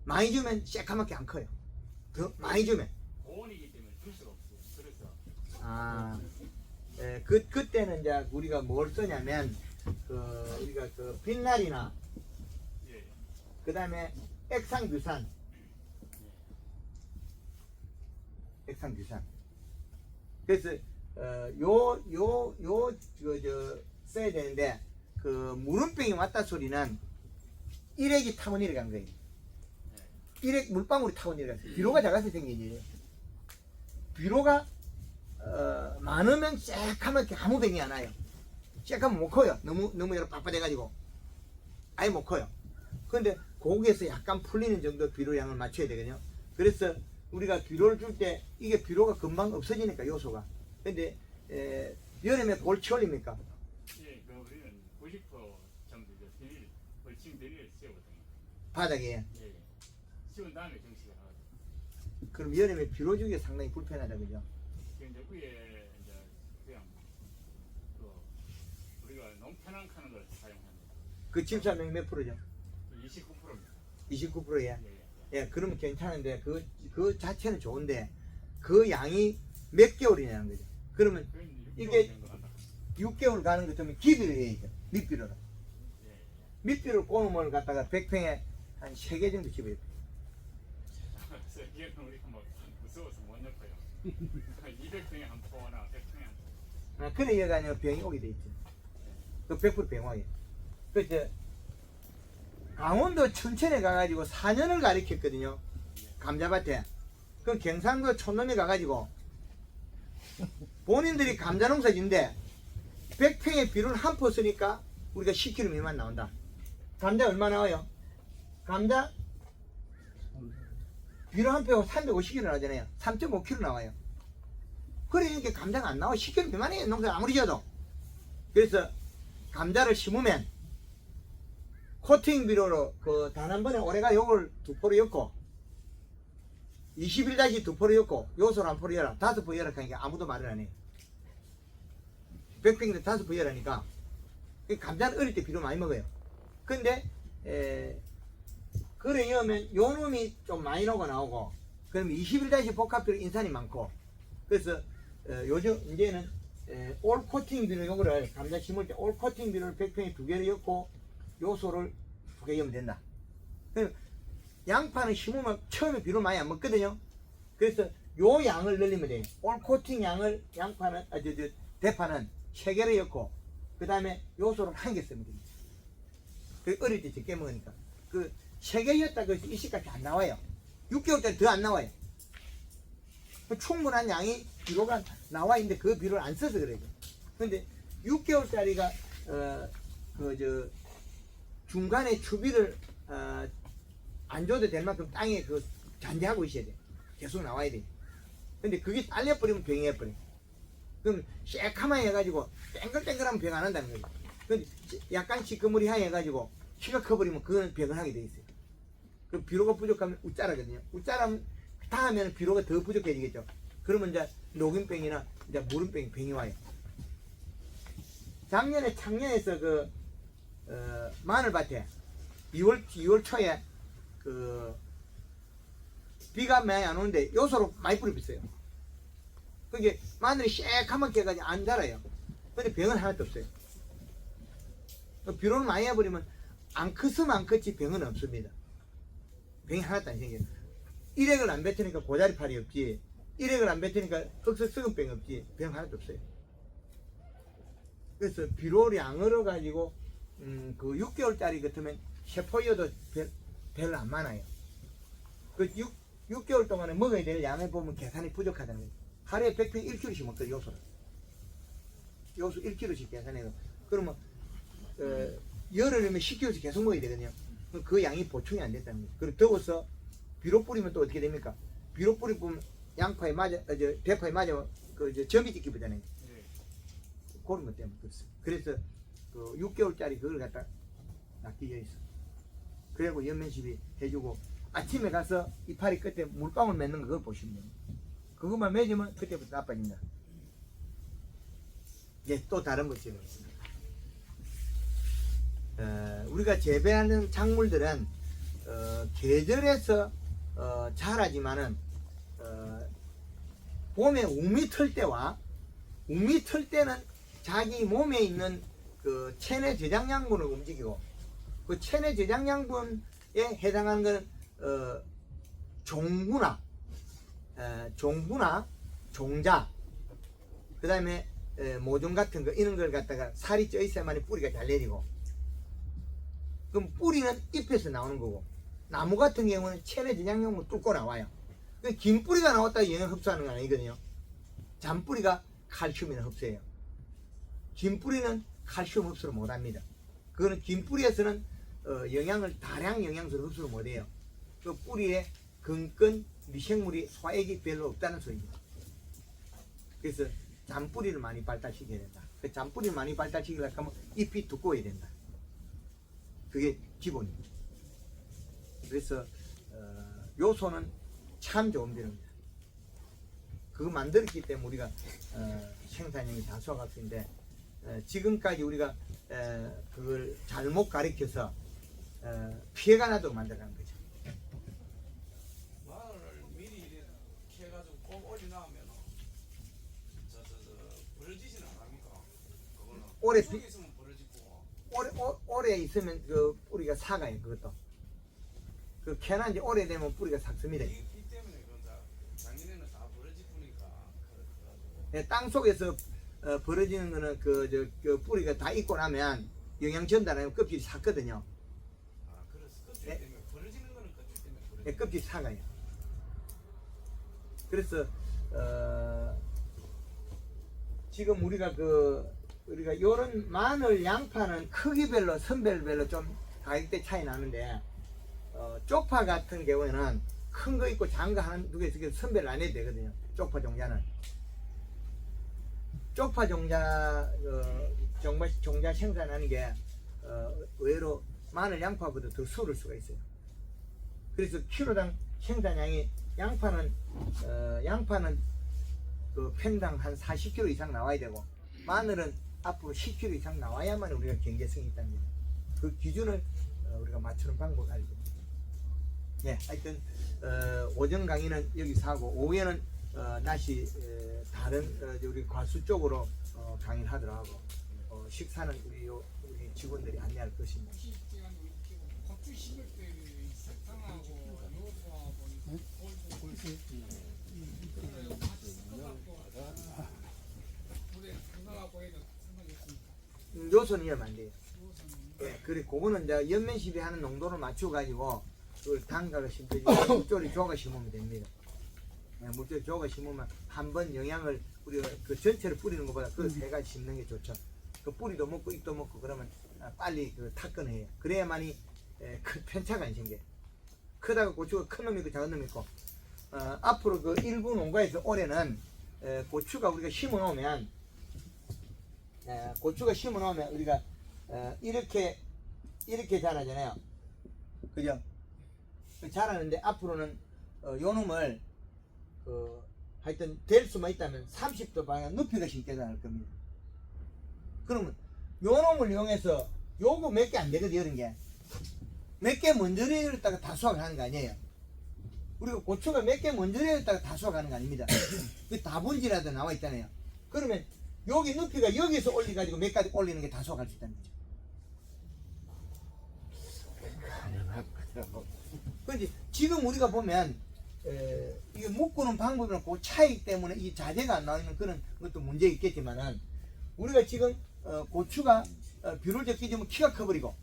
많이 주면 새까맣게 안 커요. 더 많이 주면. 고온이기 때문에 줄 수가 없어요. 그래서 그때는 이제 우리가 뭘 쓰냐면 우리가 그 빛날이나 예. 그다음에 액상규산. 액상규산. 그래서 써야 되는데 그 무름병이 왔다 소리는 일액이 타고 내려간 거예요. 일액 물방울이 타고 내려갔어요. 비료가 작아서 생긴 일이에요. 비료가 많으면 새까맣게 아무 병이 안 와요. 새까면 못 커요. 너무 여러 빳빳해가지고 아예 못 커요. 그런데 거기에서 약간 풀리는 정도 비료량을 맞춰야 되거든요. 그래서 우리가 비료를 줄 때 이게 비료가 금방 없어지니까 요소가. 근데 여름에 볼 치올립니까? 예, 그 우리는 90% 정도 이제 비닐, 멀칭 비닐을 씌우거든요. 바닥에. 예, 예. 씌운 다음에 정식을 하거든요. 그럼 여름에 비료 주기 상당히 불편하다 그죠? 지금 이제 위에 이제 그냥 그 우리가 농편한 하는 걸 사용합니다. 그 집사명이 몇 프로죠? 29%입니다. 29%예. 예, 예. 예, 그러면 괜찮은데 그 자체는 좋은데 그 양이 몇 개월이냐는 거죠. 그러면 그건 이게 6개월 정도 한다. 6개월 가는 것 때문에 기비를 해야죠. 밑비료를. 예, 예. 밑비료 꼬놈을 갖다가 100평에 한 3개 정도 집어요. 그래서 이게 우리가 뭐 무서워서 못 넣고요. 200평에 한 포나 100평에 한 포. 그래 얘가 아니라 병이 오게 돼 있죠. 그 100% 병화게. 그래서 강원도 춘천에 가가지고 4년을 가르쳤거든요. 감자밭에. 그 경상도 촌놈에 가가지고 본인들이 감자 농사진데 100평의 비료를 한 포 쓰니까 우리가 10kg 미만 나온다. 감자 얼마 나와요? 감자 비료 한 포에 350kg 나오잖아요. 3.5kg 나와요. 그러니까 감자가 안 나와. 10kg 미만이에요. 농사 아무리 지어도. 그래서 감자를 심으면 코팅 비료로 단 한 번에 올해가 요걸 2포를 엮고 20일 다시 2포를 엮고 요소를 한 포를 열어 5포 열어 하니까 아무도 말을 안 해요. 100평인데 5포 열으니까 감자는 어릴 때 비료 많이 먹어요. 근데 그래 여면 요 놈이 좀 많이 나오고 그러면 20일 다시 복합비료 인산이 많고 그래서 요즘 이제는 올 코팅 비료 요거를 감자 심을 때 올 코팅 비료를 100평에 2개를 엮고 요소를 2개 넣으면 된다. 그럼 양파는 심으면 처음에 비료 많이 안 먹거든요. 그래서 요 양을 늘리면 돼요. 올 코팅 양을 양파는 대파는 3개를 엮고 그 다음에 요소를 1개 쓰면 됩니다. 그 어릴 때 적게 먹으니까 그 3개였다 그래서 일시값이 안 나와요. 6개월짜리 더 안 나와요. 충분한 양이 비료가 나와 있는데 그 비료를 안 써서 그래요. 근데 6개월짜리가 중간에 추비를 안 줘도 될 만큼 땅에 잔디하고 있어야 돼. 계속 나와야 돼. 근데 그게 딸려버리면 병이 해버려. 그럼 새카만 해가지고 땡글땡글하면 병 안 한다는 거죠. 근데 약간 시커머리하게 해가지고 키가 커버리면 그건 병을 하게 돼 있어요. 그럼 비료가 부족하면 우짜라거든요. 우짜라면 다음에는 비료가 더 부족해지겠죠. 그러면 이제 녹균병이나 이제 무름병이 병이 와요. 작년에 창녕에서 마늘밭에 2월 초에 그 비가 많이 안 오는데 요소로 많이 뿌려봤어요. 그게 마늘이 새카맣게 해가지고 안 자라요. 근데 병은 하나도 없어요. 비료를 많이 해버리면 안 컸으면 안 컸지 병은 없습니다. 병이 하나도 안 생겨요. 일액을 안 뱉으니까 고자리팔이 없지, 일액을 안 뱉으니까 흑석 썩은 병 없지, 병 하나도 없어요. 그래서 비료를 양으로 가지고 그 6개월짜리 같으면 세포여도 별로 안 많아요. 그 6개월 동안에 먹어야 될 양을 보면 계산이 부족하다는 거예요. 하루에 100평 1kg씩 먹거든요. 요소 1kg씩 계산해요. 그러면 열흘이면 10kg씩 계속 먹어야 되거든요. 그럼 그 양이 보충이 안 됐다는 거예요. 그리고 더워서 비료 뿌리면 또 어떻게 됩니까? 비료 뿌리면 양파에 맞아, 대파에 맞아 점이 찍기 보잖아요. 그런 것 때문에 그랬어요. 그래서 그 6개월짜리 그걸 갖다 낚이져 있어. 그리고 연면시비 해주고 아침에 가서 이파리 끝에 물방울 맺는 거 그걸 보시면 돼요. 그것만 맺으면 그때부터 나빠진다. 이제 또 다른 것들이 있습니다. 우리가 재배하는 작물들은 계절에서 자라지만은 봄에 우미 틀 때와 우미 틀 때는 자기 몸에 있는 그 체내 저장 양분을 움직이고 그 체내 저장 양분에 해당하는 것은 종부나 종자, 그 다음에 모종 같은 거 이런 걸 갖다가 살이 쪄 있어야만 뿌리가 잘 내리고, 그럼 뿌리는 잎에서 나오는 거고, 나무 같은 경우는 체내 저장용을 뚫고 나와요. 긴 뿌리가 나왔다고 영양 흡수하는 건 아니거든요. 잔뿌리가 칼슘이나 흡수해요. 긴 뿌리는 칼슘 흡수를 못합니다. 그거는 긴 뿌리에서는 영양을 다량 영양소를 흡수를 못해요. 그 뿌리에 근근 미생물이 소액이 별로 없다는 소리입니다. 그래서 잔뿌리를 많이 발달시켜야 된다. 그 잔뿌리를 많이 발달시키려고 하면 잎이 두꺼워야 된다. 그게 기본입니다. 그래서 요소는 참 좋은 비료입니다. 그거 만들었기 때문에 우리가 생산량이 다소가 있는데 지금까지 우리가 그걸 잘못 가르쳐서 피해가 나도록 만들어가는 거죠. 마늘을 미리 이렇게 캐가지고 꼭 올려놓으면 버려지진 않습니까? 그거는 오래 속에 있으면 버려지고 오래 있으면 그 뿌리가 삭아요. 그것도 그 캐난 지 오래되면 뿌리가 삭습니다. 이 때문에 그건 다 작년에는 다 버려지니까 그래가지고 땅 속에서 벌어지는 거는 그 뿌리가 다 익고 나면 영양 전달하면 껍질이 삭거든요. 그래서 껍질 예. 때문에 버려지는 거는 껍질 때문에 버려지고 예, 껍질이 삭아요. 그래서 지금 우리가 우리가 요런 마늘 양파는 크기별로 선별별로 좀 가격대 차이 나는데 쪽파 같은 경우에는 큰 거 있고 작은 거 한두 개 있으면 선별을 안 해도 되거든요. 쪽파 종자는 쪽파 종자 종자 생산하는 게 의외로 마늘 양파보다 더 수를 수가 있어요. 그래서 키로당 생산량이 양파는 그 펜당 한 40kg 이상 나와야 되고 마늘은 앞으로 10kg 이상 나와야만 우리가 경제성이 있다는 거예요. 그 기준을 우리가 맞추는 방법을 알고 있습니다. 네, 하여튼 오전 강의는 여기서 하고 오후에는 다시 다른 우리 과수 쪽으로 강의를 하도록 하고 식사는 우리 직원들이 안내할 것입니다. 박주 심을 때 설탕하고 요소하고 같이 섞어갖고 물에 담가갖고 해도 상관없습니다. 요소는 이러면 안 돼요. 예, 그리고 그거는 이제 연면시비 하는 농도를 맞춰가지고 그걸 담가서 심듯이 물조리 조가 심으면 됩니다. 예, 물조리 조가 심으면 한 번 영양을 우리가 그 전체를 뿌리는 것보다 그 세 가지 심는 게 좋죠. 그 뿌리도 먹고 잎도 먹고 그러면 빨리 그 탁근해요. 그래야만이 큰 편차가 안 생겨요. 크다가 고추가 큰 놈이 있고 작은 놈이 있고 앞으로 그 일부 농가에서 올해는 고추가 우리가 심어 놓으면 고추가 심어 놓으면 우리가 이렇게 자라잖아요. 그죠? 자라는데 앞으로는 요 놈을 하여튼 될 수만 있다면 30도 방향 높이가 심게 나올 겁니다. 그러면 요 놈을 이용해서 요거 몇 개 안 되거든, 이런 게. 몇 개 먼저 내렸다가 다 수확하는 거 아니에요. 우리가 고추가 몇 개 먼저 내렸다가 다 수확하는 거 아닙니다. 그 다분지라도 나와 있잖아요. 그러면 여기 높이가 여기서 올려가지고 몇 가지 올리는 게 다 수확할 수 있다는 거죠. 그런데 지금 우리가 보면 이게 묶는 방법이랑 그 차이 때문에 이 자재가 안 나오는 그런 것도 문제 있겠지만은 우리가 지금 고추가 비료를 끼주면 키가 커버리고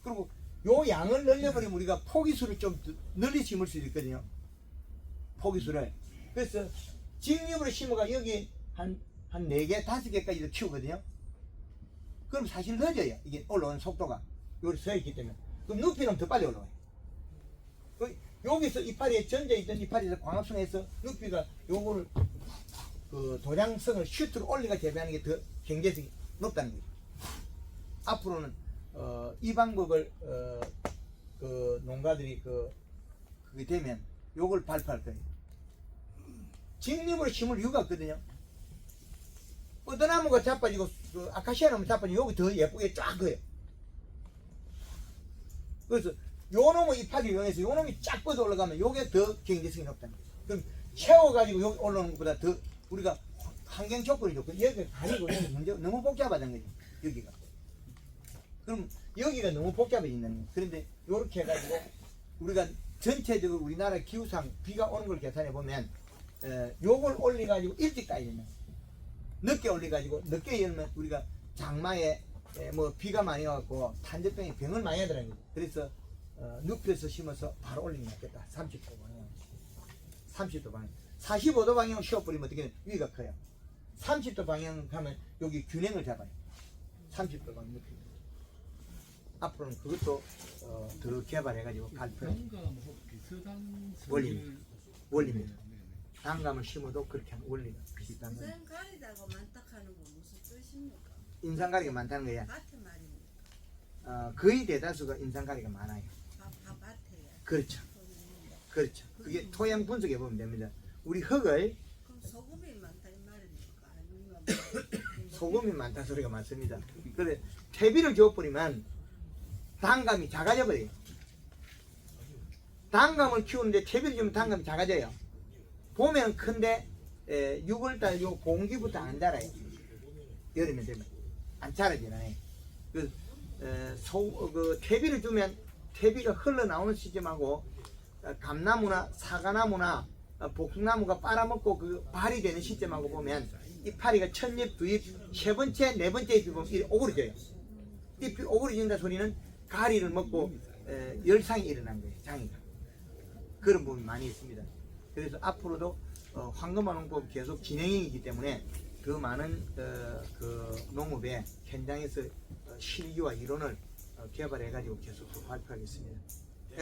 그리고 요 양을 늘려버리면 우리가 포기수를 좀 널리 심을 수 있거든요. 포기수를. 그래서 직립으로 심어가 여기 한 4개, 5개까지도 키우거든요. 그럼 사실 늦어요. 이게 올라오는 속도가. 여기 서 있기 때문에. 그럼 높이는 더 빨리 올라와요. 여기서 이파리에 전져 있던 이파리에서 광합성에서 높이가 요거를 그 도량성을 슈트로 올리가 재배하는 게 더 경제성이 높다는 거죠. 앞으로는 이 방법을 그 농가들이 그게 되면 요걸 발표할 거예요. 직립으로 심을 이유가 없거든요. 뻗어나무가 자빠지고 그 아카시아 나무 자빠지고 여기 더 예쁘게 쫙 커요. 그래서 요 놈의 이파리 이용해서 요 놈이 쫙 뻗어 올라가면 요게 더 경제성이 높다는 거죠. 그럼 채워가지고 여기 올라오는 것보다 더 우리가 환경 조건이 좋고 여기가 가리고 여기 문제 너무 복잡하다는 거죠. 여기가. 그럼 여기가 너무 복잡해진다는 거예요. 그런데 요렇게 해가지고 우리가 전체적으로 우리나라 기후상 비가 오는 걸 계산해 보면 요걸 올려가지고 일찍 따야 된다. 늦게 올려가지고 늦게 열면 우리가 장마에 뭐 비가 많이 와갖고 탄저병에 병을 많이 하더라고요. 그래서 눕혀서 심어서 바로 올리는 게 낫겠다. 30도 방향. 30도 방향. 45도 방향을 씌워버리면 어떻게 위가 커요. 30도 방향 가면 여기 균형을 잡아요. 30도 방향 눕히고. 앞으로는 그것도 더 개발해가지고 발표해. 농가하고 비슷한 원리입니다. 단감을 심어도 그렇게 하는 원리가 비슷한 거예요. 인상 가리다고 많다하는 건 무슨 뜻입니까? 인상가리가 많다는 거야. 밭에 말입니까? 거의 대다수가 인상가리가 많아요. 밭에요. 그렇죠. 그렇죠. 그게 토양 분석해 보면 됩니다. 우리 흙을 그럼 소금이 많다 이 말입니까? 아니면 소금이 많다 소리가 많습니다. 그런데 퇴비를 줘버리면 단감이 작아져 버려요. 단감을 키우는데 퇴비를 주면 단감이 작아져요. 보면 큰데 6월달 요 공기부터 안 자라요. 여름에 되면 안 자라지나요. 그 퇴비를 주면 퇴비가 흘러나오는 시점하고 감나무나 사과나무나 복숭나무가 빨아먹고 그 발이 되는 시점하고 보면 이파리가 첫잎, 두잎, 세 번째, 네 번째 잎이 보면 이렇게 오그러져요. 잎이 오그러진다 소리는 가리를 먹고 열상이 일어난 거예요. 장이가. 그런 부분이 많이 있습니다. 그래서 앞으로도 황금화농법 계속 진행이기 때문에 더 많은 그 농업의 현장에서 실기와 이론을 개발해 가지고 계속 발표하겠습니다.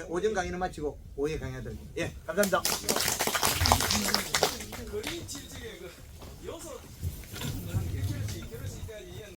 오전 강의는 마치고 오후에 강의하도록. 예, 감사합니다.